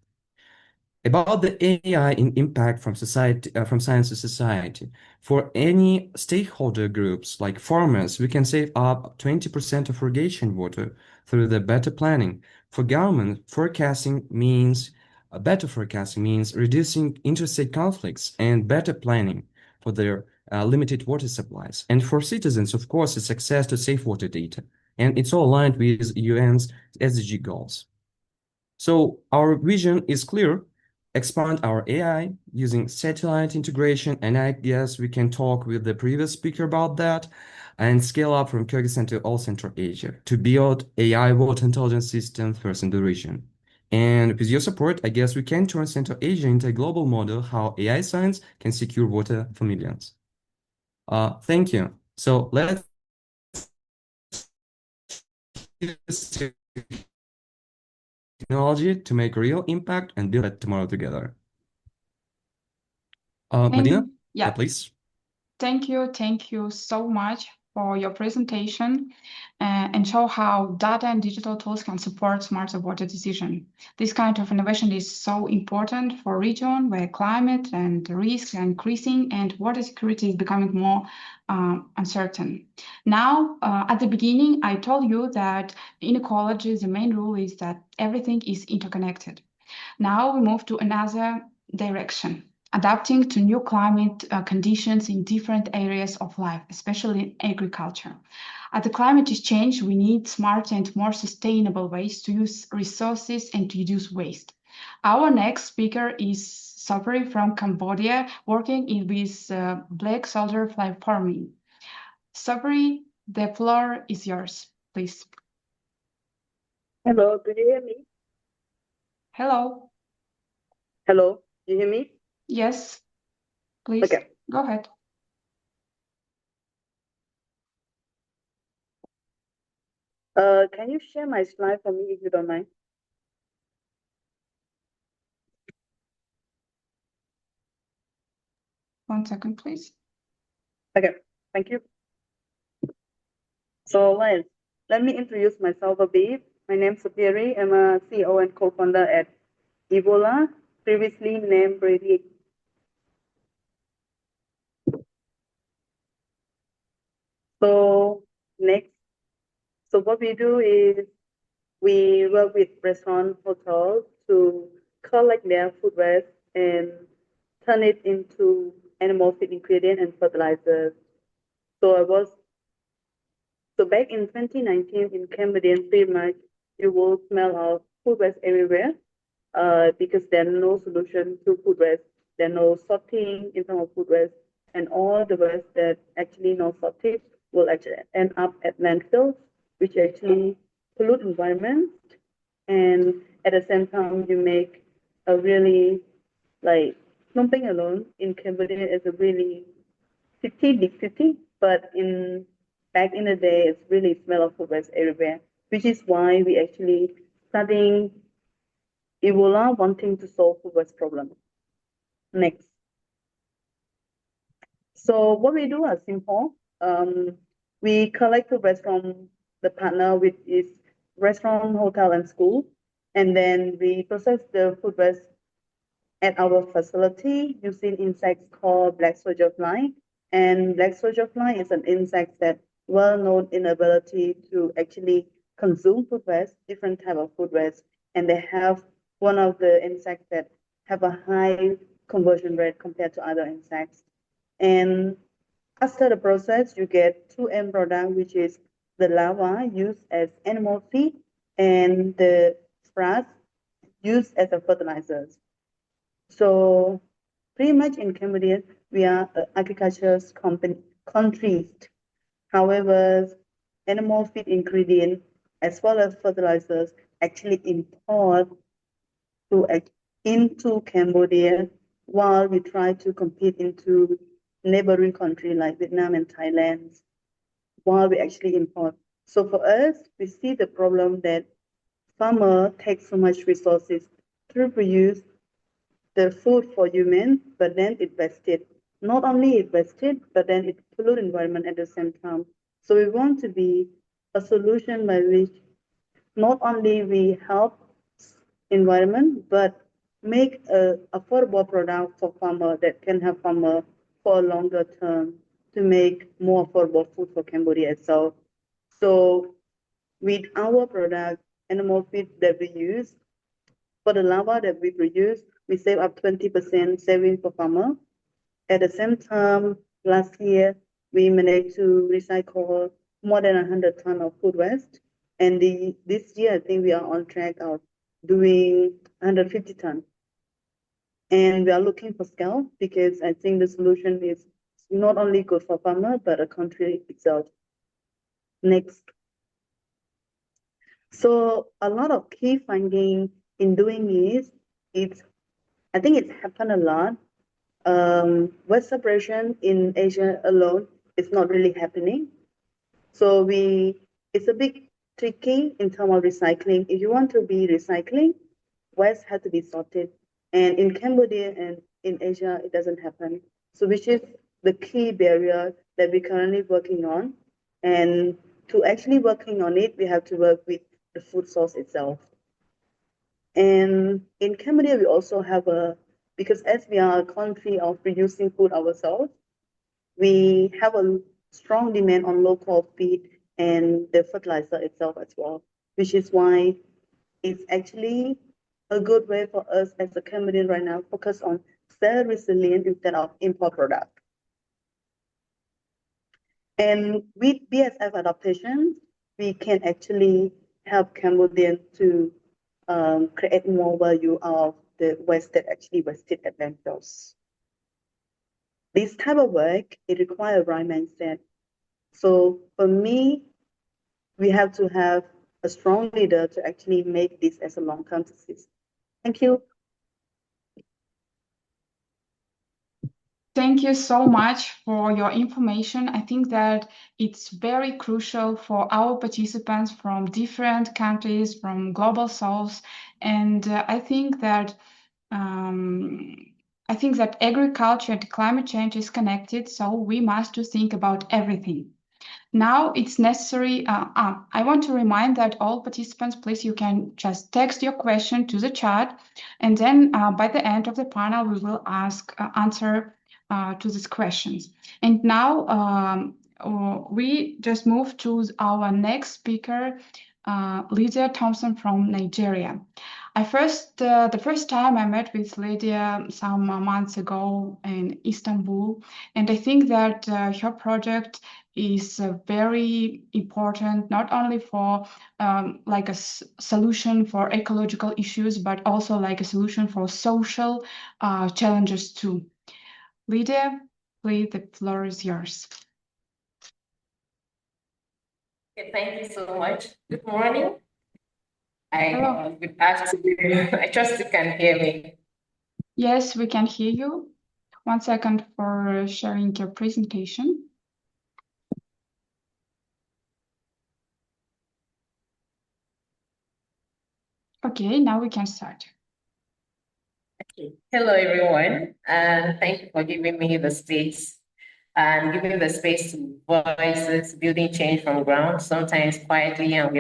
About the AI in impact from society, from science to society. For any stakeholder groups like farmers, we can save up 20% of irrigation water through the better planning. For government, better forecasting means reducing interstate conflicts and better planning for their limited water supplies. And for citizens, of course, it's access to safe water data. And it's all aligned with UN's SDG goals. So our vision is clear: expand our AI using satellite integration, and I guess we can talk with the previous speaker about that, and scale up from Kyrgyzstan to all Central Asia to build AI water intelligence systems first in the region. And with your support, I guess we can turn Central Asia into a global model how AI science can secure water for millions. Thank you. So let's use technology to make real impact and build it tomorrow together. Madina, Yeah. please. Thank you so much for your presentation and show how data and digital tools can support smarter water decision. This kind of innovation is so important for a region where climate and risks are increasing and water security is becoming more uncertain. Now, at the beginning, I told you that in ecology, the main rule is that everything is interconnected. Now we move to another direction, adapting to new climate conditions in different areas of life, especially in agriculture. As the climate is changed, we need smarter and more sustainable ways to use resources and to reduce waste. Our next speaker is Sabri from Cambodia, working with black soldier fly farming. Sabri, the floor is yours, please. Hello, do you hear me? Hello. Hello, do you hear me? Yes, please. Okay. Go ahead. Can you share my slide for me if you don't mind? One second, please. Okay, thank you. So let me introduce myself a bit. My name is Sapiri. I'm a CEO and co-founder at Evola, previously named Brady. So next, so what we do is we work with restaurant hotels to collect their food waste and turn it into animal feed ingredient and fertilizers. So back in 2019 in Cambodia, pretty much you will smell of food waste everywhere because there's no solution to food waste. There's no sorting in terms of food waste, and all the waste that actually not sorted will actually end up at landfills, which actually pollute environment. And at the same time, you make a really like Phnom Penh alone in Cambodia is a really big city, but back in the day, it's really smell of food waste everywhere, which is why we actually studying Ebola, wanting to solve food waste problem. Next. So what we do is simple. We collect food waste from the partner, which is restaurant, hotel, and school, and then we process the food waste at our facility using insects called black soldier fly. And black soldier fly is an insect that well-known inability to actually consume food waste, different type of food waste, and they have one of the insects that have a high conversion rate compared to other insects. And after the process, you get two end product, which is the larva used as animal feed and the sprouts used as a fertilizers. So pretty much in Cambodia, we are agriculture's country. However, animal feed ingredient as well as fertilizers actually import into Cambodia while we try to compete into neighboring countries like Vietnam and Thailand while we actually import. So for us, we see the problem that farmer takes so much resources to produce the food for humans, but then it wasted. Not only it wasted, but then it pollute environment at the same time. So we want to be a solution by which not only we help environment, but make a affordable product for farmer that can have farmer for a longer term to make more affordable food for Cambodia itself. So with our product, animal feed that we use, for the larva that we produce, we save up 20% saving for farmer. At the same time, last year, we managed to recycle more than 100 tons of food waste. And this year, I think we are on track of doing 150 tons. And we are looking for scale because I think the solution is not only good for farmer, but the country itself. Next. So a lot of key finding in doing this, I think it's happened a lot. Waste separation in Asia alone is not really happening. So it's a bit tricky in terms of recycling. If you want to be recycling, waste has to be sorted. And in Cambodia and in Asia, it doesn't happen. So which is the key barrier that we're currently working on. And to actually working on it, we have to work with the food source itself. And in Cambodia, we also have because as we are a country of producing food ourselves, we have a strong demand on local feed and the fertilizer itself as well, which is why it's actually a good way for us as a Cambodian right now, focus on self-resilient instead of import product. And with BSF adaptation, we can actually help Cambodians to create more value of the waste that actually wasted at landfills. This type of work, it requires right mindset. So for me, we have to have a strong leader to actually make this as a long-term success. Thank you. Thank you so much for your information. I think that it's very crucial for our participants from different countries, from global south, and I think that agriculture and climate change is connected, so we must to think about everything. Now it's necessary. I want to remind that all participants, please, you can just text your question to the chat, and then by the end of the panel, we will answer to these questions. And now we just move to our next speaker, Lydia Thompson from Nigeria. The first time I met with Lydia some months ago in Istanbul, and I think that her project is very important, not only for like a solution for ecological issues, but also like a solution for social challenges too. Lydia, please, the floor is yours. Okay, thank you so much. Good morning. I trust you can hear me. Yes, we can hear you. 1 second for sharing your presentation. Okay, now we can start. Okay. Hello, everyone, and thank you for giving me the space and giving the space to voices building change from ground, sometimes quietly and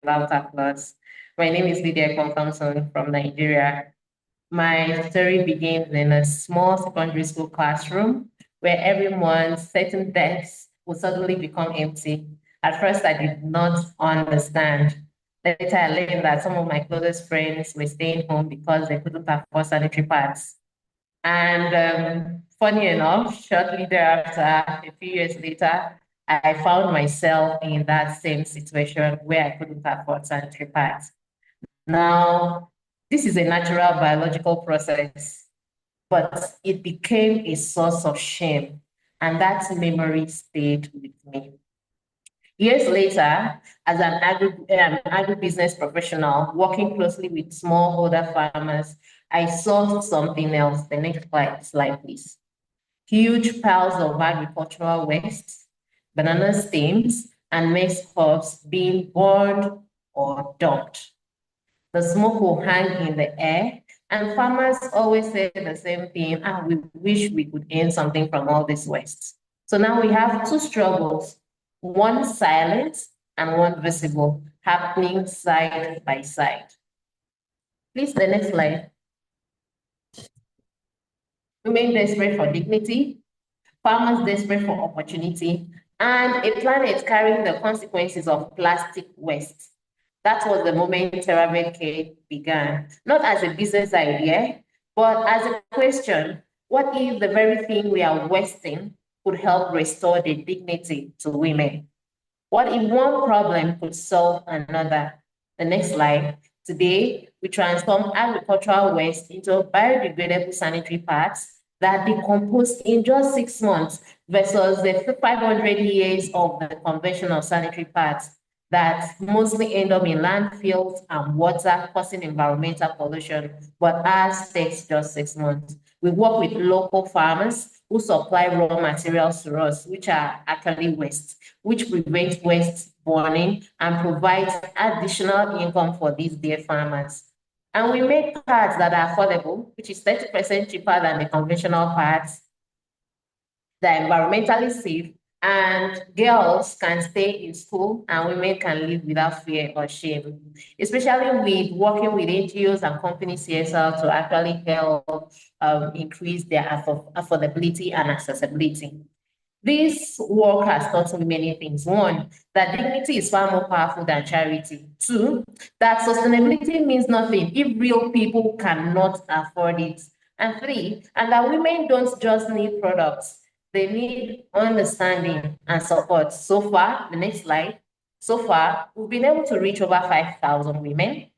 without applause. My name is Lydia Thompson from Nigeria. My story begins in a small secondary school classroom where every month certain desks would suddenly become empty. At first, I did not understand. Later, I learned that some of my closest friends were staying home because they couldn't afford sanitary pads. And funny enough, shortly thereafter, a few years later, I found myself in that same situation where I couldn't afford sanitary pads. Now, this is a natural biological process, but it became a source of shame, and that memory stayed with me. Years later, as an agribusiness professional working closely with smallholder farmers, I saw something else. The next slide, please. Huge piles of agricultural waste, banana stems, and mixed crops being burned or dumped. The smoke will hang in the air, and farmers always say the same thing, we wish we could earn something from all this waste. So now we have two struggles, one silent and one visible, happening side by side. Please, the next slide. Women desperate for dignity, farmers desperate for opportunity, and a planet carrying the consequences of plastic waste. That was the moment TerraVec began, not as a business idea, but as a question. What if the very thing we are wasting could help restore the dignity to women? What if one problem could solve another? The next slide. Today, we transform agricultural waste into biodegradable sanitary pads that decompose in just 6 months versus the 500 years of the conventional sanitary pads that mostly end up in landfills and water, causing environmental pollution, but ours takes just 6 months. We work with local farmers who supply raw materials to us, which are actually waste, which prevent waste burning and provides additional income for these dear farmers. And we make pads that are affordable, which is 30% cheaper than the conventional pads. They're environmentally safe, and girls can stay in school and women can live without fear or shame, especially with working with NGOs and companies CSR to actually help increase their affordability and accessibility. This work has taught me many things. One, that dignity is far more powerful than charity. Two, that sustainability means nothing if real people cannot afford it. And three, and that women don't just need products, they need understanding and support. So far, the next slide, so far, we've been able to reach over 5,000 women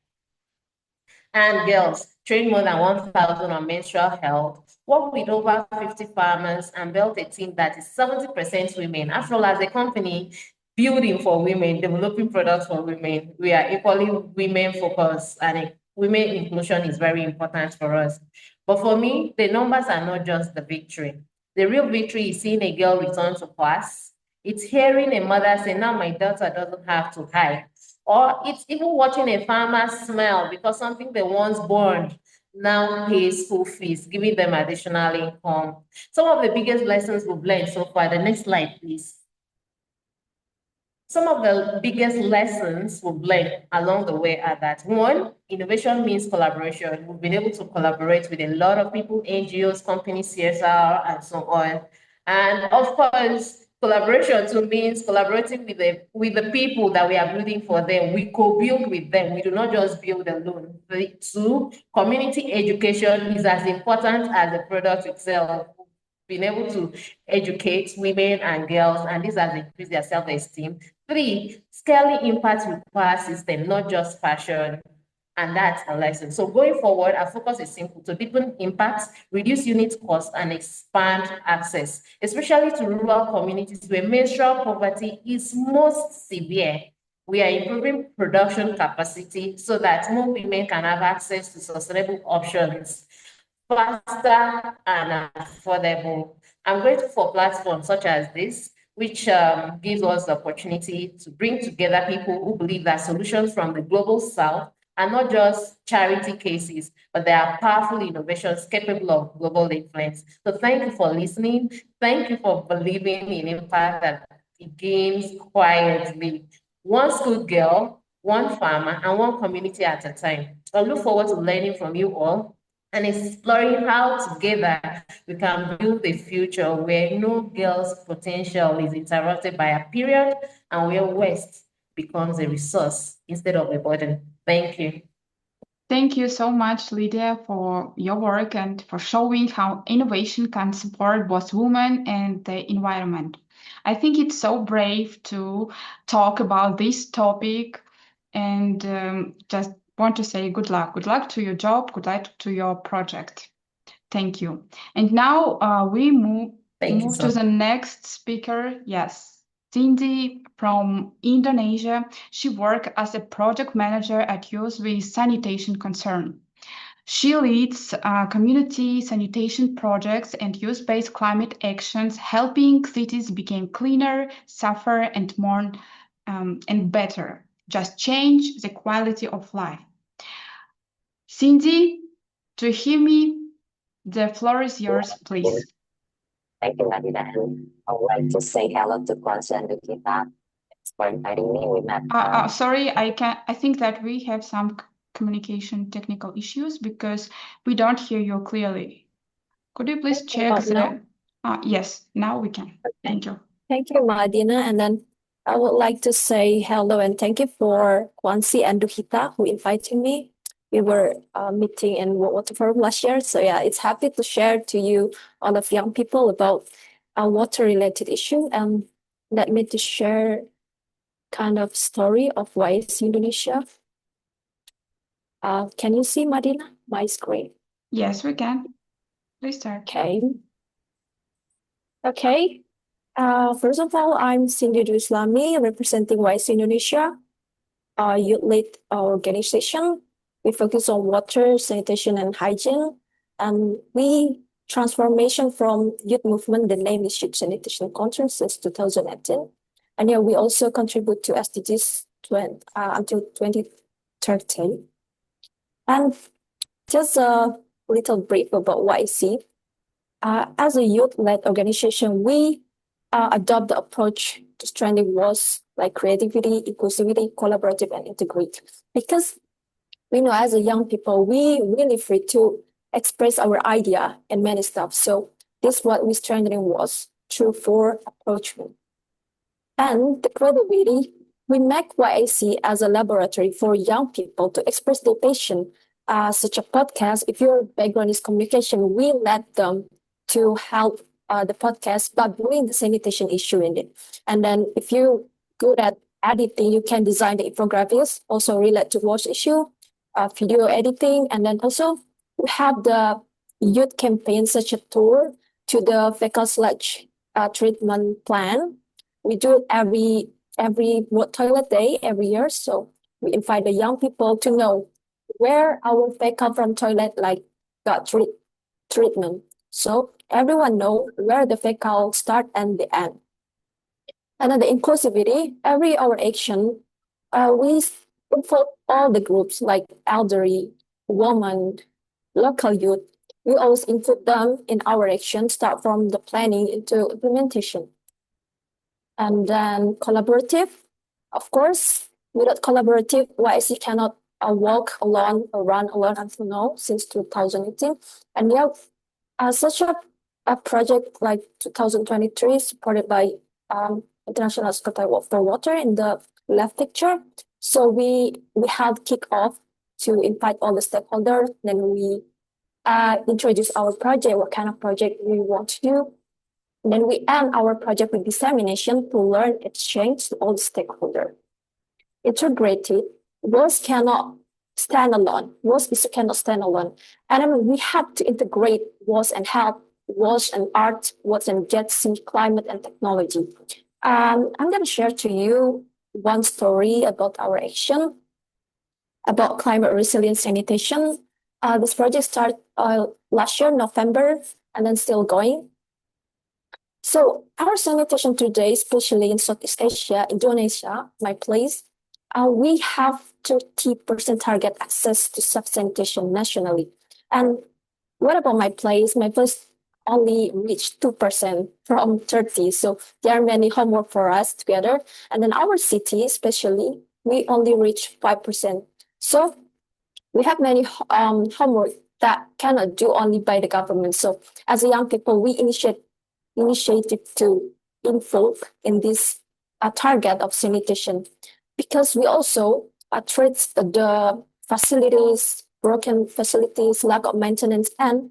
and girls, train more than 1,000 on menstrual health, work with over 50 farmers, and built a team that is 70% women. After all, as a company, building for women, developing products for women, we are equally women-focused, and women inclusion is very important for us. But for me, the numbers are not just the victory. The real victory is seeing a girl return to class. It's hearing a mother say, now my daughter doesn't have to hide. Or it's even watching a farmer smile because something they once burned now pays school fees, giving them additional income. Some of the biggest lessons we've learned so far. The next slide, please. Some of the biggest lessons we've learned along the way are that, one, innovation means collaboration. We've been able to collaborate with a lot of people, NGOs, companies, CSR, and so on. And of course, collaboration too means collaborating with the people that we are building for them. We co-build with them. We do not just build alone. Two, community education is as important as the product itself. Being able to educate women and girls, and this has increased their self-esteem. Three, scaling impact requires system, not just passion. And that's a lesson. So going forward, our focus is simple: to deepen impact, reduce unit cost, and expand access, especially to rural communities where menstrual poverty is most severe. We are improving production capacity so that more women can have access to sustainable options faster and affordable. I'm grateful for platforms such as this, which gives us the opportunity to bring together people who believe that solutions from the global south are not just charity cases, but they are powerful innovations capable of global influence. So thank you for listening. Thank you for believing in impact that begins quietly. One school girl, one farmer, and one community at a time. I look forward to learning from you all and exploring how together we can build a future where no girl's potential is interrupted by a period and where waste becomes a resource instead of a burden. Thank you. Thank you so much, Lydia, for your work and for showing how innovation can support both women and the environment. I think it's so brave to talk about this topic, and just want to say good luck. Good luck to your job, good luck to your project. Thank you. And now we move to the next speaker. Yes. Cindy from Indonesia. She worked as a project manager at youth with sanitation concern. She leads community sanitation projects and youth-based climate actions, helping cities become cleaner, safer, and more and better. Just change the quality of life. Cindy, do you hear me? The floor is yours, please. Thank you, Nadina. I would like to say hello to Kwanzaa and Lukita. Thanks for inviting me. We met. Sorry, I think that we have some communication technical issues because we don't hear you clearly. Could you please check the? Yes, now we can. Thank you. Thank you, Madina. And then I would like to say hello and thank you for Kwanzaa and Lukita who invited me. We were meeting in World Water Forum last year. So yeah, it's happy to share to you, all of young people, about a water-related issue. And let me to share kind of story of WISE Indonesia. Can you see, Madina, my screen? Yes, we can. Please start. Okay. Okay. First of all, I'm Cindy Islami, representing WISE Indonesia, a youth-led organization. We focus on water, sanitation, and hygiene. And we transformation from youth movement, the name is Youth Sanitation Conference since 2018. And yeah, we also contribute to SDGs until 2030. And just a little brief about YC. As a youth-led organization, we adopt the approach to strengthening walls like creativity, inclusivity, collaborative, and integrity. Because we know as a young people, we really free to express our idea and many stuff. So this is what we strengthening was through 4 approachment. And the credibility, we make YAC as a laboratory for young people to express their passion. Such a podcast, if your background is communication, we let them to help the podcast by bringing the sanitation issue in it. And then if you're good at editing, you can design the infographics, also relate to watch issue, video editing, and then also we have the youth campaign, such a tour to the fecal sludge treatment plan. We do it every World Toilet Day every year. So we invite the young people to know where our fecal from toilet like got treatment. So everyone know where the fecal start and the end. And then the inclusivity, every our action, we involve all the groups like elderly, women, local youth. We always include them in our action, start from the planning into implementation. And then collaborative, of course, without collaborative, YSC cannot walk alone or run alone until now, since 2018. And we have such a project like 2023 supported by International Secretary for Water in the left picture. So we had kick off to invite all the stakeholders. Then we introduce our project, what kind of project we want to do. And then we end our project with dissemination to learn exchange to all the stakeholders. Integrated, words cannot stand alone. Words cannot stand alone. And I mean, we have to integrate words and health, words and art, words and JETC, climate and technology. I'm going to share to you one story about our action about climate resilient sanitation. This project started last year, November, and then still going. So our sanitation today, especially in Southeast Asia, Indonesia, my place, we have 30% target access to self-sanitation nationally. And what about my place? My place only reached 2% from 30. So there are many homework for us together. And then our city, especially, we only reach 5%. So we have many homework that cannot do only by the government. So as a young people, we initiated to involve in this target of sanitation, because we also treat the facilities, broken facilities, lack of maintenance, and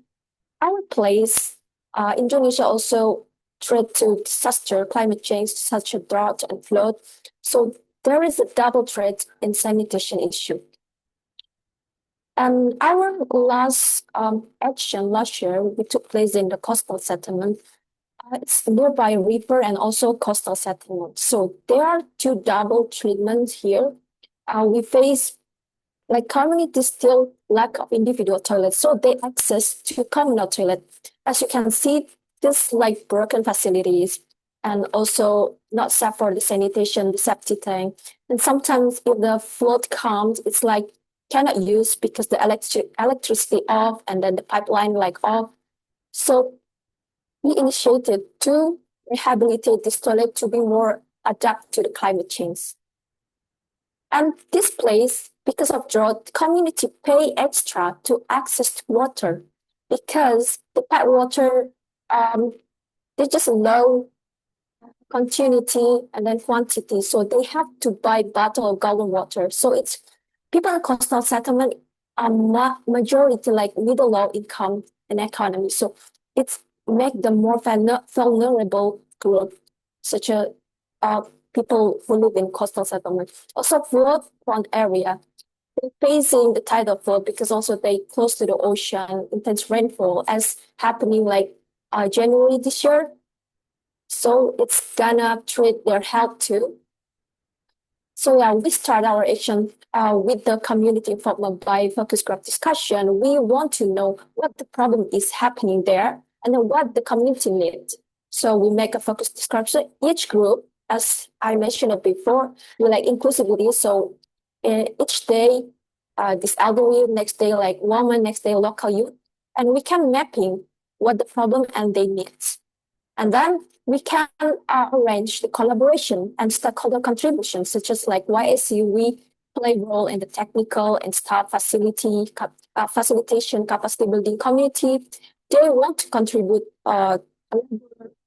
our place, Indonesia also treat to disaster, climate change, such as drought and flood. So there is a double threat in sanitation issue. And our last action last year, we took place in the coastal settlement. It's nearby river and also coastal settlement. So there are two double treatments here. We face like communities still lack of individual toilets, so they access to communal toilet. As you can see, this like broken facilities and also not safe for the sanitation, the septic tank. And sometimes if the flood comes, it's like cannot use because the electricity off and then the pipeline like off. So we initiated to rehabilitate this toilet to be more adapt to the climate change. And this place, because of drought, community pay extra to access to water because the pipe water, they just low continuity and then quantity. So they have to buy bottle of gallon water. So it's people in coastal settlement are majority like middle low income and economy. So it's make them more vulnerable group, such as people who live in coastal settlement. Also flood-prone area, they're facing the tidal flood because also they close to the ocean, intense rainfall as happening like January this year. So it's gonna treat their health too. So yeah, we start our action with the community involvement by focus group discussion. We want to know what the problem is happening there and then what the community needs. So we make a focus description. Each group, as I mentioned it before, we like inclusivity. So each day, this elderly, next day like woman, next day local youth, and we can mapping what the problem and their needs. And then we can arrange the collaboration and stakeholder contributions, such as like YSC, we play role in the technical and staff facilitation, capacity building community. They want to contribute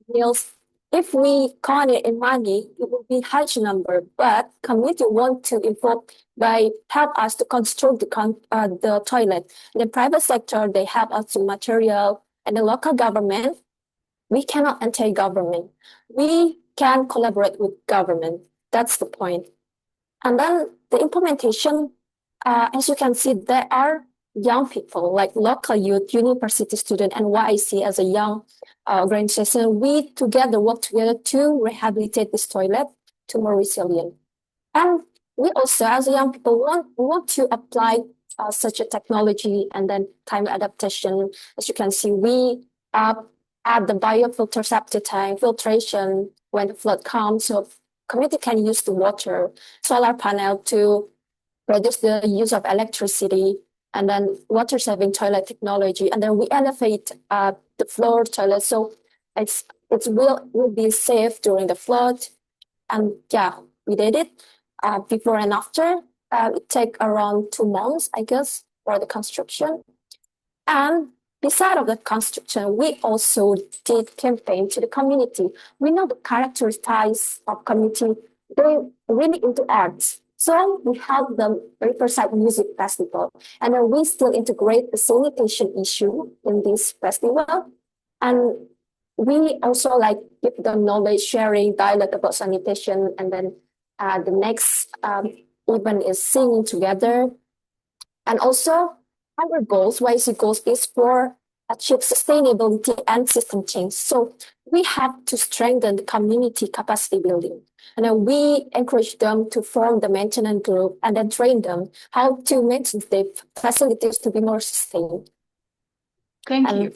meals. If we count it in money, it will be huge number, but community want to involve by help us to construct the toilet. The private sector, they help us to material, and the local government, we cannot enter government. We can collaborate with government. That's the point. And then the implementation, as you can see, there are young people like local youth, university student, and YIC as a young organization. We together work together to rehabilitate this toilet to more resilient. And we also, as a young people, want to apply such a technology and then climate adaptation. As you can see, we add the biofilters after time, filtration when the flood comes, so community can use the water, solar panel to reduce the use of electricity, and then water saving toilet technology, and then we elevate the floor toilet so it will be safe during the flood. And yeah, we did it before and after. It take around 2 months, I guess, for the construction. And beside of the construction, we also did campaign to the community. We know the characteristics of community, they really into arts. So we held the Riverside Music Festival, and then we still integrate the sanitation issue in this festival. And we also like give the knowledge sharing dialogue about sanitation, and then the next event is singing together. And also our goals, YC goals, is for achieve sustainability and system change. So we have to strengthen the community capacity building. And then we encourage them to form the maintenance group and then train them how to maintain the facilities to be more sustainable. Thank you.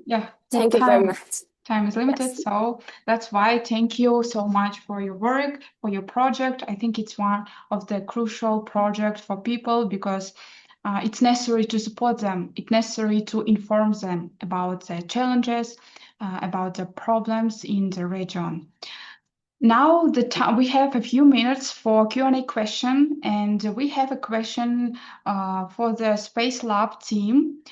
Yeah, thank you very much. Time is limited, so that's why thank you so much for your work, for your project. I think it's one of the crucial projects for people because it's necessary to support them. It's necessary to inform them about the challenges, about the problems in the region. Now we have a few minutes for Q&A question, and we have a question for the Space Lab team.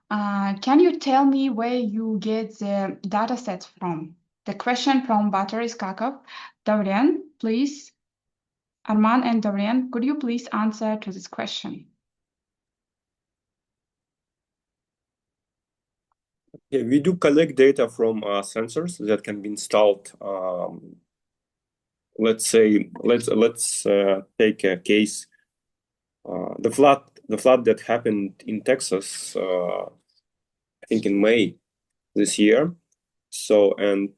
Can you tell me where you get the data sets from? The question from Battery Skakov. Dorian, please. Arman and Dorian, could you please answer to this question? Yeah, we do collect data from sensors that can be installed. Let's say, let's take a case. The flood that happened in Texas, I think in May this year. So, and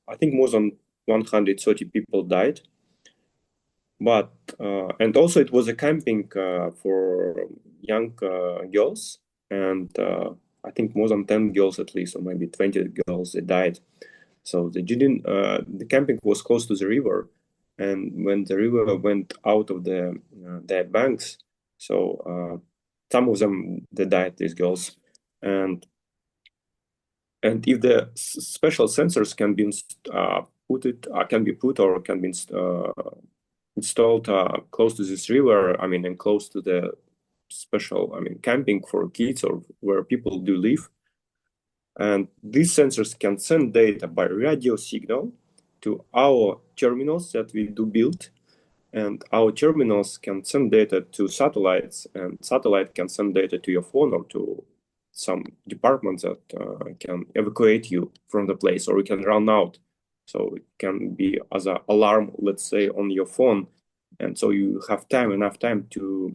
I think more than 130 people died. But and also it was a camping for young girls, and I think more than 10 girls at least, or maybe 20 girls, they died. So they didn't. The camping was close to the river, and when the river went out of their banks, so some of them they died, these girls, and if the special sensors can be put or can be installed close to this river, I mean, and close to the special, I mean, camping for kids or where people do live. And these sensors can send data by radio signal to our terminals that we do build. And our terminals can send data to satellites, and satellite can send data to your phone or to some departments that can evacuate you from the place, or you can run out. So it can be as an alarm, let's say, on your phone. And so you have enough time to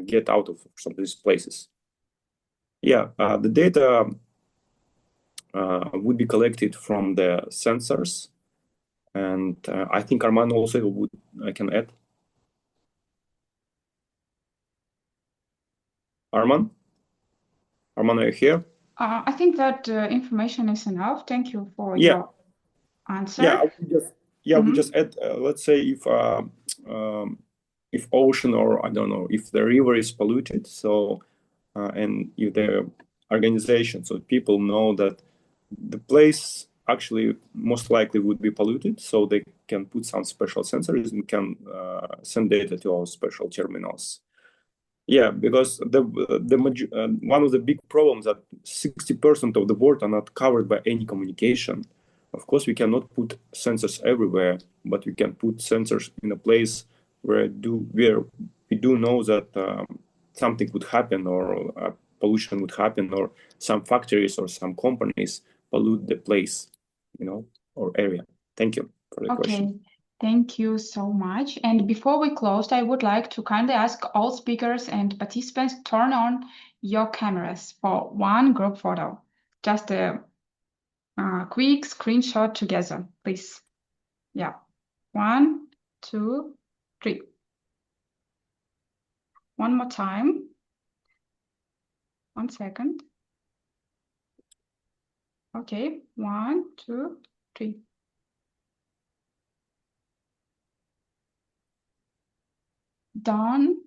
get out of some of these places. Yeah, the data would be collected from the sensors. And I think Arman also I can add. Arman, are you here? I think that information is enough. Thank you for your answer. Yeah, we just add. Let's say if ocean, or I don't know, if the river is polluted, so and if the organization, so people know that the place actually most likely would be polluted, so they can put some special sensors and can send data to our special terminals. Yeah, because one of the big problems that 60% of the world are not covered by any communication. Of course, we cannot put sensors everywhere, but we can put sensors in a place where we do know that something would happen, or pollution would happen, or some factories or some companies pollute the place, or area. Thank you for the question. Thank you so much. And before we close, I would like to kindly ask all speakers and participants turn on your cameras for one group photo. Just a quick screenshot together, please. Yeah. 1, 2, 3. One more time. 1 second. Okay, 1, 2, 3. Done.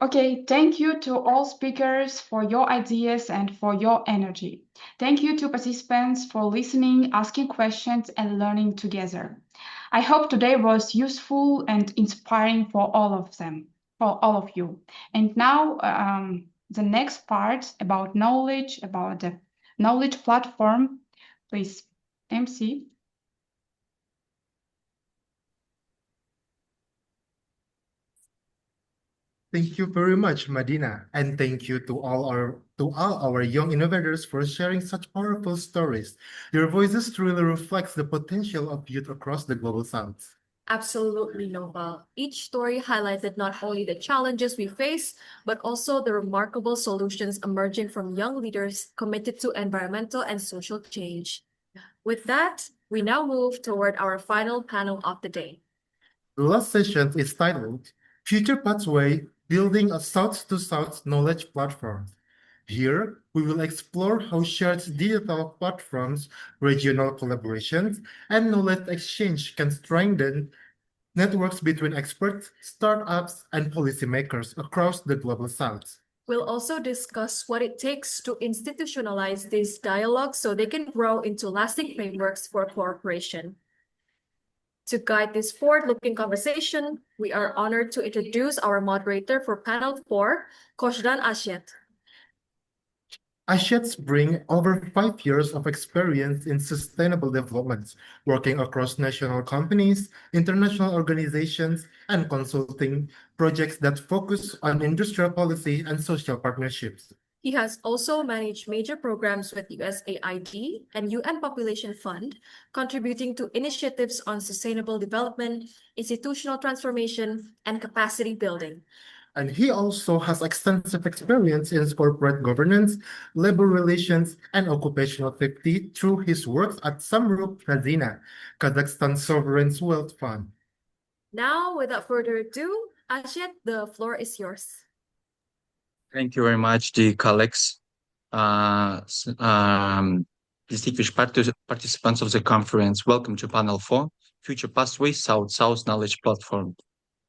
Okay, thank you to all speakers for your ideas and for your energy. Thank you to participants for listening, asking questions, and learning together. I hope today was useful and inspiring for all of them, for all of you. And now, the next part about knowledge, about the knowledge platform. Please, MC. Thank you very much, Madina, and thank you to all our young innovators for sharing such powerful stories. Your voices truly reflects the potential of youth across the global south. Absolutely, Nova. Each story highlighted not only the challenges we face, but also the remarkable solutions emerging from young leaders committed to environmental and social change. With that, we now move toward our final panel of the day. The last session is titled Future Pathway Building a South-to-South Knowledge Platform. Here, we will explore how shared digital platforms, regional collaborations, and knowledge exchange can strengthen networks between experts, startups, and policymakers across the global south. We'll also discuss what it takes to institutionalize these dialogues so they can grow into lasting frameworks for cooperation. To guide this forward-looking conversation, we are honored to introduce our moderator for panel 4, Koshdan Ashet. Ashets bring over 5 years of experience in sustainable development, working across national companies, international organizations, and consulting projects that focus on industrial policy and social partnerships. He has also managed major programs with USAID and UN Population Fund, contributing to initiatives on sustainable development, institutional transformation, and capacity building. And he also has extensive experience in corporate governance, labor relations, and occupational safety through his work at Samrup Hazina, Kazakhstan's sovereign wealth fund. Now, without further ado, Ashet, the floor is yours. Thank you very much, dear colleagues, distinguished participants of the conference. Welcome to panel 4, Future Pathways South-South Knowledge Platform.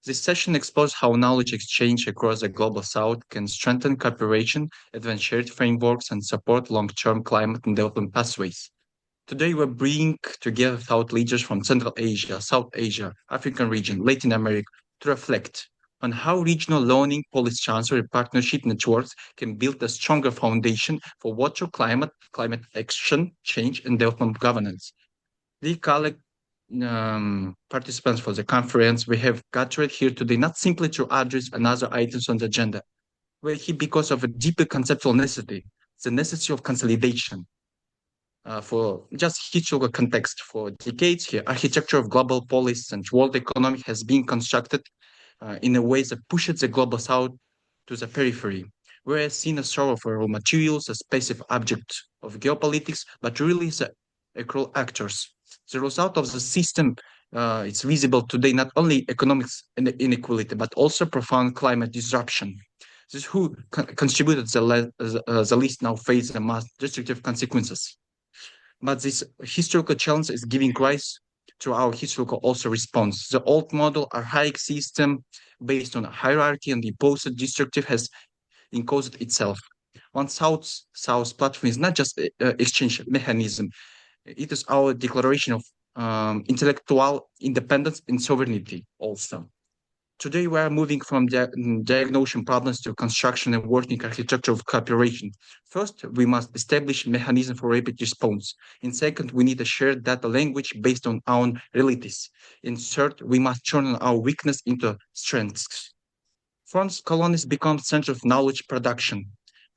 This session explores how knowledge exchange across the global south can strengthen cooperation, advance shared frameworks, and support long-term climate and development pathways. Today, we bring together thought leaders from Central Asia, South Asia, African region, Latin America to reflect on how regional learning, policy transfer, and partnership networks can build a stronger foundation for water, climate action, change, and development governance. Dear colleagues, participants for the conference, we have gathered here today not simply to address another items on the agenda. We're here because of a deeper conceptual necessity, the necessity of consolidation. For just historical context, for decades here, architecture of global policy and world economy has been constructed in a way that pushes the global south to the periphery, whereas seen as sort of raw materials, a passive object of geopolitics, but really the equal actors. The result of the system it's visible today not only economic inequality, but also profound climate disruption. This who contributed the least now face the most destructive consequences. But this historical challenge is giving rise to our historical also response. The old model, archaic system based on hierarchy and imposed destructive has encoded itself. One South platform is not just exchange mechanism. It is our declaration of intellectual independence and sovereignty also. Today, we are moving from diagnosing problems to construction and working architecture of cooperation. First, we must establish a mechanism for rapid response. And second, we need a shared data language based on our realities. And third, we must turn our weakness into strengths. Once colonies become center of knowledge production,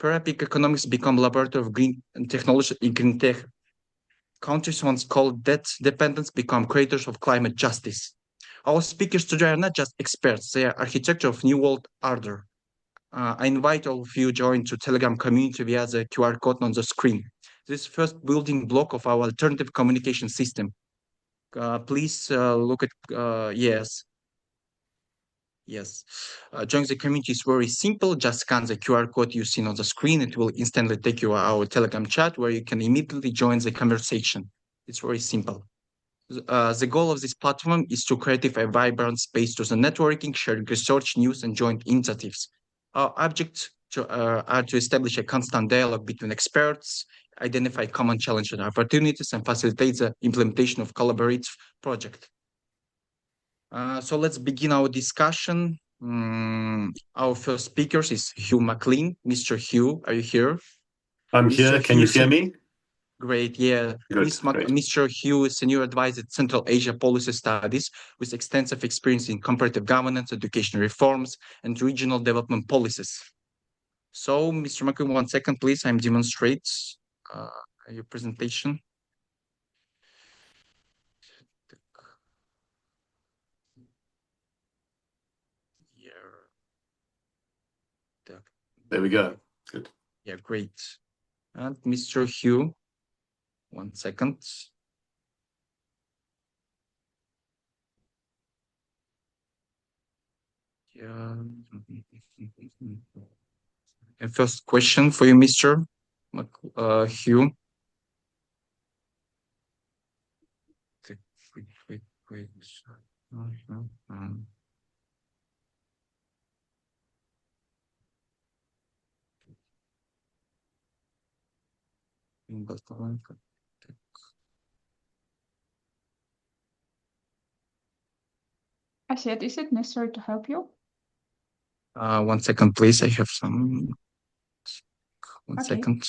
Parapik economics become laboratory of green technology in green tech. Countries once called debt dependence become creators of climate justice. Our speakers today are not just experts, they are architects of new world order. I invite all of you to join to Telegram community via the QR code on the screen. This first building block of our alternative communication system. Please look at, yes. Yes. Joining the community is very simple. Just scan the QR code you see on the screen. It will instantly take you to our Telegram chat where you can immediately join the conversation. It's very simple. The goal of this platform is to create a vibrant space to the networking, sharing research, news, and joint initiatives. Our objectives are to establish a constant dialogue between experts, identify common challenges and opportunities, and facilitate the implementation of collaborative projects. So let's begin our discussion. Our first speaker is Hugh McLean. Mr. Hugh, are you here? I'm here. Can you hear me? Great, yeah. Good, Mr. Hugh is Senior Advisor at Central Asia Policy Studies with extensive experience in comparative governance, education reforms, and regional development policies. So, Mr. McLean, 1 second, please. I'm demonstrate your presentation. There we go. Good. Yeah, great. And Mr. Hugh, 1 second. Yeah. And first question for you, Mr. Hugh. Wait. I said, is it necessary to help you? 1 second, please. I have some. One second.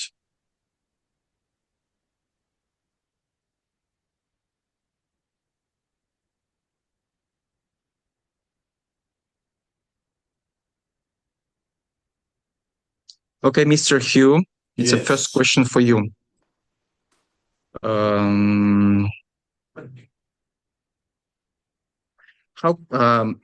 Okay, Mr. Hugh, it's the first question for you. How,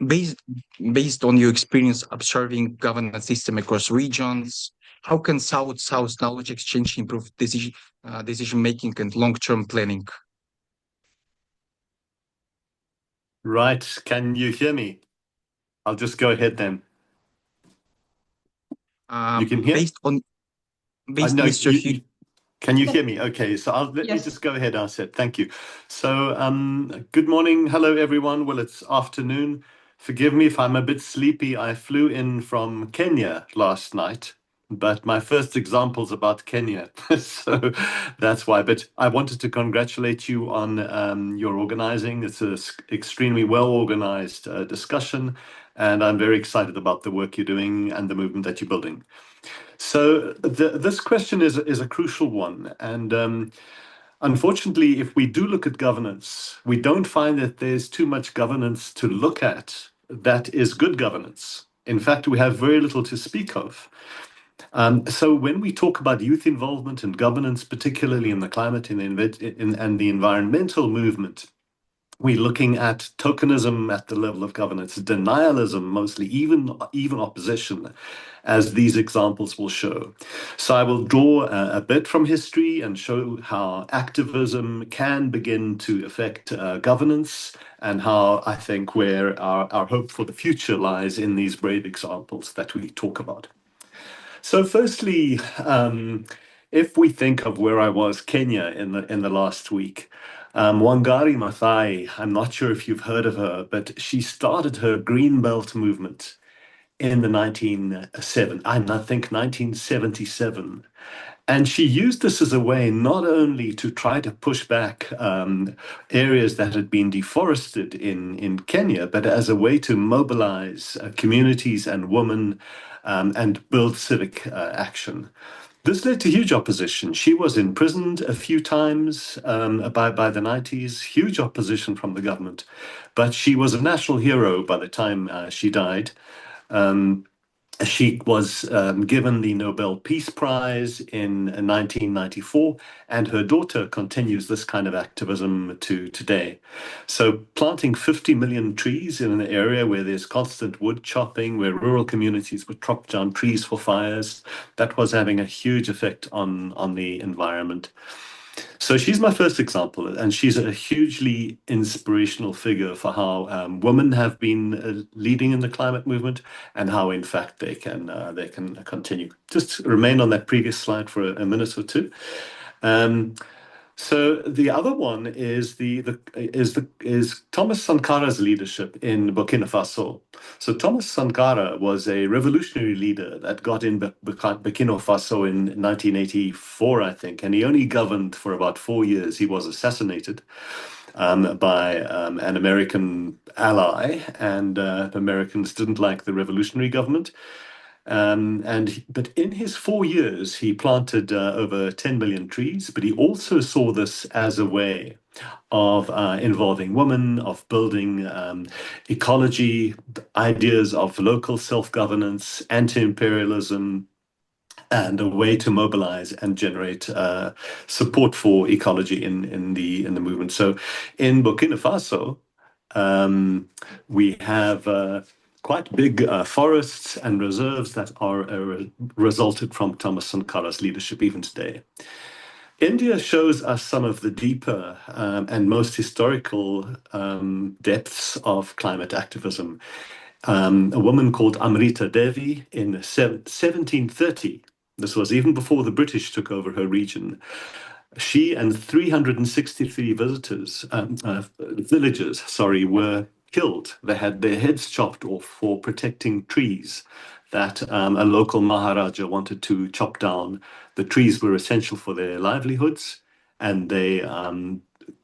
based on your experience observing governance system across regions, how can South-South knowledge exchange improve decision making and long-term planning? Right. Can you hear me? I'll just go ahead then. You can hear? Mr. Hugh. Can you hear me? Okay, so let me just go ahead, Aset. Thank you. So good morning. Hello, everyone. Well, it's afternoon. Forgive me if I'm a bit sleepy. I flew in from Kenya last night, but my first example's about Kenya. So that's why. But I wanted to congratulate you on your organizing. It's an extremely well-organized discussion, and I'm very excited about the work you're doing and the movement that you're building. So this question is a crucial one. And unfortunately, if we do look at governance, we don't find that there's too much governance to look at that is good governance. In fact, we have very little to speak of. So when we talk about youth involvement and governance, particularly in the climate and the environmental movement, we're looking at tokenism at the level of governance, denialism mostly, even opposition, as these examples will show. So I will draw a bit from history and show how activism can begin to affect governance, and how I think where our hope for the future lies in these brave examples that we talk about. So firstly, if we think of where I was, Kenya, in the last week, Wangari Maathai, I'm not sure if you've heard of her, but she started her Green Belt movement in the 1977. And she used this as a way not only to try to push back areas that had been deforested in Kenya, but as a way to mobilize communities and women and build civic action. This led to huge opposition. She was imprisoned a few times by the 90s, huge opposition from the government. But she was a national hero by the time she died. She was given the Nobel Peace Prize in 1994, and her daughter continues this kind of activism to today. So planting 50 million trees in an area where there's constant wood chopping, where rural communities would chop down trees for fires, that was having a huge effect on the environment. So she's my first example, and she's a hugely inspirational figure for how women have been leading in the climate movement, and how, in fact, they can continue. Just remain on that previous slide for a minute or two. So the other one is Thomas Sankara's leadership in Burkina Faso. So Thomas Sankara was a revolutionary leader that got in Burkina Faso in 1984, I think, and he only governed for about 4 years. He was assassinated by an American ally, and the Americans didn't like the revolutionary government. But in his 4 years, he planted over 10 million trees, but he also saw this as a way of involving women, of building ecology, ideas of local self-governance, anti-imperialism, and a way to mobilize and generate support for ecology in the movement. So in Burkina Faso, we have quite big forests and reserves that are resulted from Thomas Sankara's leadership even today. India shows us some of the deeper and most historical depths of climate activism. A woman called Amrita Devi in 1730, this was even before the British took over her region, she and 363 villagers, were killed. They had their heads chopped off for protecting trees that a local Maharaja wanted to chop down. The trees were essential for their livelihoods, and they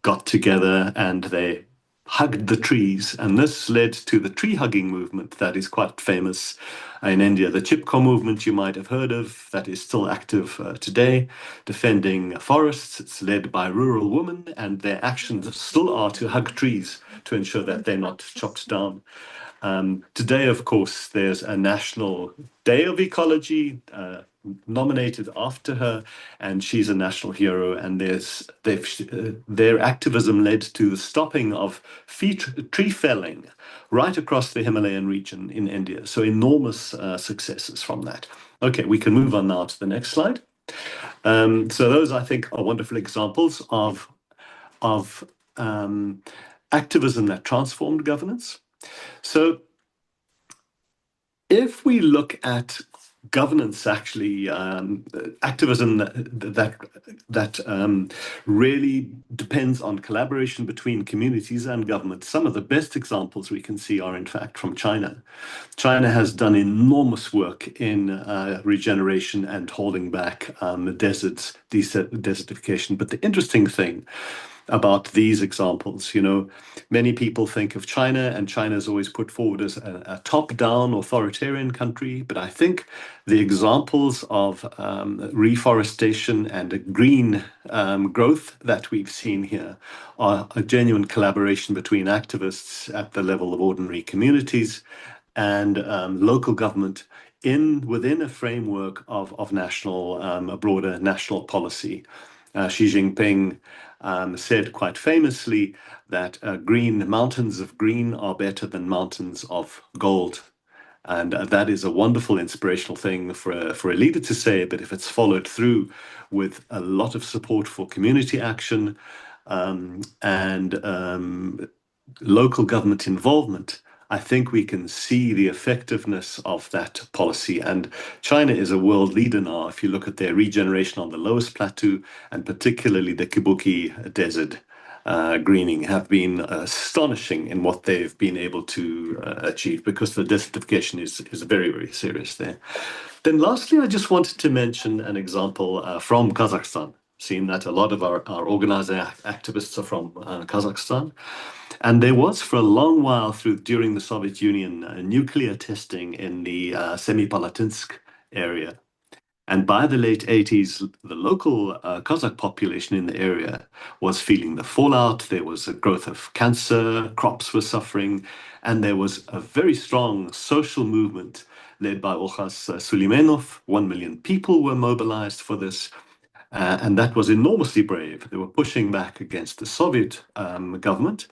got together and they hugged the trees, and this led to the tree hugging movement that is quite famous in India. The Chipko movement you might have heard of, that is still active today, defending forests. It's led by rural women, and their actions still are to hug trees to ensure that they're not chopped down. Today, of course, there's a National Day of Ecology nominated after her, and she's a national hero. And their activism led to the stopping of tree felling right across the Himalayan region in India. So enormous successes from that. Okay, we can move on now to the next slide. So those, I think, are wonderful examples of activism that transformed governance. So if we look at governance, actually, activism that really depends on collaboration between communities and governments, some of the best examples we can see are, in fact, from China. China has done enormous work in regeneration and holding back desertification. But the interesting thing about these examples, many people think of China, and China is always put forward as a top-down authoritarian country. But I think the examples of reforestation and a green growth that we've seen here are a genuine collaboration between activists at the level of ordinary communities and local government within a framework of a broader national policy. Xi Jinping said quite famously that mountains of green are better than mountains of gold. And that is a wonderful inspirational thing for a leader to say. But if it's followed through with a lot of support for community action and local government involvement, I think we can see the effectiveness of that policy. And China is a world leader now. If you look at their regeneration on the lowest plateau, and particularly the Kibuki Desert greening, have been astonishing in what they've been able to achieve, because the desertification is very, very serious there. Then lastly, I just wanted to mention an example from Kazakhstan, seeing that a lot of our organizer activists are from Kazakhstan. And there was, for a long while during the Soviet Union, nuclear testing in the Semipalatinsk area. And by the late 80s, the local Kazakh population in the area was feeling the fallout. There was a growth of cancer, crops were suffering, and there was a very strong social movement led by Okhaz Suleimanov. 1 million people were mobilized for this. And that was enormously brave. They were pushing back against the Soviet government,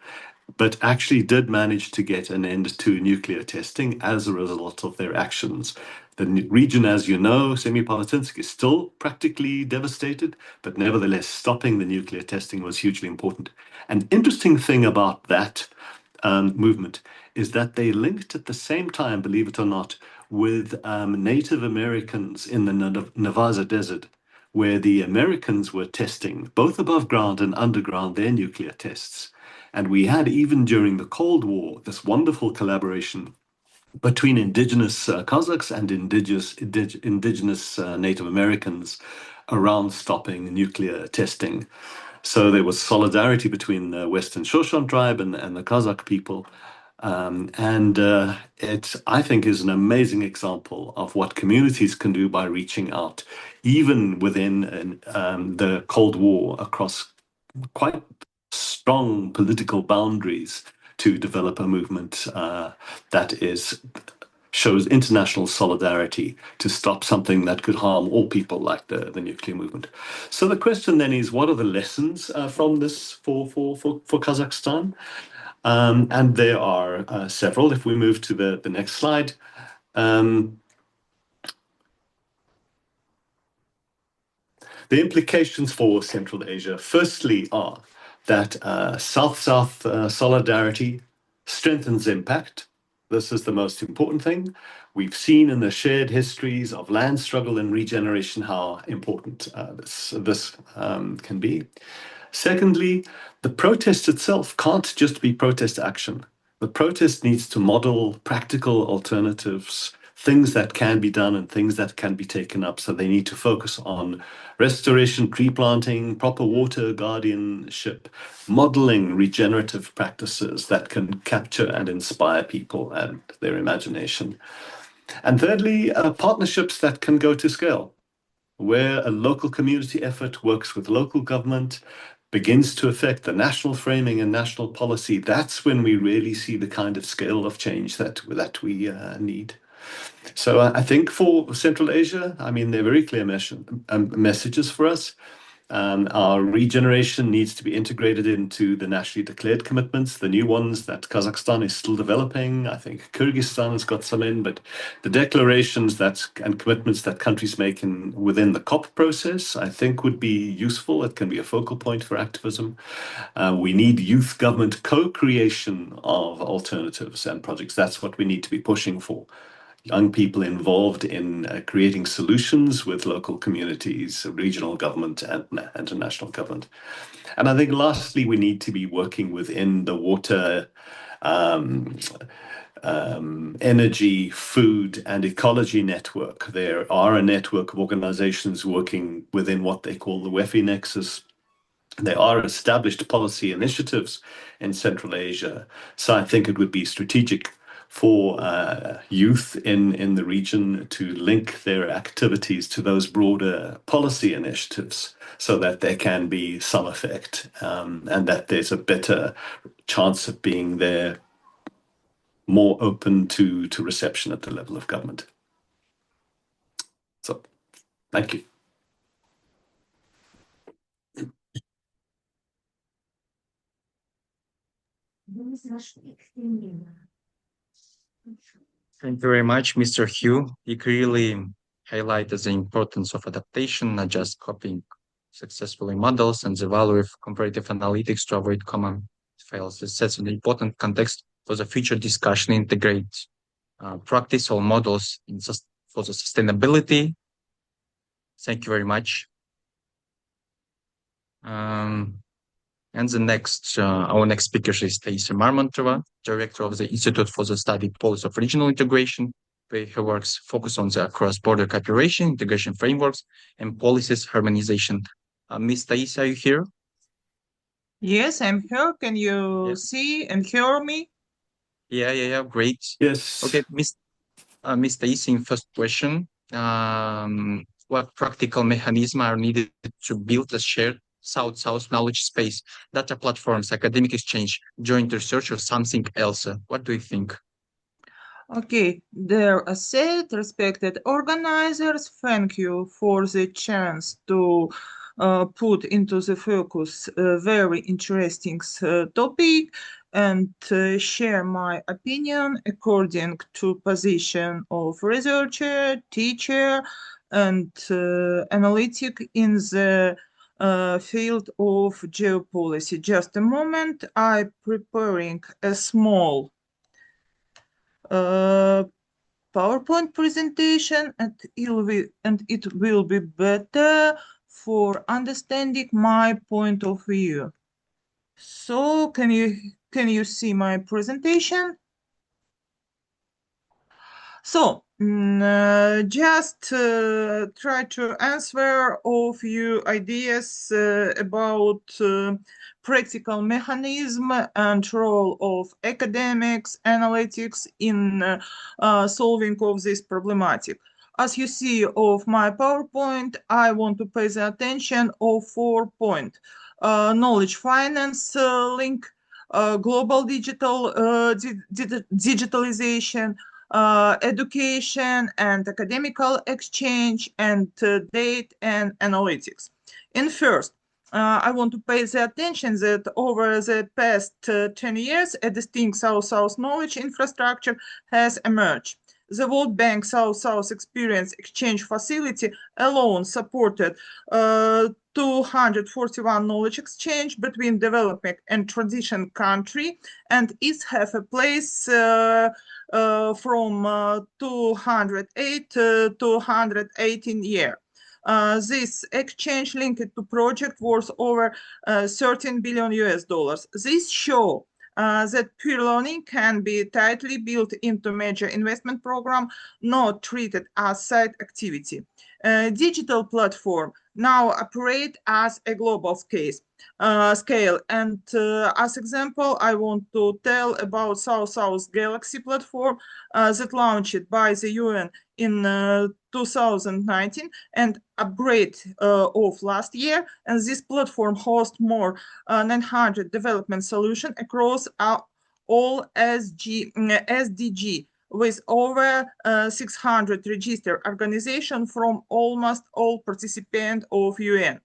but actually did manage to get an end to nuclear testing as a result of their actions. The region, as you know, Semipalatinsk, is still practically devastated, but nevertheless, stopping the nuclear testing was hugely important. An interesting thing about that movement is that they linked at the same time, believe it or not, with Native Americans in the Navaza Desert, where the Americans were testing, both above ground and underground, their nuclear tests. And we had, even during the Cold War, this wonderful collaboration between indigenous Kazakhs and indigenous Native Americans around stopping nuclear testing. So there was solidarity between the Western Shoshan tribe and the Kazakh people. It, I think, is an amazing example of what communities can do by reaching out, even within the Cold War, across quite strong political boundaries, to develop a movement that shows international solidarity to stop something that could harm all people, like the nuclear movement. So the question then is, what are the lessons from this for Kazakhstan? And there are several. If we move to the next slide. The implications for Central Asia, firstly, are that South-South solidarity strengthens impact. This is the most important thing. We've seen in the shared histories of land struggle and regeneration how important this can be. Secondly, the protest itself can't just be protest action. The protest needs to model practical alternatives, things that can be done and things that can be taken up. So they need to focus on restoration, tree planting, proper water guardianship, modeling regenerative practices that can capture and inspire people and their imagination. And thirdly, partnerships that can go to scale, where a local community effort works with local government, begins to affect the national framing and national policy. That's when we really see the kind of scale of change that we need. So I think for Central Asia, I mean, they're very clear messages for us. Our regeneration needs to be integrated into the nationally declared commitments, the new ones that Kazakhstan is still developing. I think Kyrgyzstan has got some in, but the declarations and commitments that countries make within the COP process, I think, would be useful. It can be a focal point for activism. We need youth government co-creation of alternatives and projects. That's what we need to be pushing for. Young people involved in creating solutions with local communities, regional government, and international government. And I think lastly, we need to be working within the water, energy, food, and ecology network. There are a network of organizations working within what they call the WEFI Nexus. There are established policy initiatives in Central Asia. So I think it would be strategic for youth in the region to link their activities to those broader policy initiatives so that there can be some effect and that there's a better chance of being there, more open to reception at the level of government. So, thank you. Thank you very much, Mr. Hugh. You clearly highlighted the importance of adaptation, not just copying successfully models, and the value of comparative analytics to avoid common fails. This sets an important context for the future discussion, integrate practice or models for the sustainability. Thank you very much. And our next speaker is Taisa Marmontova, Director of the Institute for the Study Policy of Regional Integration, where her works focus on the cross-border cooperation, integration frameworks, and policies harmonization. Ms. Taisa, are you here? Yes, I'm here. Can you see and hear me? Yeah, great. Yes. Okay, Ms. Taisa, first question. What practical mechanisms are needed to build a shared South-South knowledge space, data platforms, academic exchange, joint research, or something else? What do you think? Okay, dear said, respected organizers, thank you for the chance to put into the focus a very interesting topic. and share my opinion according to position of researcher, teacher, and analytic in the field of geopolicy. Just a moment, I'm preparing a small PowerPoint presentation, and it will be better for understanding my point of view. So can you see my presentation? So just try to answer all of you ideas about practical mechanism and role of academics, analytics in solving of this problematic. As you see of my PowerPoint, I want to pay the attention of 4 points. Knowledge finance link, global digitalization, education and academical exchange, and data and analytics. And first, I want to pay the attention that over the past 10 years, a distinct South-South knowledge infrastructure has emerged. The World Bank South-South Experience Exchange Facility alone supported 241 knowledge exchange between developing and transition country, and it have a place from 208 to 218 year. This exchange linked to project worth over 13 billion US dollars. This show that peer learning can be tightly built into major investment program, not treated as side activity. Digital platform now operate as a global scale. And as example, I want to tell about South-South Galaxy platform that launched by the UN in 2019 and upgrade of last year. And this platform hosts more 900 development solutions across all SDG, with over 600 registered organizations from almost all participants of UN.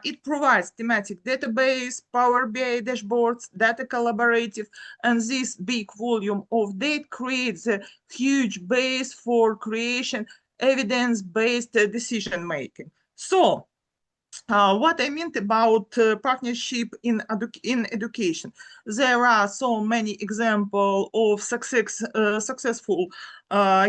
It provides thematic database, Power BI dashboards, data collaborative, and this big volume of data creates a huge base for creation evidence-based decision making. So, what I meant about partnership in education. There are so many examples of successful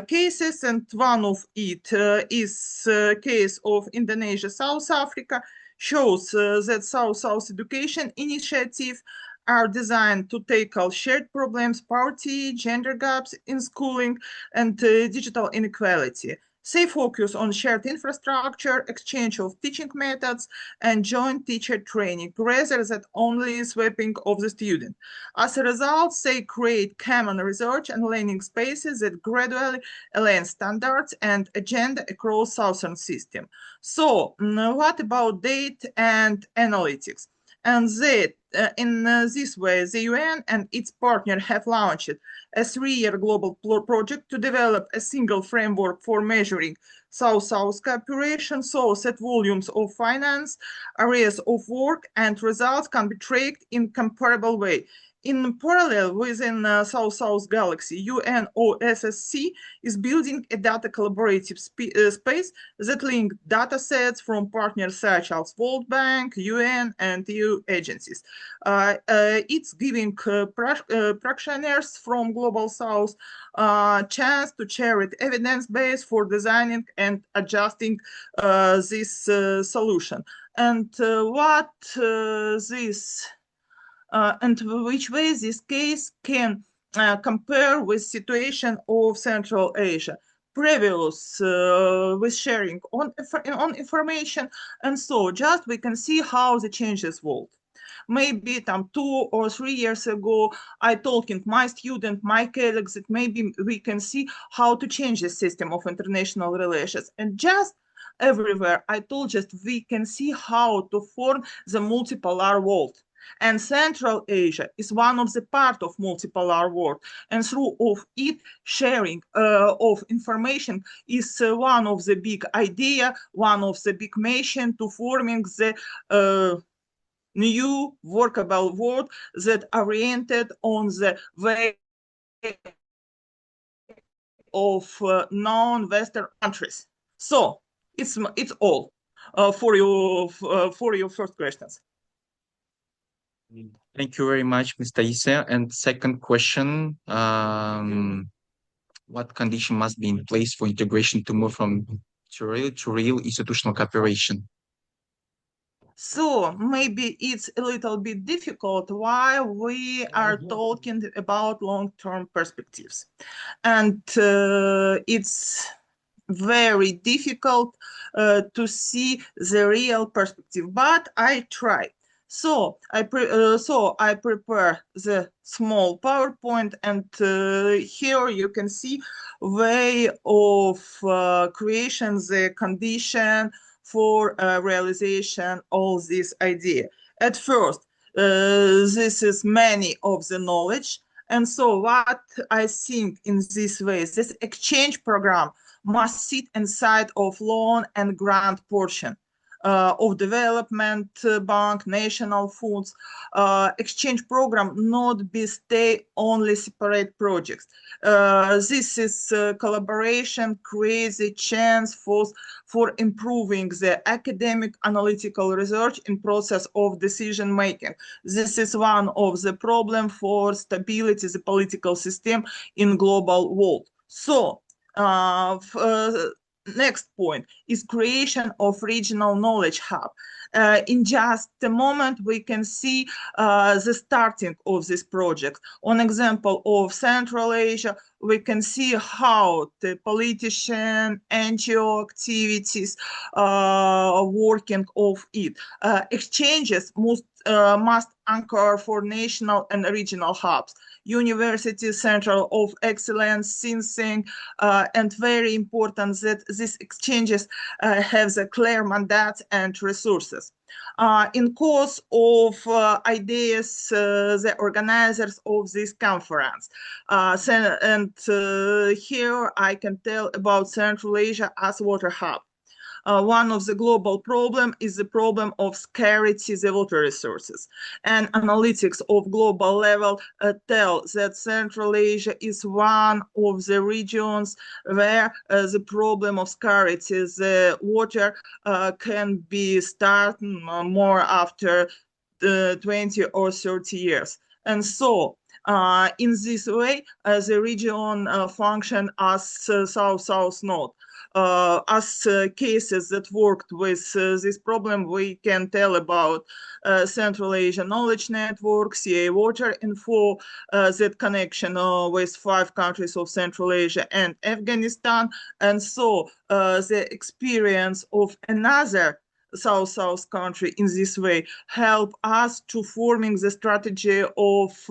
cases, and one of it is case of Indonesia, South Africa, shows that South-South education initiative are designed to tackle shared problems, poverty, gender gaps in schooling, and digital inequality. They focus on shared infrastructure, exchange of teaching methods, and joint teacher training, rather than only swapping of the student. As a result, they create common research and learning spaces that gradually align standards and agenda across Southern system. So, what about data and analytics? And that in this way, the UN and its partner have launched a 3-year global project to develop a single framework for measuring South-South cooperation so that volumes of finance, areas of work, and results can be tracked in comparable way. In parallel, within South-South Galaxy, UNOSSC is building a data collaborative space that links data sets from partners such as World Bank, UN, and EU agencies. It's giving practitioners from Global South chance to share it evidence base for designing and adjusting this solution. And what this and which way this case can compare with situation of Central Asia, previous with sharing on information, and so just we can see how the changes evolved. Maybe 2 or 3 years ago, I talking my student, my colleagues, that maybe we can see how to change the system of international relations, and just everywhere I told just we can see how to form the multipolar world. And Central Asia is one of the part of multipolar world, and through of it sharing of information is one of the big idea, one of the big mission to forming the new workable world that oriented on the way of non-Western countries. So it's all for your first questions. Thank you very much, Mr. Issa. And second question, what condition must be in place for integration to move from to real institutional cooperation? So maybe it's a little bit difficult while we are talking about long-term perspectives. And it's very difficult to see the real perspective, but I try. So I prepare the small PowerPoint, and here you can see way of creation the condition for realization of this idea. At first, this is many of the knowledge, and so what I think in this way, this exchange program must sit inside of loan and grant portion of development bank, national funds, exchange program not be stay only separate projects. This is collaboration creates a chance for improving the academic analytical research in process of decision making. This is one of the problem for stability the political system in global world. So next point is creation of regional knowledge hub. In just a moment, we can see the starting of this project. On example of Central Asia, we can see how the politician, NGO activities working of it. Exchanges must anchor for national and regional hubs. University Center of Excellence, think, and very important that these exchanges have a clear mandate and resources. In course of ideas, the organizers of this conference, here I can tell about Central Asia as water hub. One of the global problem is the problem of scarcity of the water resources. And analytics of global level tell that Central Asia is one of the regions where the problem of scarcity, the water can be starting more after 20 or 30 years. And so in this way, the region function as South-South node. As cases that worked with this problem, we can tell about Central Asia Knowledge Network, CA Water Info, that connection with 5 countries of Central Asia and Afghanistan. And so the experience of another South-South country in this way help us to forming the strategy of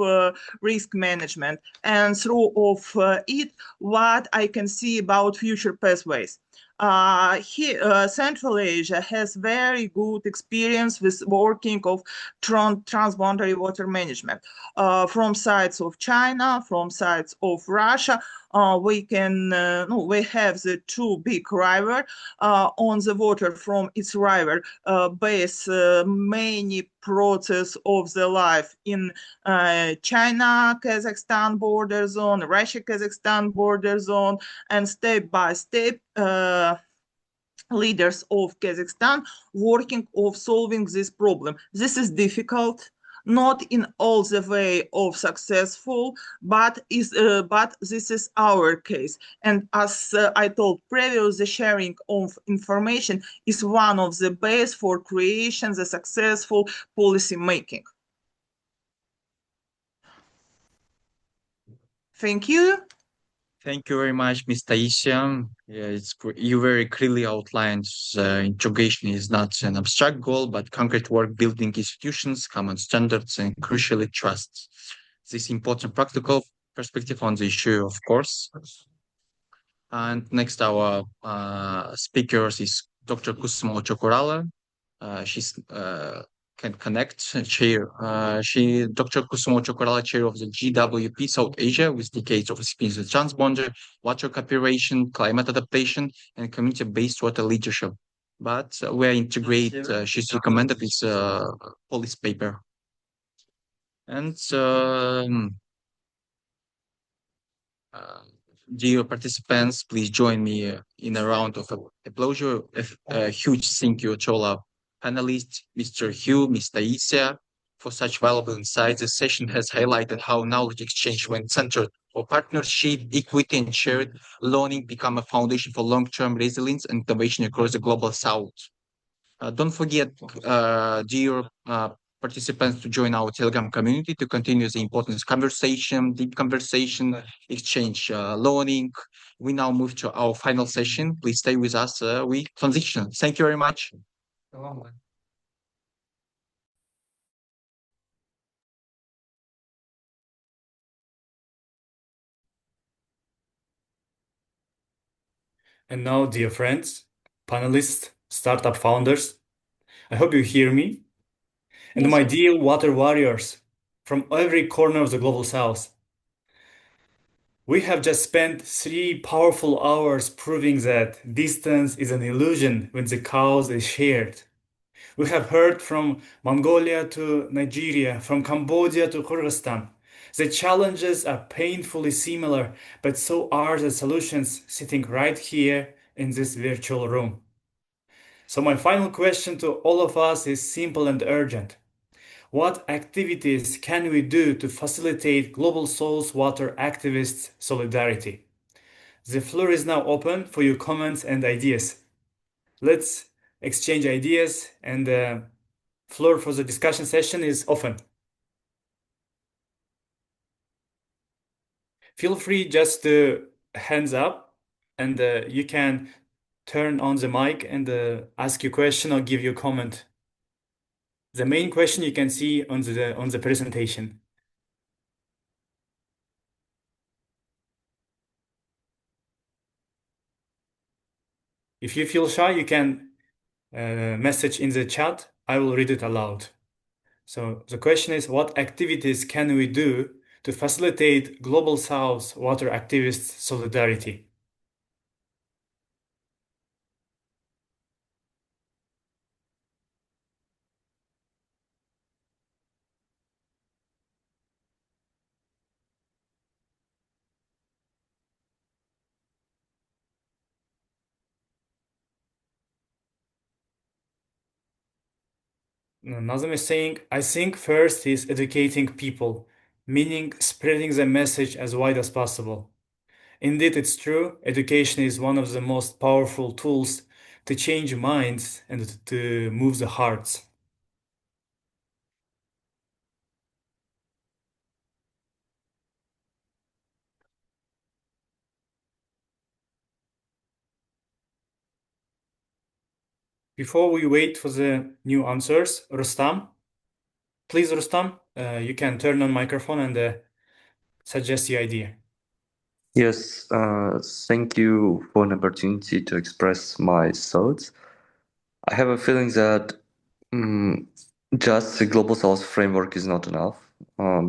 risk management. And through of it, what I can see about future pathways. Central Asia has very good experience with working of transboundary water management. From sides of China, from sides of Russia, we have the 2 big rivers on the water from its river base many process of the life in China, Kazakhstan border zone, Russia, Kazakhstan border zone, and step by step leaders of Kazakhstan working of solving this problem. This is difficult, not in all the way of successful, but this is our case. And as I told previously, the sharing of information is one of the base for creation the successful policy making. Thank you. Thank you very much, Mr. Isiam. Yeah, you very clearly outlined integration is not an abstract goal, but concrete work building institutions, common standards, and crucially trust. This important practical perspective on the issue, of course. And next, our speakers is Dr. Kusumo Chokorala. She's can connect chair. Dr. Kusumo Chokorala, chair of the GWP South Asia, with decades of experience in transboundary water cooperation, climate adaptation, and community-based water leadership. but where integrate she's recommended this policy paper. And dear participants, please join me in a round of applause. A huge thank you to all our panelists, Mr. Hugh, Ms. Taisia, for such valuable insights. The session has highlighted how knowledge exchange, when centered for partnership, equity, and shared learning, become a foundation for long-term resilience and innovation across the global south. Don't forget, dear participants, to join our Telegram community to continue the important conversation, deep conversation, exchange learning. We now move to our final session. Please stay with us. We transition. Thank you very much. And now, dear friends, panelists, startup founders, I hope you hear me. And Yes, my sir. dear water warriors from every corner of the global south. We have just spent 3 powerful hours proving that distance is an illusion when the cause is shared. We have heard from Mongolia to Nigeria, from Cambodia to Kyrgyzstan. The challenges are painfully similar, but so are the solutions sitting right here in this virtual room. So my final question to all of us is simple and urgent. What activities can we do to facilitate Global South water activists' solidarity? The floor is now open for your comments and ideas. Let's exchange ideas, and the floor for the discussion session is open. Feel free just to hands up, and you can turn on the mic and ask your question or give your comment. The main question you can see on the presentation. If you feel shy, you can message in the chat. I will read it aloud. So the question is, what activities can we do to facilitate Global South water activists' solidarity? Nazim is saying, I think first is educating people, meaning spreading the message as wide as possible. Indeed, it's true, education is one of the most powerful tools to change minds and to move the hearts. Before we wait for the new answers, Rustam, please, Rustam, you can turn on microphone and suggest your idea. Yes, thank you for an opportunity to express my thoughts. I have a feeling that just the Global South framework is not enough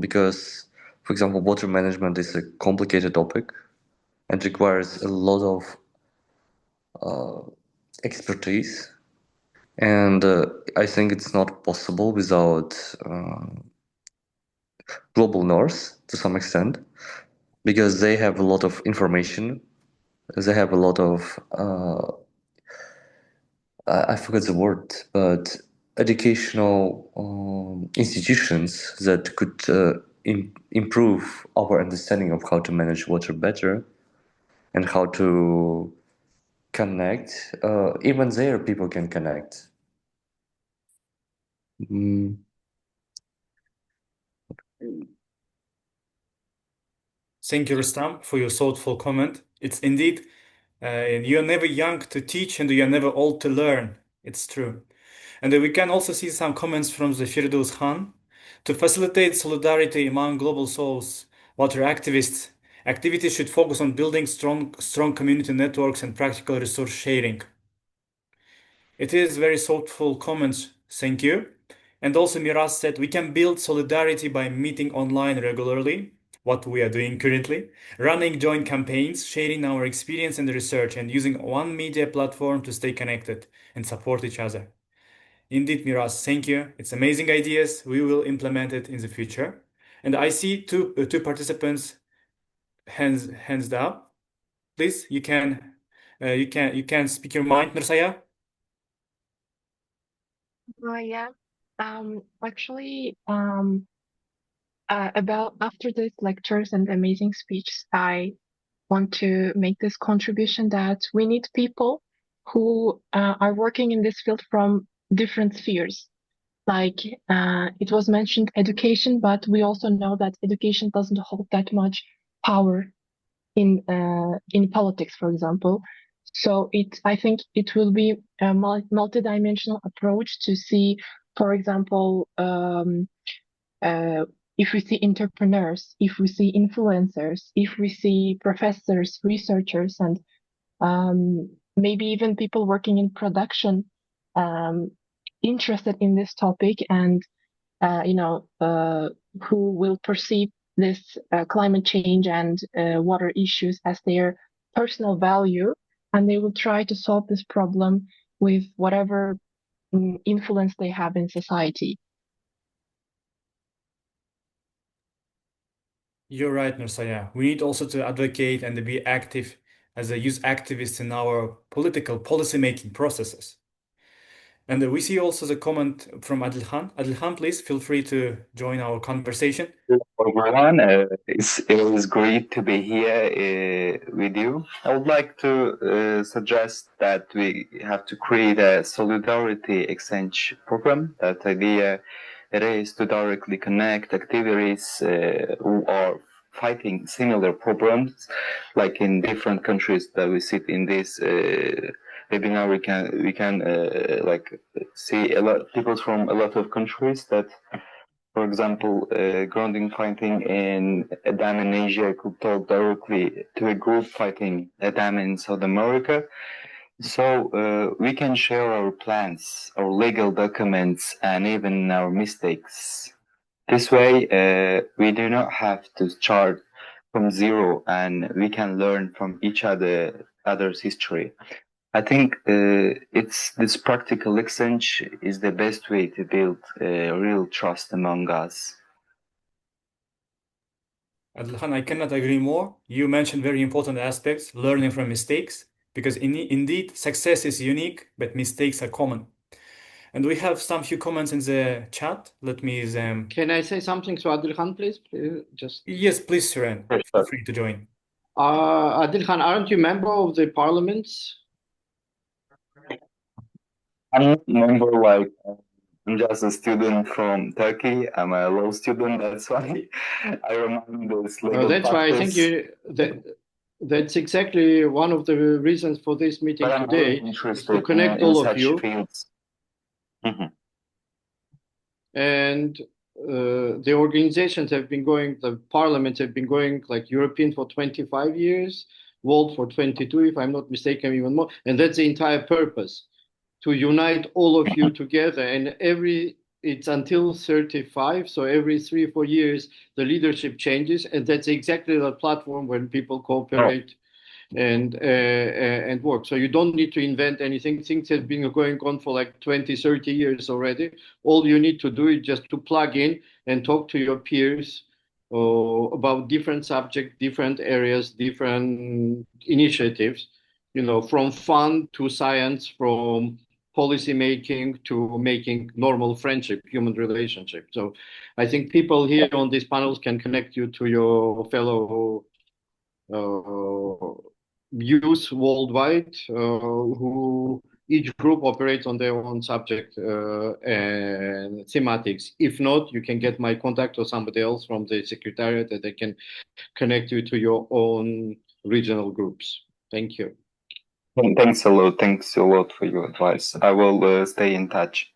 because, for example, water management is a complicated topic and requires a lot of expertise. And I think it's not possible without Global North to some extent, because they have a lot of information. They have a lot of, I forget the word, but educational institutions that could improve our understanding of how to manage water better and how to connect. Even there, people can connect. Thank you, Rustam, for your thoughtful comment. It's indeed, you're never young to teach and you're never old to learn. It's true. And we can also see some comments from the Firdaus Khan. To facilitate solidarity among Global South water activists, activities should focus on building strong community networks and practical resource sharing. It is very thoughtful comments. Thank you. And also Miraz said, we can build solidarity by meeting online regularly, what we are doing currently, running joint campaigns, sharing our experience and research, and using one media platform to stay connected and support each other. Indeed, Miraz, thank you. It's amazing ideas. We will implement it in the future. And I see two participants hands up. Please, you can speak your mind, Nursaya. Yeah. Actually, about after these lectures and amazing speeches, I want to make this contribution that we need people who are working in this field from different spheres. Like it was mentioned education, but we also know that education doesn't hold that much power in politics, for example. So I think it will be a multidimensional approach to see, for example, if we see entrepreneurs, if we see influencers, if we see professors, researchers, and maybe even people working in production interested in this topic and who will perceive this climate change and water issues as their personal value, and they will try to solve this problem with whatever influence they have in society. You're right, Nursaya. We need also to advocate and to be active as a youth activist in our political policy-making processes. And we see also the comment from Adilhan. Adilhan, please feel free to join our conversation. Everyone, it was great to be here with you. I would like to suggest that we have to create a solidarity exchange program. That idea it is to directly connect activities who are fighting similar problems, like in different countries that we sit in this webinar. We can like see a lot of people from a lot of countries that. For example, grounding fighting in a dam in Asia could talk directly to a group fighting a dam in South America. So we can share our plans, our legal documents, and even our mistakes. This way, we do not have to start from zero, and we can learn from each other's history. I think it's this practical exchange is the best way to build real trust among us. Adilhan, I cannot agree more. You mentioned very important aspects, learning from mistakes, because indeed success is unique, but mistakes are common. And we have some few comments in the chat. Let me Can I say something to Adilhan, please? Yes, please, Suren. Feel free to join. Adilhan, aren't you member of the parliament? I'm not a member, like I'm just a student from Turkey. I'm a law student, that's why I remember this legal That's why I think that's exactly one of the reasons for this meeting today, is to connect all of you. And the organizations have been going, the parliaments have been going, like European for 25 years, World for 22, if I'm not mistaken, even more. And that's the entire purpose, to unite all of you together. And it's until 35, so every 3-4 years, the leadership changes. And that's exactly the platform when people cooperate and work. So you don't need to invent anything. Things have been going on for like 20-30 years already. All you need to do is just to plug in and talk to your peers about different subjects, different areas, different initiatives, from fun to science, from policy making to making normal friendship, human relationship. So I think people here on these panels can connect you to your fellow youth worldwide who each group operates on their own subject and thematics. If not, you can get my contact or somebody else from the secretariat that they can connect you to your own regional groups. Thank you. Thanks a lot. Thanks a lot for your advice. I will stay in touch.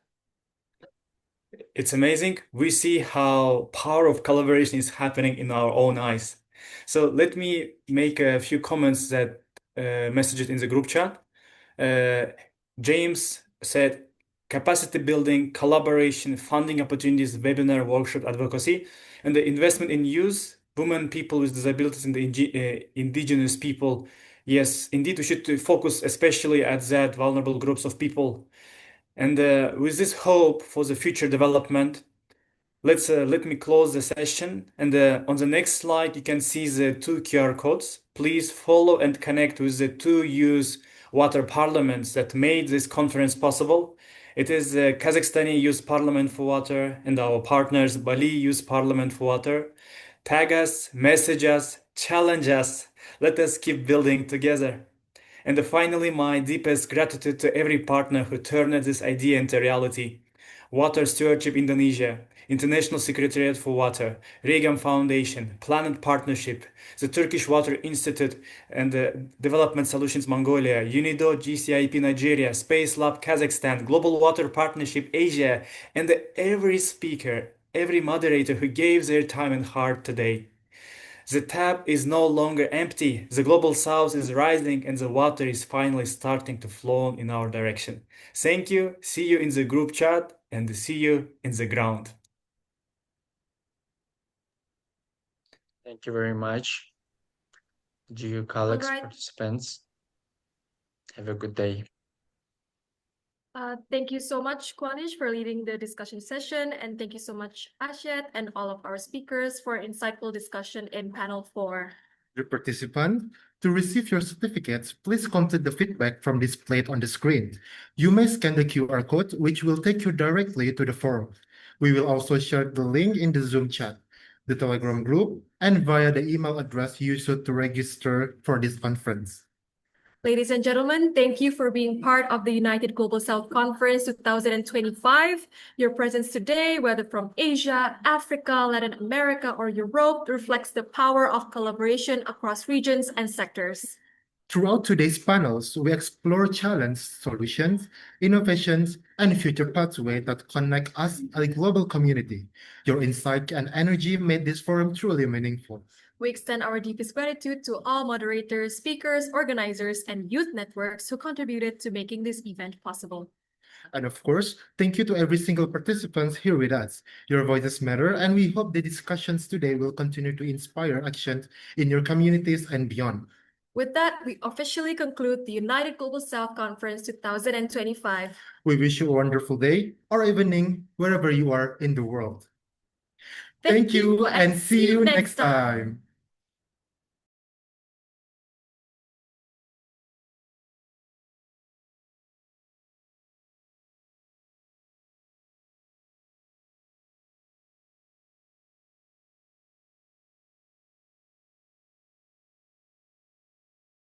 It's amazing. We see how power of collaboration is happening in our own eyes. So let me make a few comments that messages in the group chat. James said, capacity building, collaboration, funding opportunities, webinar, workshop, advocacy, and the investment in youth women, people with disabilities, and the indigenous people. Yes, indeed, we should focus especially at that vulnerable groups of people. And with this hope for the future development, let me close the session. And on the next slide, you can see the 2 QR codes. Please follow and connect with the 2 youth water parliaments that made this conference possible. It is the Kazakhstani Youth Parliament for Water and our partners Bali Youth Parliament for Water. Tag us, message us, challenge us. Let us keep building together. And finally, my deepest gratitude to every partner who turned this idea into reality. Water Stewardship Indonesia, International Secretariat for Water, Reagan Foundation, Planet Partnership, the Turkish Water Institute and Development Solutions Mongolia, UNIDO GCIP Nigeria, Space Lab Kazakhstan, Global Water Partnership Asia, and every speaker, every moderator who gave their time and heart today. The tap is no longer empty. The global south is rising and the water is finally starting to flow in our direction. Thank you. See you in the group chat and see you in the ground. Thank you very much, dear colleagues, Alright. participants. Have a good day. Thank you so much, Kwanish, for leading the discussion session. And thank you so much, Ashet, and all of our speakers for insightful discussion in panel 4. Dear participant, to receive your certificates, please complete the feedback from displayed on the screen. You may scan the QR code, which will take you directly to the forum. We will also share the link in the Zoom chat, the Telegram group, and via the email address used to register for this conference. Ladies and gentlemen, thank you for being part of the United Global South Conference 2025. Your presence today, whether from Asia, Africa, Latin America, or Europe, reflects the power of collaboration across regions and sectors. Throughout today's panels, we explore challenges, solutions, innovations, and future pathways that connect us as a global community. Your insight and energy made this forum truly meaningful. We extend our deepest gratitude to all moderators, speakers, organizers, and youth networks who contributed to making this event possible. And of course, thank you to every single participant here with us. Your voices matter, and we hope the discussions today will continue to inspire action in your communities and beyond. With that, we officially conclude the United Global South Conference 2025. We wish you a wonderful day or evening wherever you are in the world. Thank you and see you next time.